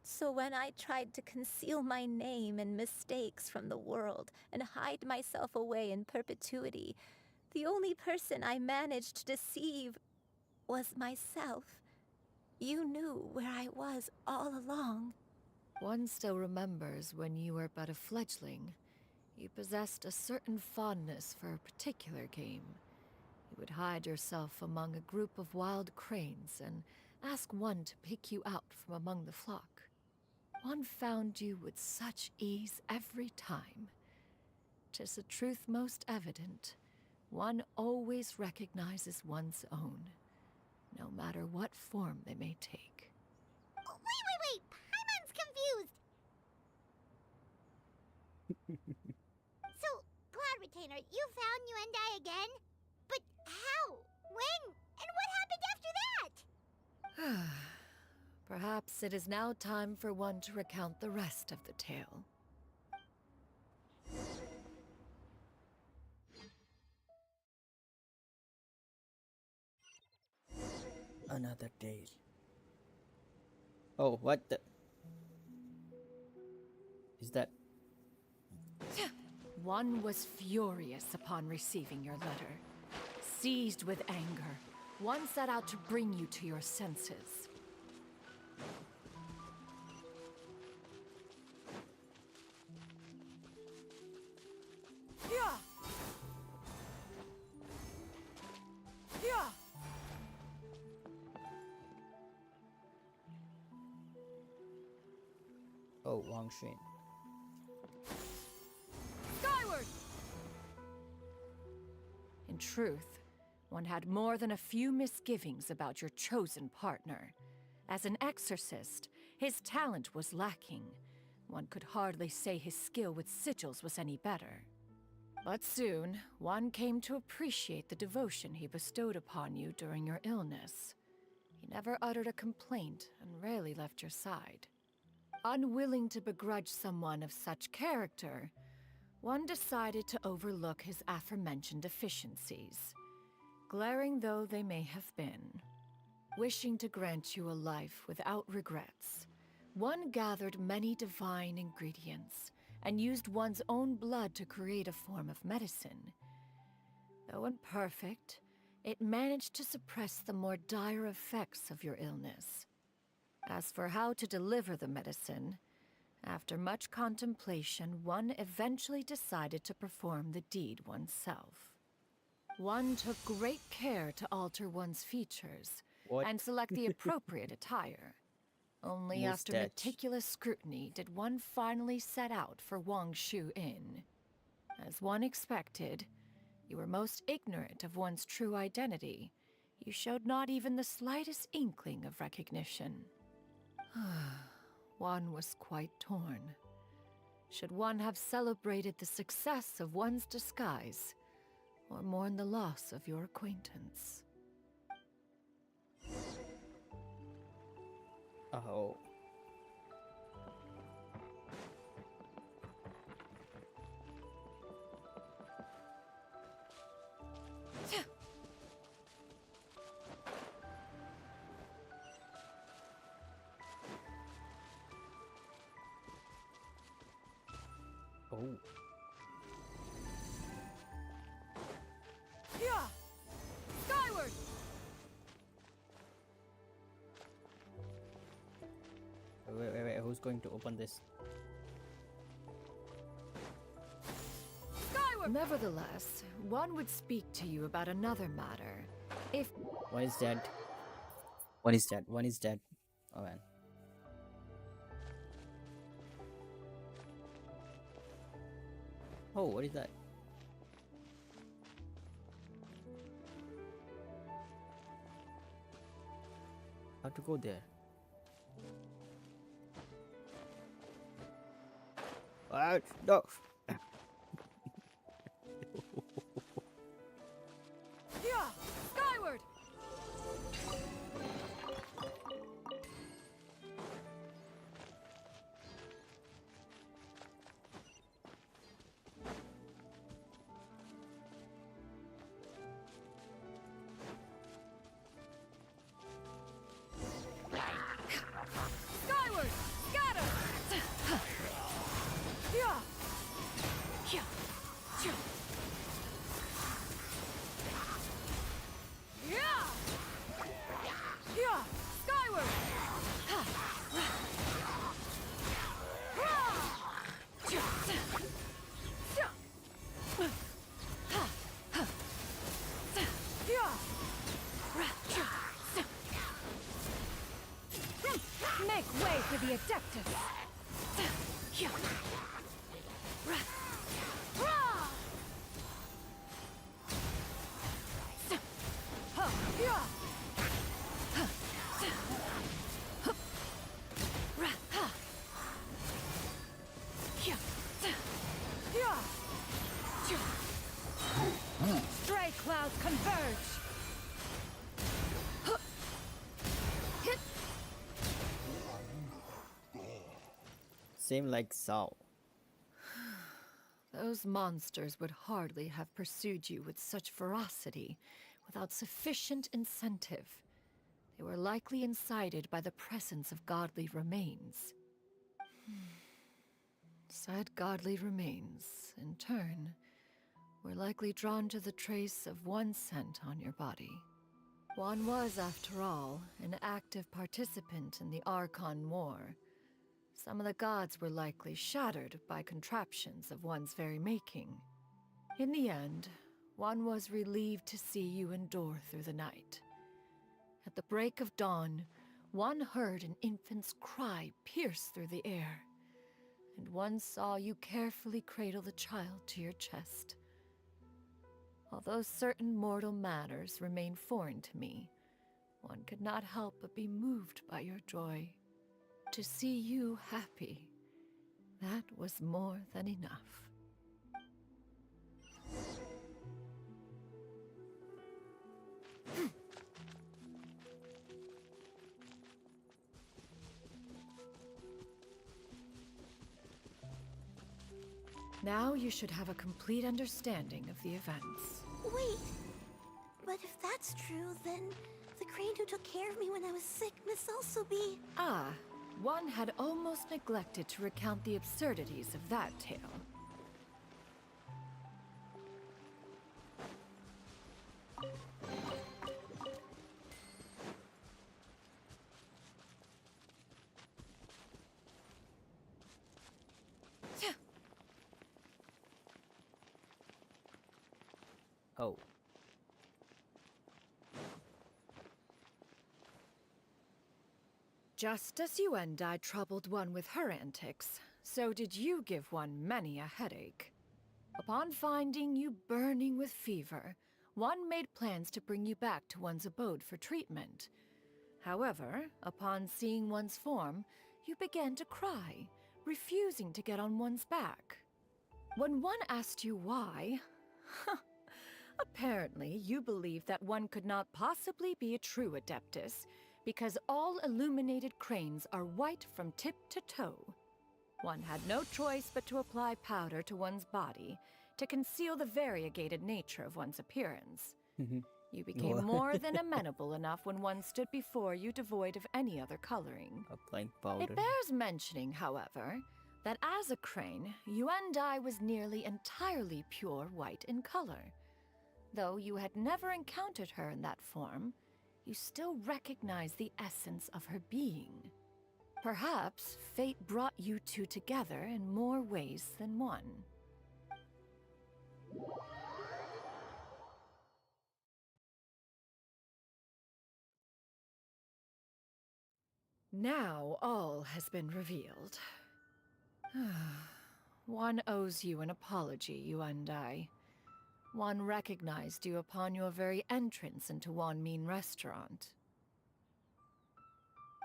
S21: So when I tried to conceal my name and mistakes from the world and hide myself away in perpetuity, the only person I managed to deceive was myself. You knew where I was all along.
S16: One still remembers when you were but a fledgling. You possessed a certain fondness for a particular game. You would hide yourself among a group of wild cranes and ask one to pick you out from among the flock. One found you with such ease every time. 'Tis a truth most evident. One always recognizes one's own, no matter what form they may take.
S3: Wait! Paimon's confused! So, Cloud Retainer, you found Yuendai again? But how? When? And what happened after that?
S16: Perhaps it is now time for one to recount the rest of the tale.
S2: Another tale. Oh, what the... is that?
S16: One was furious upon receiving your letter. Seized with anger, one set out to bring you to your senses.
S2: Oh, Wangshu.
S16: Skyward! In truth, one had more than a few misgivings about your chosen partner. As an exorcist, his talent was lacking. One could hardly say his skill with sigils was any better. But soon, one came to appreciate the devotion he bestowed upon you during your illness. He never uttered a complaint and rarely left your side. Unwilling to begrudge someone of such character, one decided to overlook his aforementioned deficiencies, glaring though they may have been. Wishing to grant you a life without regrets, one gathered many divine ingredients and used one's own blood to create a form of medicine. Though imperfect, it managed to suppress the more dire effects of your illness. As for how to deliver the medicine, after much contemplation, one eventually decided to perform the deed oneself. One took great care to alter one's features and select the appropriate attire. Only
S2: Who's
S16: after
S2: that?
S16: meticulous scrutiny did one finally set out for Wangshu Inn. As one expected, you were most ignorant of one's true identity. You showed not even the slightest inkling of recognition. One was quite torn. Should one have celebrated the success of one's disguise, or mourn the loss of your acquaintance?
S2: Oh. Oh.
S16: Yeah! Skyward!
S2: Wait, who's going to open this?
S16: Skyward! Nevertheless, one would speak to you about another matter. If...
S2: One is dead. One is dead. One is dead. Oh man. Oh, what is that? How to go there? No!
S16: Yeah! Skyward! Skyward! Scatter! Yeah! Yeah! Yeah! Yeah! Skyward! Make way for the Adeptus! Stray clouds converge!
S2: Same like Sao.
S16: Those monsters would hardly have pursued you with such ferocity without sufficient incentive. They were likely incited by the presence of godly remains. Said godly remains, in turn, were likely drawn to the trace of one scent on your body. One was, after all, an active participant in the Archon War. Some of the gods were likely shattered by contraptions of one's very making. In the end, one was relieved to see you endure through the night. At the break of dawn, one heard an infant's cry pierce through the air, and one saw you carefully cradle the child to your chest. Although certain mortal matters remain foreign to me, one could not help but be moved by your joy. To see you happy, that was more than enough. Now you should have a complete understanding of the events.
S18: Wait, but if that's true, then the crane who took care of me when I was sick must also be...
S16: Ah, one had almost neglected to recount the absurdities of that tale.
S2: Oh.
S16: Just as you and I troubled one with her antics, so did you give one many a headache. Upon finding you burning with fever, one made plans to bring you back to one's abode for treatment. However, upon seeing one's form, you began to cry, refusing to get on one's back. When one asked you why, apparently you believed that one could not possibly be a true Adeptus, because all illuminated cranes are white from tip to toe. One had no choice but to apply powder to one's body to conceal the variegated nature of one's appearance. You became more than amenable enough when one stood before you devoid of any other coloring.
S2: Applying powder.
S16: It bears mentioning, however, that as a crane, Yuandai was nearly entirely pure white in color. Though you had never encountered her in that form, you still recognize the essence of her being. Perhaps fate brought you two together in more ways than one. Now all has been revealed. One owes you an apology, Yuandai. One recognized you upon your very entrance into Wanmin Restaurant.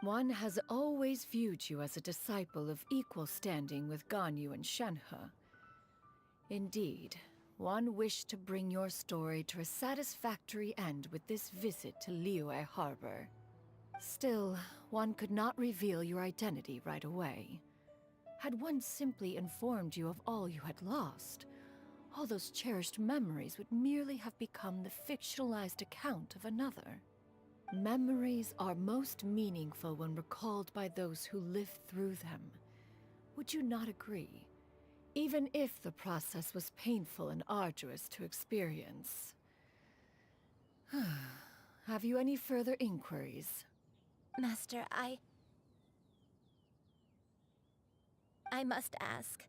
S16: One has always viewed you as a disciple of equal standing with Ganyu and Shenhe. Indeed, one wished to bring your story to a satisfactory end with this visit to Liyue Harbor. Still, one could not reveal your identity right away. Had one simply informed you of all you had lost, all those cherished memories would merely have become the fictionalized account of another. Memories are most meaningful when recalled by those who lived through them. Would you not agree? Even if the process was painful and arduous to experience. Have you any further inquiries?
S17: Master, I must ask.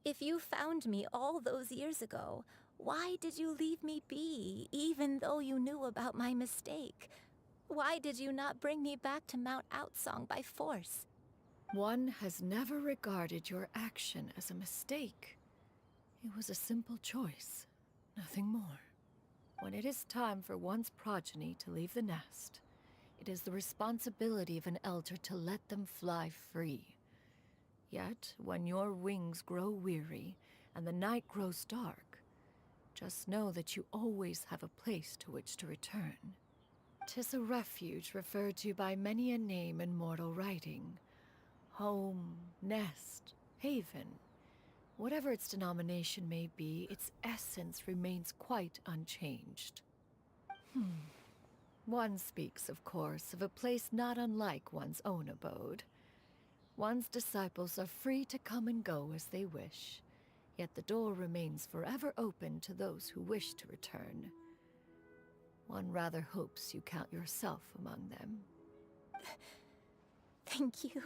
S17: If you found me all those years ago, why did you leave me be, even though you knew about my mistake? Why did you not bring me back to Mount Outsong by force?
S16: One has never regarded your action as a mistake. It was a simple choice, nothing more. When it is time for one's progeny to leave the nest, it is the responsibility of an elder to let them fly free. Yet, when your wings grow weary and the night grows dark, just know that you always have a place to which to return. 'Tis a refuge referred to by many a name in mortal writing. Home, nest, haven. Whatever its denomination may be, its essence remains quite unchanged. One speaks, of course, of a place not unlike one's own abode. One's disciples are free to come and go as they wish, yet the door remains forever open to those who wish to return. One rather hopes you count yourself among them.
S17: Thank you.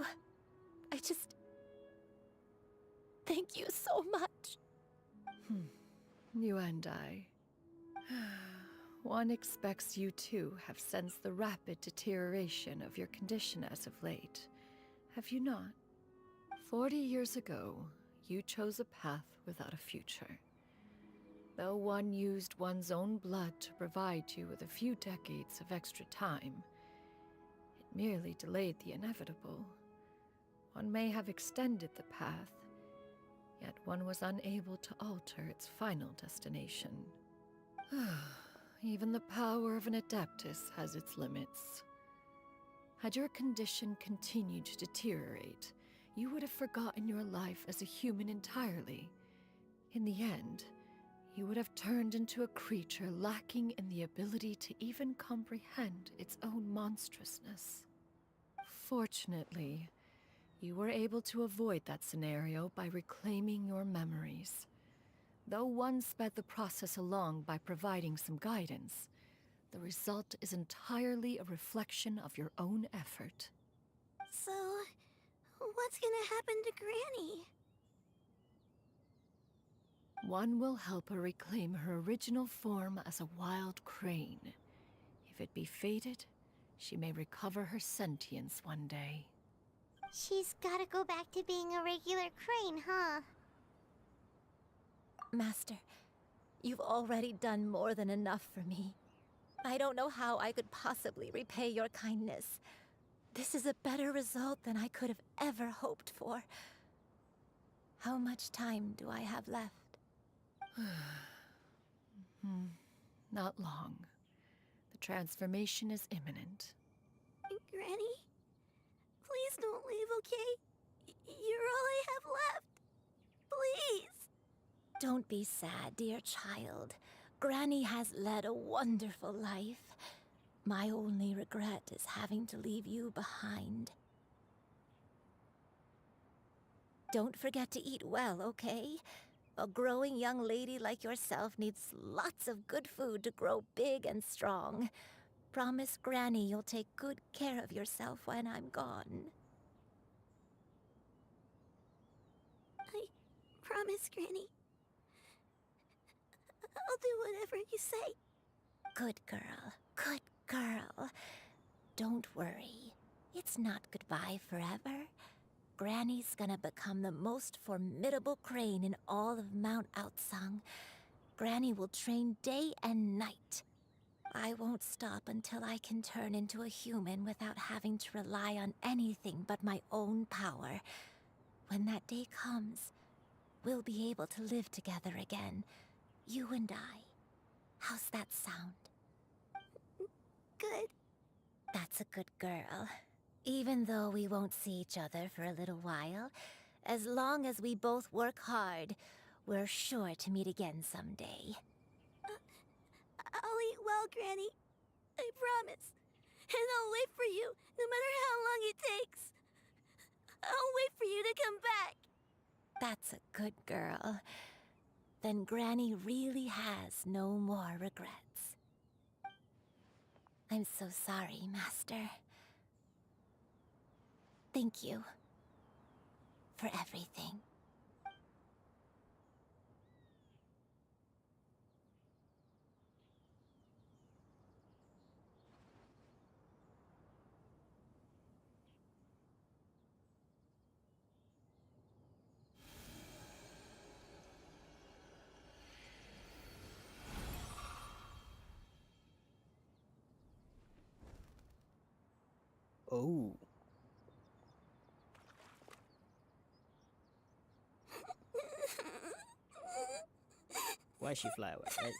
S17: Thank you so much.
S16: You and I. One expects you too have sensed the rapid deterioration of your condition as of late. Have you not? 40 years ago, you chose a path without a future. Though one used one's own blood to provide you with a few decades of extra time, it merely delayed the inevitable. One may have extended the path, yet one was unable to alter its final destination. Even the power of an Adeptus has its limits. Had your condition continued to deteriorate, you would have forgotten your life as a human entirely. In the end, you would have turned into a creature lacking in the ability to even comprehend its own monstrousness. Fortunately, you were able to avoid that scenario by reclaiming your memories. Though one sped the process along by providing some guidance, the result is entirely a reflection of your own effort.
S18: So, what's gonna happen to Granny?
S16: One will help her reclaim her original form as a wild crane. If it be fated, she may recover her sentience one day.
S3: She's gotta go back to being a regular crane, huh?
S17: Master, you've already done more than enough for me. I don't know how I could possibly repay your kindness. This is a better result than I could have ever hoped for. How much time do I have left?
S16: Not long. The transformation is imminent.
S18: Granny, please don't leave, okay? You're all I have left. Please.
S17: Don't be sad, dear child. Granny has led a wonderful life. My only regret is having to leave you behind. Don't forget to eat well, okay? A growing young lady like yourself needs lots of good food to grow big and strong. Promise Granny you'll take good care of yourself when I'm gone.
S18: I promise, Granny. I'll do whatever you say.
S17: Good girl, good girl. Don't worry. It's not goodbye forever. Granny's gonna become the most formidable crane in all of Mount Outsung. Granny will train day and night. I won't stop until I can turn into a human without having to rely on anything but my own power. When that day comes, we'll be able to live together again. You and I. How's that sound?
S18: Good.
S17: That's a good girl. Even though we won't see each other for a little while, as long as we both work hard, we're sure to meet again someday.
S18: I'll eat well, Granny. I promise. And I'll wait for you, no matter how long it takes. I'll wait for you to come back.
S17: That's a good girl. Then Granny really has no more regrets. I'm so sorry, Master. Thank you for everything.
S2: Oh. Why she fly away, right?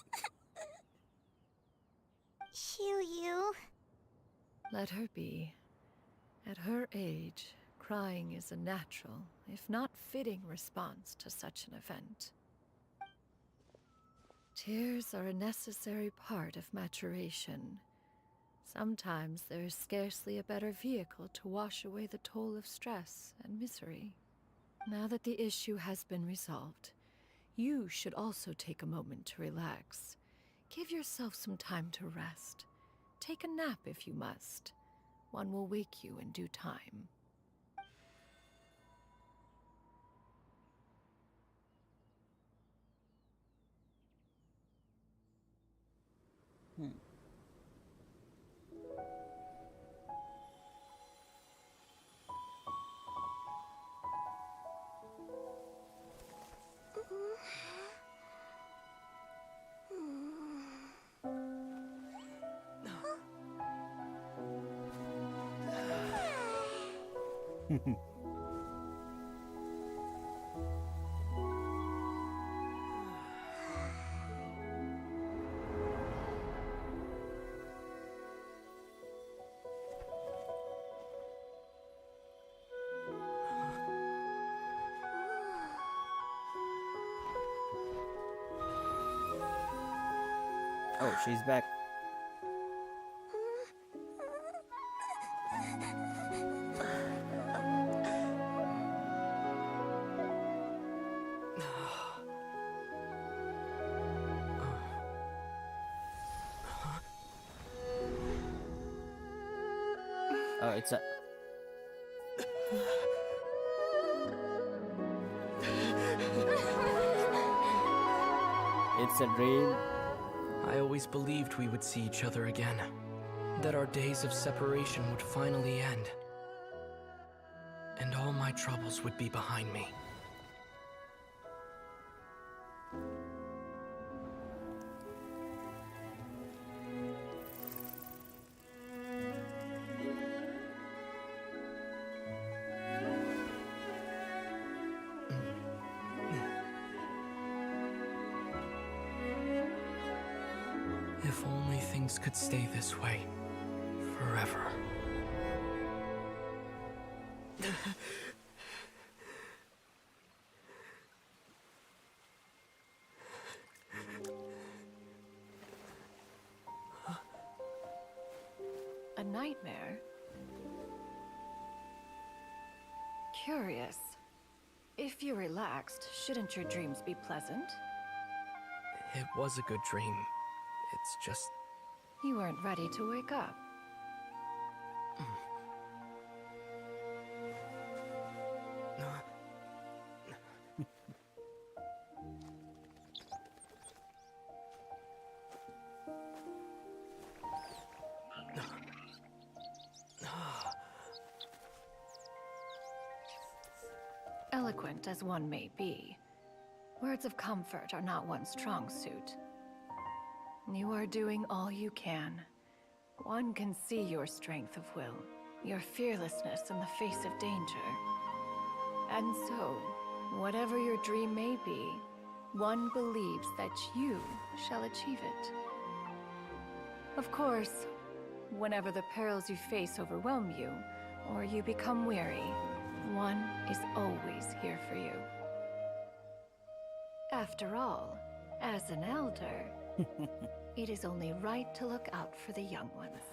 S3: Shiryu.
S16: Let her be. At her age, crying is a natural, if not fitting, response to such an event. Tears are a necessary part of maturation. Sometimes there is scarcely a better vehicle to wash away the toll of stress and misery. Now that the issue has been resolved, you should also take a moment to relax. Give yourself some time to rest. Take a nap if you must. One will wake you in due time.
S2: Oh, she's back. Oh, it's a... It's a dream.
S7: I always believed we would see each other again. that our days of separation would finally end, and all my troubles would be behind me. If only things could stay this way forever.
S16: A nightmare? Curious. If you're relaxed, shouldn't your dreams be pleasant?
S7: It was a good dream. It's just...
S16: You weren't ready to wake up. Eloquent as one may be, words of comfort are not one's strong suit. You are doing all you can. One can see your strength of will, your fearlessness in the face of danger. And so, whatever your dream may be, one believes that you shall achieve it. Of course, whenever the perils you face overwhelm you, or you become weary, one is always here for you. After all, as an elder, it is only right to look out for the young ones.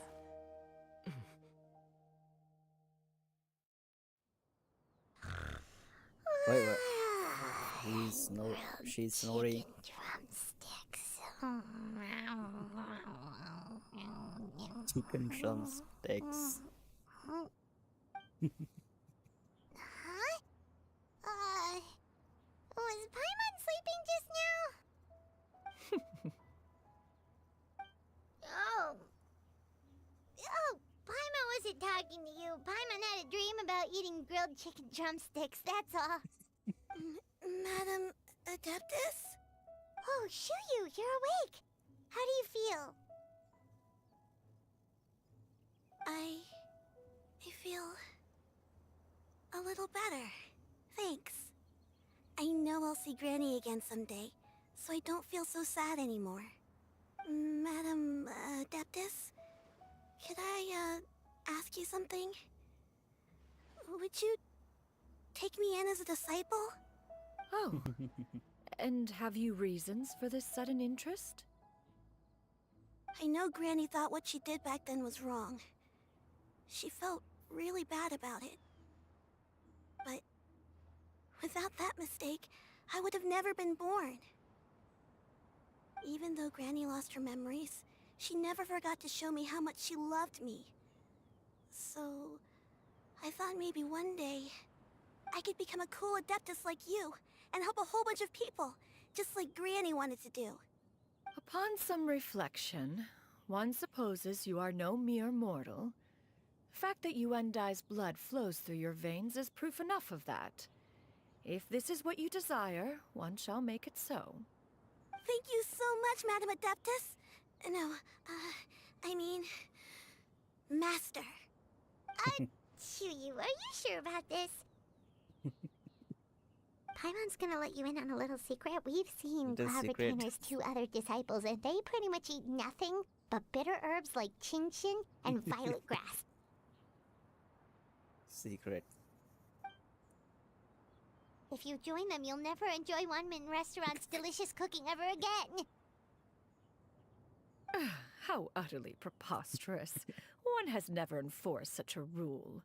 S2: Wait. She's snoring. Chicken drumsticks.
S3: Was Paimon sleeping just now? Oh, Paimon wasn't talking to you. Paimon had a dream about eating grilled chicken drumsticks, that's all.
S18: Madam Adeptus?
S3: Oh, Shuyu, you're awake. How do you feel?
S18: I feel a little better. Thanks. I know I'll see Granny again someday, so I don't feel so sad anymore. Madam Adeptus, could I ask you something? Would you take me in as a disciple?
S16: Oh, and have you reasons for this sudden interest?
S18: I know Granny thought what she did back then was wrong. She felt really bad about it. But without that mistake, I would have never been born. Even though Granny lost her memories, she never forgot to show me how much she loved me. So, I thought maybe one day, I could become a cool Adeptus like you, and help a whole bunch of people, just like Granny wanted to do.
S16: Upon some reflection, one supposes you are no mere mortal. The fact that Yuendai's blood flows through your veins is proof enough of that. If this is what you desire, one shall make it so.
S18: Thank you so much, Madam Adeptus. No, I mean... Master.
S3: Shuyu, are you sure about this? Paimon's gonna let you in on a little secret. We've seen Cloud Retainer's 2 other disciples, and they pretty much eat nothing but bitter herbs like chin-chin and violet grass.
S2: Secret.
S3: If you join them, you'll never enjoy Wanmin Restaurant's delicious cooking ever again.
S16: How utterly preposterous. One has never enforced such a rule.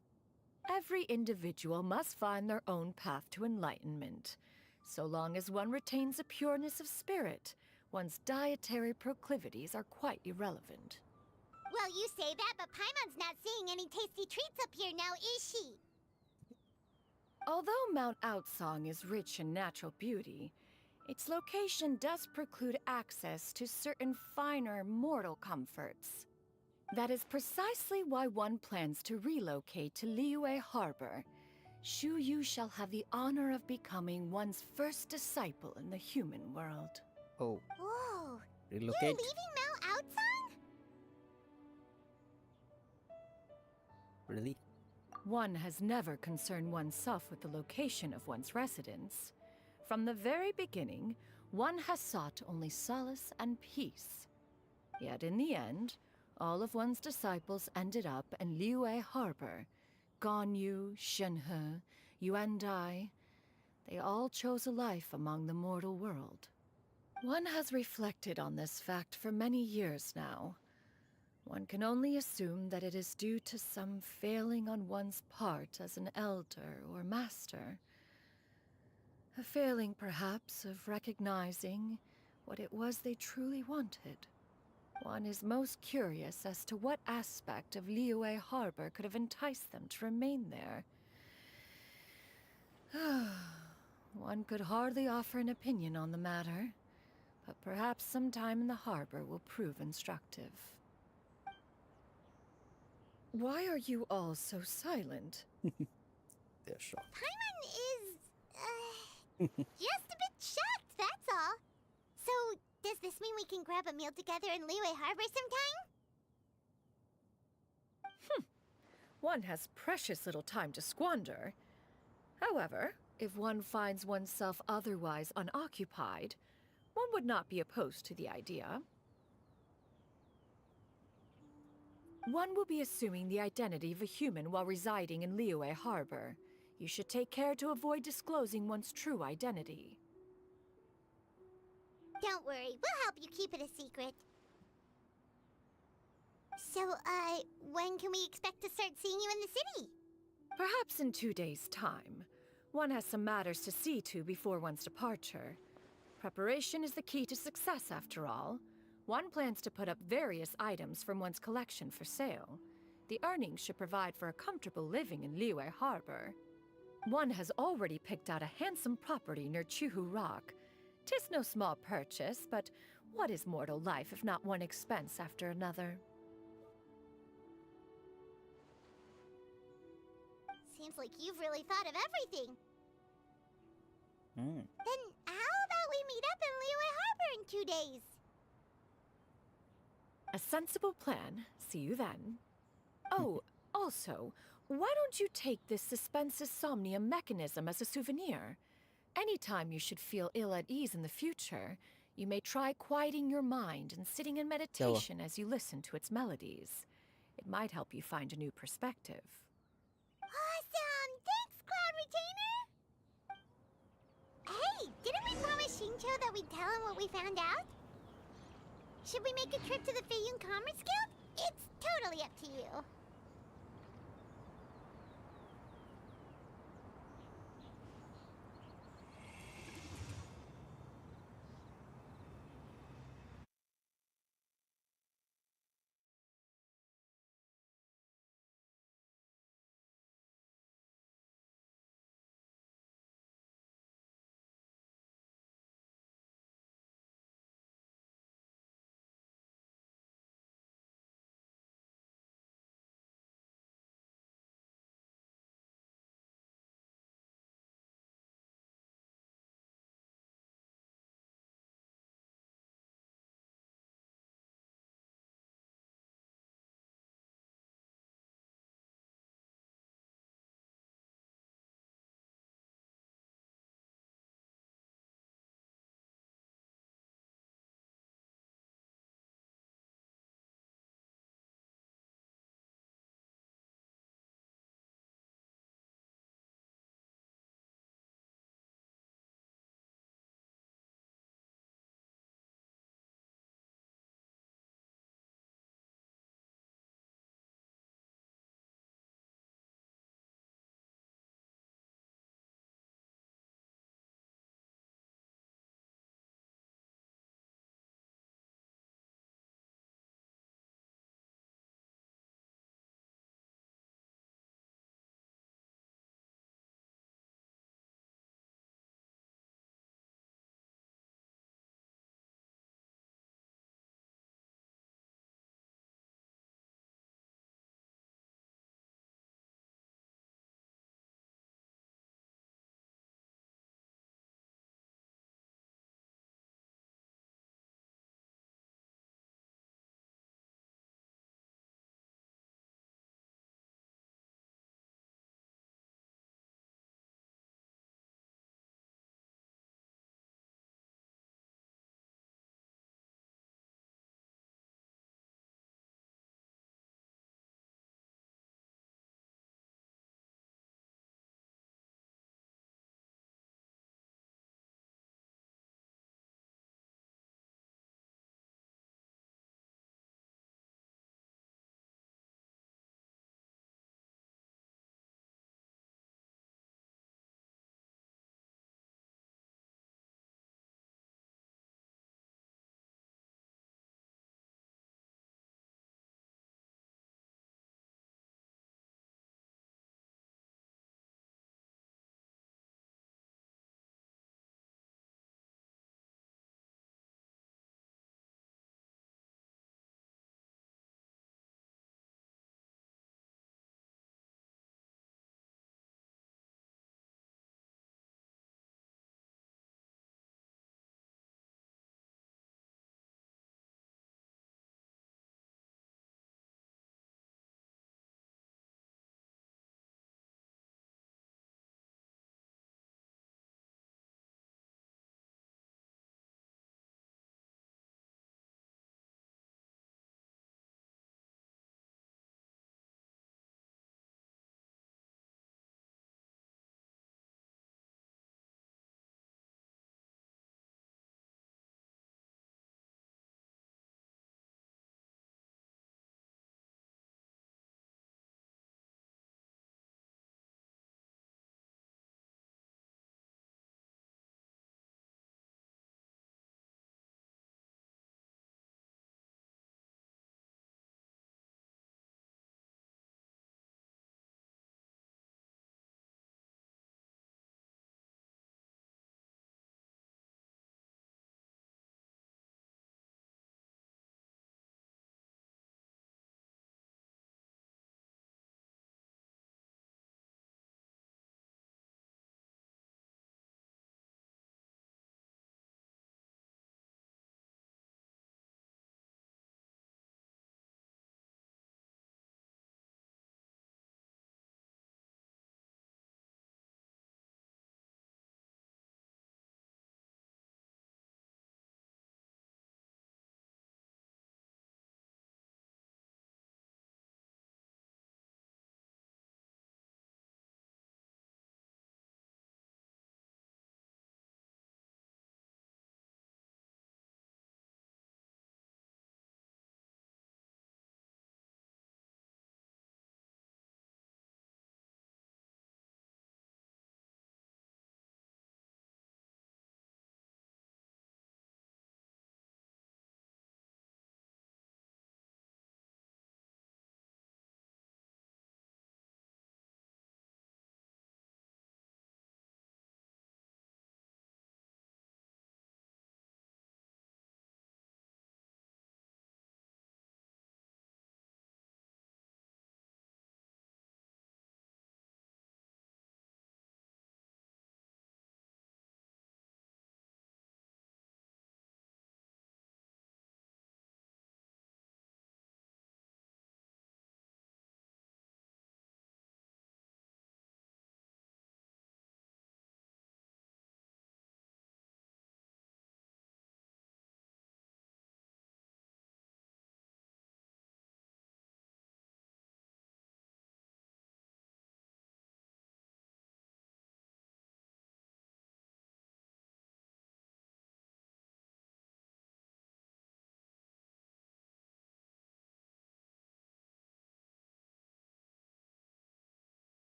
S16: Every individual must find their own path to enlightenment. So long as one retains a pureness of spirit, one's dietary proclivities are quite irrelevant.
S3: Well, you say that, but Paimon's not seeing any tasty treats up here now, is she?
S16: Although Mount Outsong is rich in natural beauty, its location does preclude access to certain finer mortal comforts. That is precisely why one plans to relocate to Liyue Harbor. Shu Yu shall have the honor of becoming one's first disciple in the human world.
S2: Oh.
S3: Whoa.
S2: Relocate?
S3: You're leaving Mount Outsong?
S2: Really?
S16: One has never concerned oneself with the location of one's residence. From the very beginning, one has sought only solace and peace. Yet in the end, all of one's disciples ended up in Liyue Harbor. Ganyu, Shenhe, Yuandai, they all chose a life among the mortal world. One has reflected on this fact for many years now. One can only assume that it is due to some failing on one's part as an elder or master. A failing, perhaps, of recognizing what it was they truly wanted. One is most curious as to what aspect of Liyue Harbor could have enticed them to remain there. One could hardly offer an opinion on the matter, but perhaps some time in the harbor will prove instructive. Why are you all so silent?
S2: They're shocked.
S3: Paimon is, just a bit shocked, that's all. So, does this mean we can grab a meal together in Liyue Harbor sometime?
S16: One has precious little time to squander. However, if one finds oneself otherwise unoccupied, one would not be opposed to the idea. One will be assuming the identity of a human while residing in Liyue Harbor. You should take care to avoid disclosing one's true identity.
S3: Don't worry, we'll help you keep it a secret. So, when can we expect to start seeing you in the city?
S16: Perhaps in 2 days' time. One has some matters to see to before one's departure. Preparation is the key to success, after all. One plans to put up various items from one's collection for sale. The earnings should provide for a comfortable living in Liyue Harbor. One has already picked out a handsome property near Chuhu Rock. 'Tis no small purchase, but what is mortal life if not one expense after another?
S3: Seems like you've really thought of everything.
S2: Hmm.
S3: Then how about we meet up in Liyue Harbor in 2 days?
S16: A sensible plan. See you then. Oh, also, why don't you take this suspense somnium mechanism as a souvenir? Anytime you should feel ill at ease in the future, you may try quieting your mind and sitting in meditation as you listen to its melodies. It might help you find a new perspective.
S3: Awesome! Thanks, Cloud Retainer! Hey, didn't we promise Shincho that we'd tell him what we found out? Should we make a trip to the Feiyun Commerce Guild? It's totally up to you.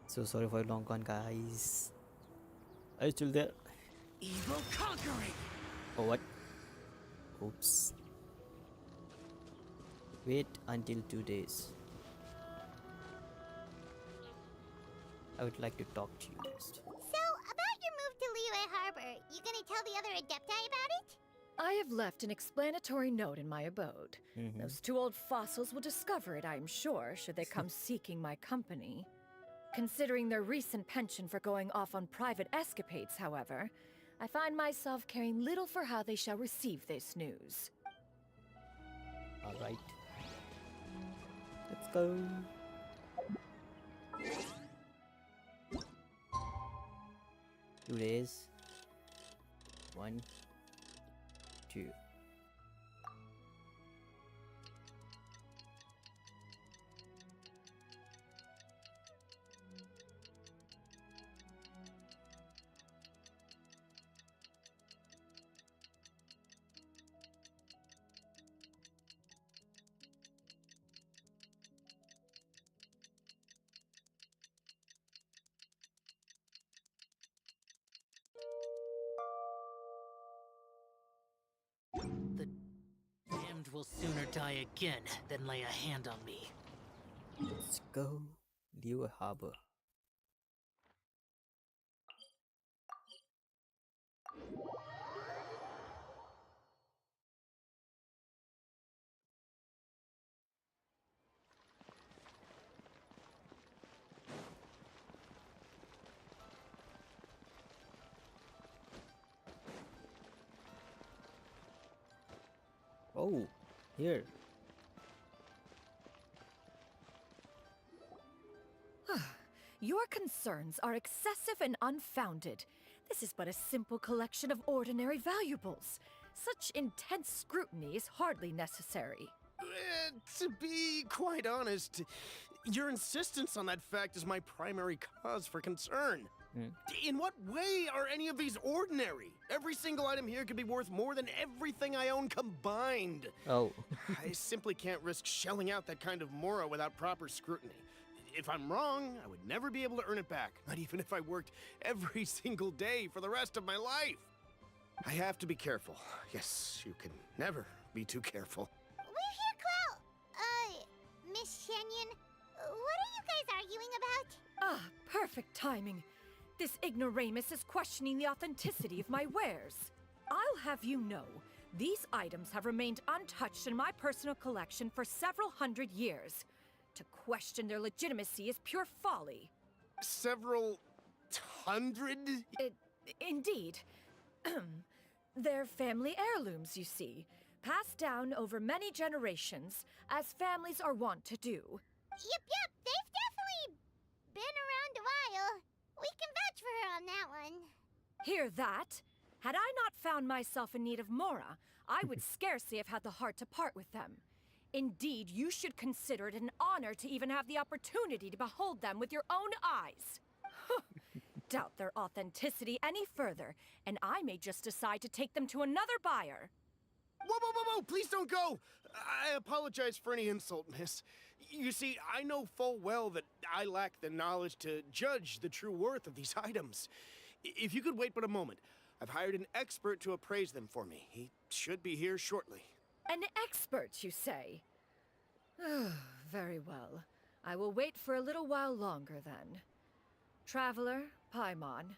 S2: So sorry for long gone, guys. Are you still there?
S4: Evil conquering!
S2: Oh, what? Oops. Wait until 2 days. I would like to talk to you first.
S3: So, about your move to Liyue Harbor, you gonna tell the other Adepti about it?
S16: I have left an explanatory note in my abode. Those two old fossils will discover it, I am sure, should they come seeking my company. Considering their recent penchant for going off on private escapades, however, I find myself caring little for how they shall receive this news.
S2: Alright. Let's go. Two days. 1, 2.
S8: The damned will sooner die again than lay a hand on me.
S2: Let's go. Liyue Harbor. Oh, here.
S16: Your concerns are excessive and unfounded. This is but a simple collection of ordinary valuables. Such intense scrutiny is hardly necessary.
S6: To be quite honest, your insistence on that fact is my primary cause for concern. In what way are any of these ordinary? Every single item here could be worth more than everything I own combined.
S2: Oh.
S6: I simply can't risk shelling out that kind of mora without proper scrutiny. If I'm wrong, I would never be able to earn it back, not even if I worked every single day for the rest of my life. I have to be careful. Yes, you can never be too careful.
S3: We're here, Clow. Miss Shenyan, what are you guys arguing about?
S16: Ah, perfect timing. This ignoramus is questioning the authenticity of my wares. I'll have you know, these items have remained untouched in my personal collection for several hundred years. To question their legitimacy is pure folly.
S6: Several hundred?
S16: Indeed. They're family heirlooms, you see, passed down over many generations, as families are wont to do.
S3: Yep, they've definitely been around a while. We can vouch for her on that one.
S16: Hear that? Had I not found myself in need of mora, I would scarcely have had the heart to part with them. Indeed, you should consider it an honor to even have the opportunity to behold them with your own eyes. Doubt their authenticity any further, and I may just decide to take them to another buyer.
S6: Whoa, please don't go! I apologize for any insult, miss. You see, I know full well that I lack the knowledge to judge the true worth of these items. If you could wait but a moment, I've hired an expert to appraise them for me. He should be here shortly.
S16: An expert, you say? Very well. I will wait for a little while longer, then. Traveler, Paimon,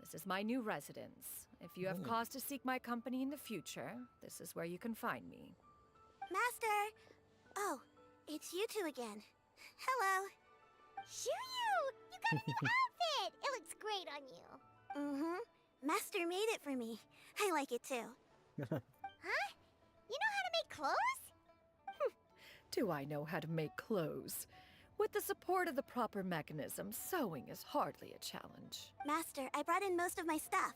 S16: this is my new residence. If you have cause to seek my company in the future, this is where you can find me.
S18: Master! Oh, it's you two again. Hello.
S3: Shoo-you! You got a new outfit! It looks great on you.
S18: Mm-hmm. Master made it for me. I like it too.
S3: Huh? You know how to make clothes?
S16: Do I know how to make clothes? With the support of the proper mechanism, sewing is hardly a challenge.
S18: Master, I brought in most of my stuff.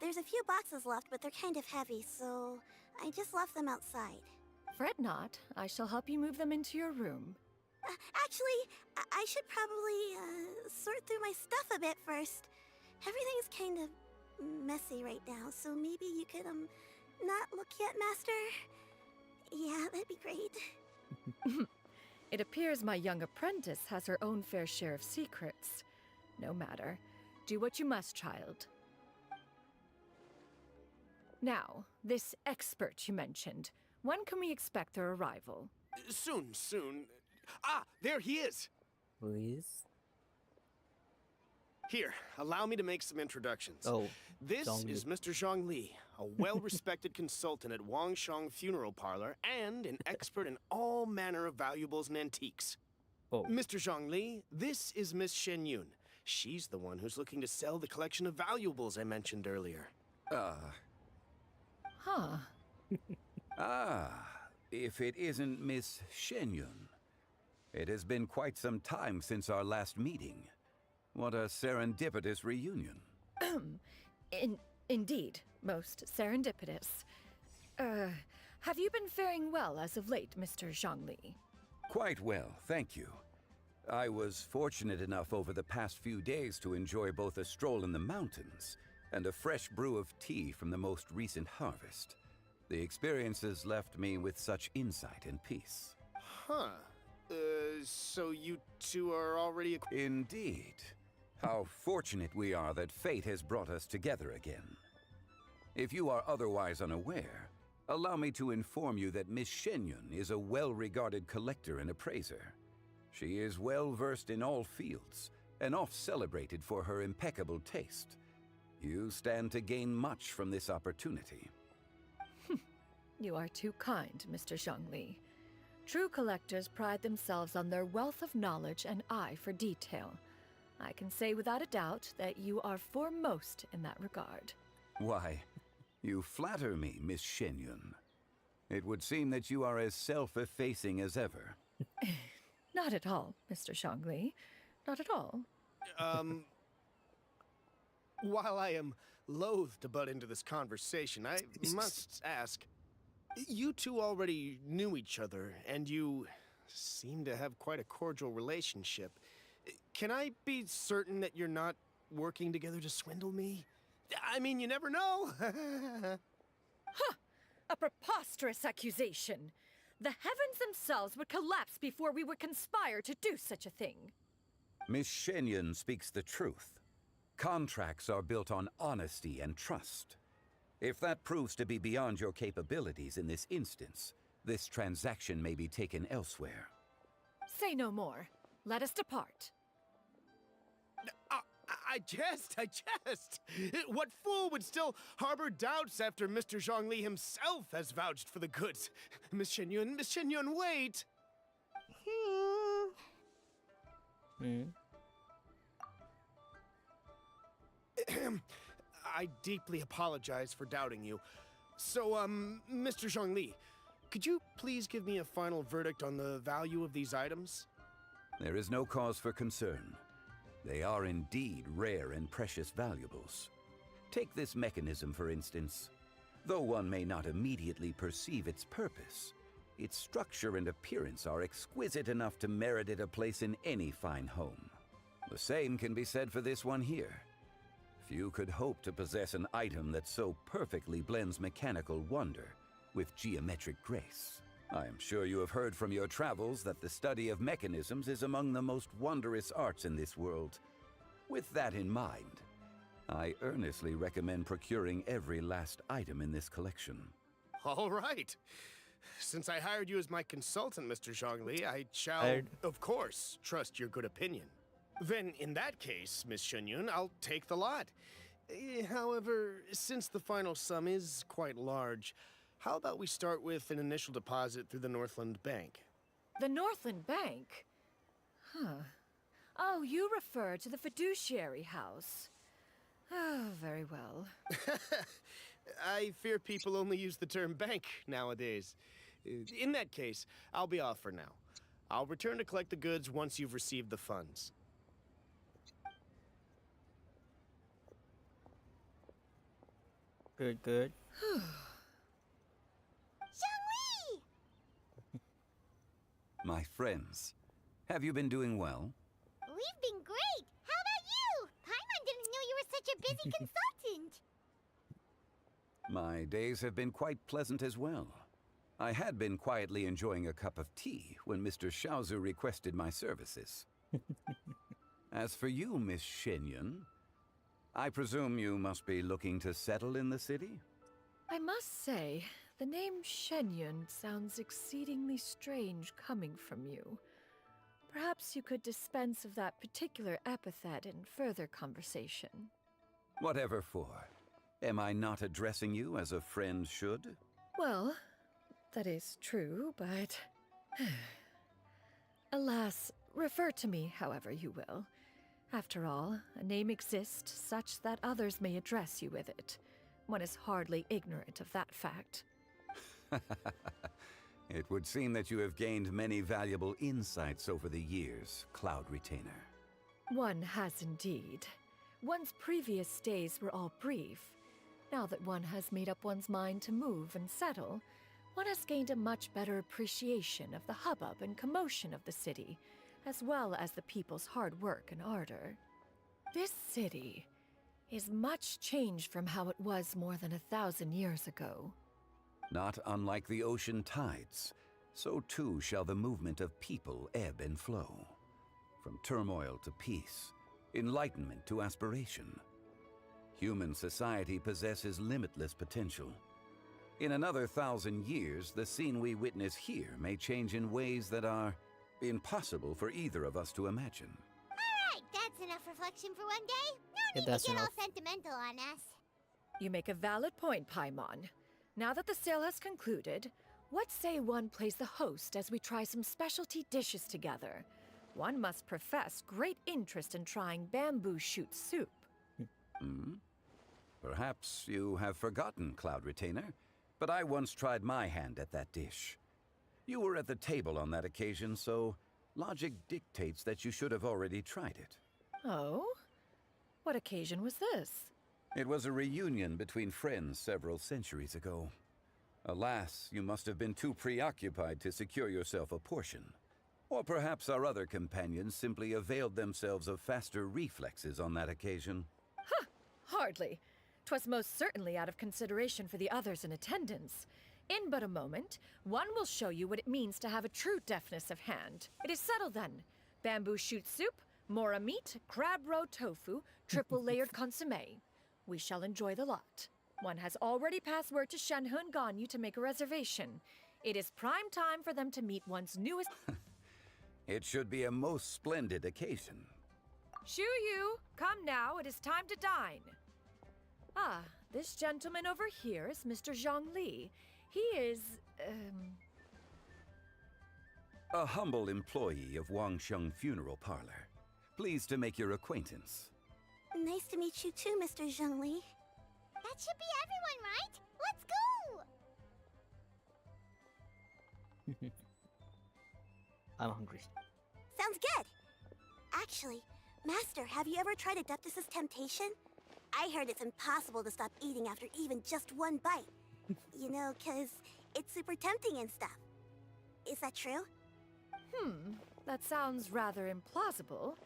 S18: There's a few boxes left, but they're kind of heavy, so I just left them outside.
S16: Fret not. I shall help you move them into your room.
S18: Actually, I should probably sort through my stuff a bit first. Everything's kind of messy right now, so maybe you could, not look yet, Master? Yeah, that'd be great.
S16: It appears my young apprentice has her own fair share of secrets. No matter. Do what you must, child. Now, this expert you mentioned. When can we expect their arrival?
S6: Soon. Ah, there he is!
S2: Please?
S6: Here, allow me to make some introductions.
S2: Oh,
S6: this is Mr. Zhongli, a well-respected consultant at Wangshang Funeral Parlor and an expert in all manner of valuables and antiques.
S2: Oh.
S6: Mr. Zhongli, this is Miss Shenyun. She's the one who's looking to sell the collection of valuables I mentioned earlier.
S5: If it isn't Miss Shenyun. It has been quite some time since our last meeting. What a serendipitous reunion.
S16: Indeed, most serendipitous. Have you been faring well as of late, Mr. Zhongli?
S5: Quite well, thank you. I was fortunate enough over the past few days to enjoy both a stroll in the mountains and a fresh brew of tea from the most recent harvest. The experiences left me with such insight and peace.
S6: Huh. So you two are already...
S5: Indeed. How fortunate we are that fate has brought us together again. If you are otherwise unaware, allow me to inform you that Miss Shenyun is a well-regarded collector and appraiser. She is well-versed in all fields, and oft-celebrated for her impeccable taste. You stand to gain much from this opportunity.
S16: You are too kind, Mr. Zhongli. True collectors pride themselves on their wealth of knowledge and eye for detail. I can say without a doubt that you are foremost in that regard.
S5: Why, you flatter me, Miss Shenyun. It would seem that you are as self-effacing as ever.
S16: Not at all, Mr. Zhongli. Not at all.
S6: While I am loath to butt into this conversation, I must ask, you two already knew each other, and you seem to have quite a cordial relationship. Can I be certain that you're not working together to swindle me? I mean, you never know.
S16: Huh! A preposterous accusation. The heavens themselves would collapse before we would conspire to do such a thing.
S5: Miss Shenyun speaks the truth. Contracts are built on honesty and trust. If that proves to be beyond your capabilities in this instance, this transaction may be taken elsewhere.
S16: Say no more. Let us depart.
S6: I jest. What fool would still harbor doubts after Mr. Zhongli himself has vouched for the goods? Miss Shenyun, wait! I deeply apologize for doubting you. So, Mr. Zhongli, could you please give me a final verdict on the value of these items?
S5: There is no cause for concern. They are indeed rare and precious valuables. Take this mechanism, for instance. Though one may not immediately perceive its purpose, its structure and appearance are exquisite enough to merit it a place in any fine home. The same can be said for this one here. Few could hope to possess an item that so perfectly blends mechanical wonder with geometric grace. I am sure you have heard from your travels that the study of mechanisms is among the most wondrous arts in this world. With that in mind, I earnestly recommend procuring every last item in this collection.
S6: All right. Since I hired you as my consultant, Mr. Zhongli, I shall, of course, trust your good opinion. Then, in that case, Miss Shenyun, I'll take the lot. However, since the final sum is quite large, how about we start with an initial deposit through the Northland Bank?
S16: The Northland Bank? Huh. Oh, you refer to the fiduciary house. Oh, very well.
S6: I fear people only use the term bank nowadays. In that case, I'll be off for now. I'll return to collect the goods once you've received the funds.
S2: Good, good.
S3: Zhongli!
S5: My friends, have you been doing well?
S3: We've been great! How about you? Paimon didn't know you were such a busy consultant!
S5: My days have been quite pleasant as well. I had been quietly enjoying a cup of tea when Mr. Xiaozu requested my services. As for you, Miss Shenyun, I presume you must be looking to settle in the city?
S16: I must say, the name Shenyun sounds exceedingly strange coming from you. Perhaps you could dispense of that particular epithet in further conversation.
S5: Whatever for. Am I not addressing you as a friend should?
S16: Well, that is true, but... Alas, refer to me however you will. After all, a name exists such that others may address you with it. One is hardly ignorant of that fact.
S5: It would seem that you have gained many valuable insights over the years, Cloud Retainer.
S16: One has indeed. One's previous days were all brief. Now that one has made up one's mind to move and settle, one has gained a much better appreciation of the hubbub and commotion of the city, as well as the people's hard work and ardor. This city is much changed from how it was more than 1,000 years ago.
S5: Not unlike the ocean tides, so too shall the movement of people ebb and flow. From turmoil to peace, enlightenment to aspiration. Human society possesses limitless potential. In another 1,000 years, the scene we witness here may change in ways that are impossible for either of us to imagine.
S3: Alright, that's enough reflection for one day. No need
S2: that's
S3: to get
S2: enough.
S3: all sentimental on us.
S16: You make a valid point, Paimon. Now that the sale has concluded, what say one plays the host as we try some specialty dishes together? One must profess great interest in trying bamboo shoot soup.
S5: Perhaps you have forgotten, Cloud Retainer, but I once tried my hand at that dish. You were at the table on that occasion, so logic dictates that you should have already tried it.
S16: Oh? What occasion was this?
S5: It was a reunion between friends several centuries ago. Alas, you must have been too preoccupied to secure yourself a portion. Or perhaps our other companions simply availed themselves of faster reflexes on that occasion.
S16: Huh! Hardly. 'Twas most certainly out of consideration for the others in attendance. In but a moment, one will show you what it means to have a true deftness of hand. It is settled then. Bamboo shoot soup, mora meat, crab roe tofu, triple layered consommé. We shall enjoy the lot. One has already passed word to Shenhe Ganyu to make a reservation. It is prime time for them to meet one's newest...
S5: It should be a most splendid occasion.
S16: Shu Yu, come now, it is time to dine. Ah, this gentleman over here is Mr. Zhang Li. He is,
S5: A humble employee of Wangsheng Funeral Parlor. Pleased to make your acquaintance.
S18: Nice to meet you too, Mr. Zhengli.
S3: That should be everyone, right? Let's go!
S2: I'm hungry.
S18: Sounds good. Actually, Master, have you ever tried Adeptus' temptation? I heard it's impossible to stop eating after even just one bite. You know, 'cause it's super tempting and stuff. Is that true?
S16: That sounds rather implausible.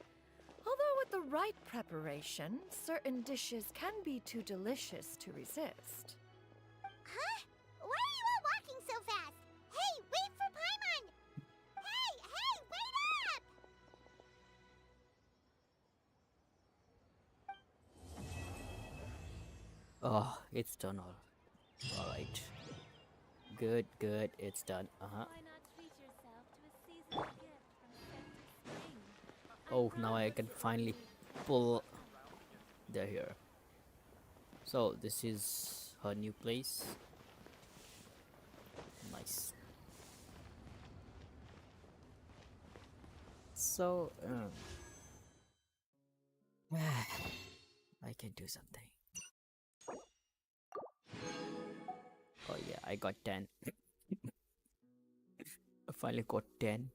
S16: Although with the right preparation, certain dishes can be too delicious to resist.
S3: Huh? Why are you all walking so fast? Hey, wait for Paimon! Hey, wait up!
S2: Oh, it's done alright. Good, it's done. Oh, now I can finally pull. They're here. So this is her new place. Nice. So I can do something. Oh yeah, I got 10. I finally got 10.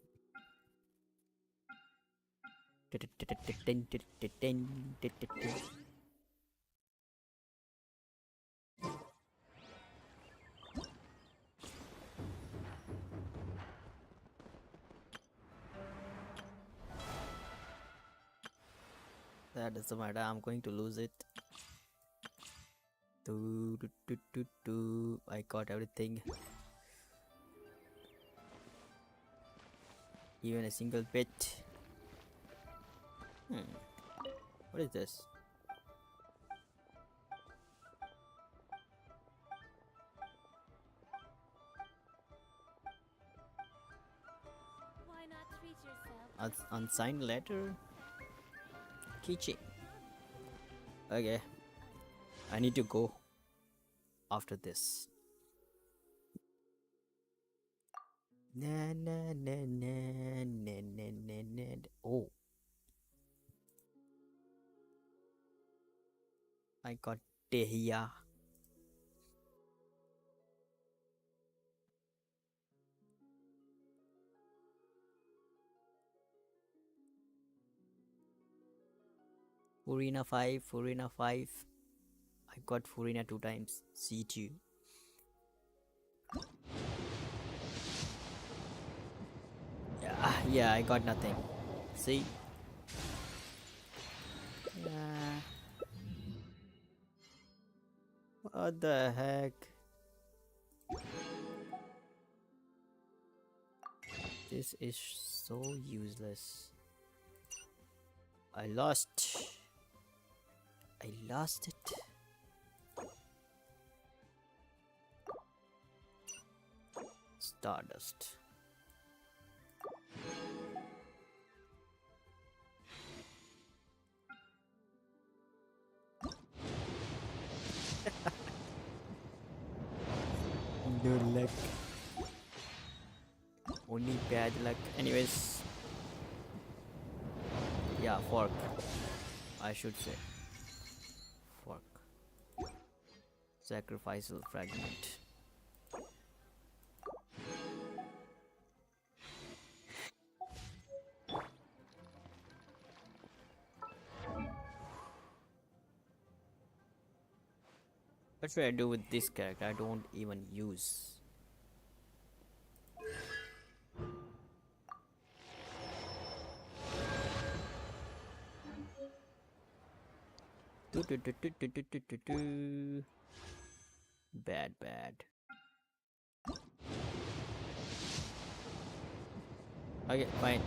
S2: That doesn't matter, I'm going to lose it. I got everything. Even a single bit. What is this?
S21: Why not treat yourself?
S2: Unsigned letter? Keychain. Okay. I need to go after this. Na na na na na na na na. Oh. I got Tehia. Furina 5, Furina 5. I got Furina 2 times. C2. Yeah, I got nothing. See? What the heck? This is so useless. I lost it. Stardust. No luck. Only bad luck. Anyways. Yeah, fork. I should say. Fork. Sacrificial fragment. What should I do with this character? I don't even use. Bad. Okay, fine.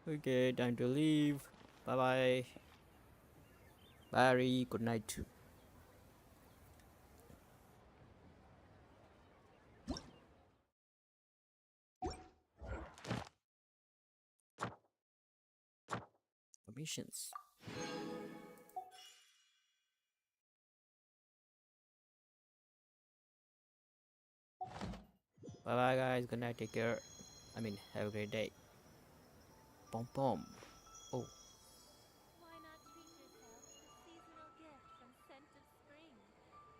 S2: Okay, time to leave. Bye bye. Barry, good night. Missions. Bye bye, guys. Good night. Take care. I mean, have a great day. Pom pom. Oh.
S21: Why not treat yourself to a seasonal gift from Scent of Spring?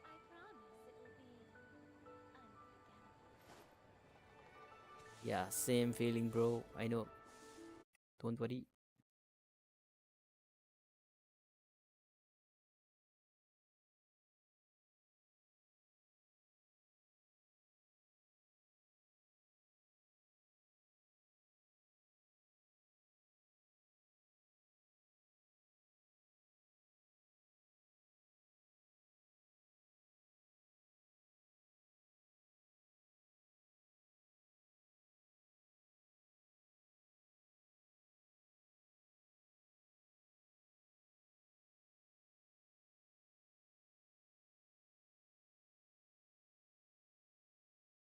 S21: I promise it will be unforgettable.
S2: Yeah, same feeling, bro. I know. Don't worry.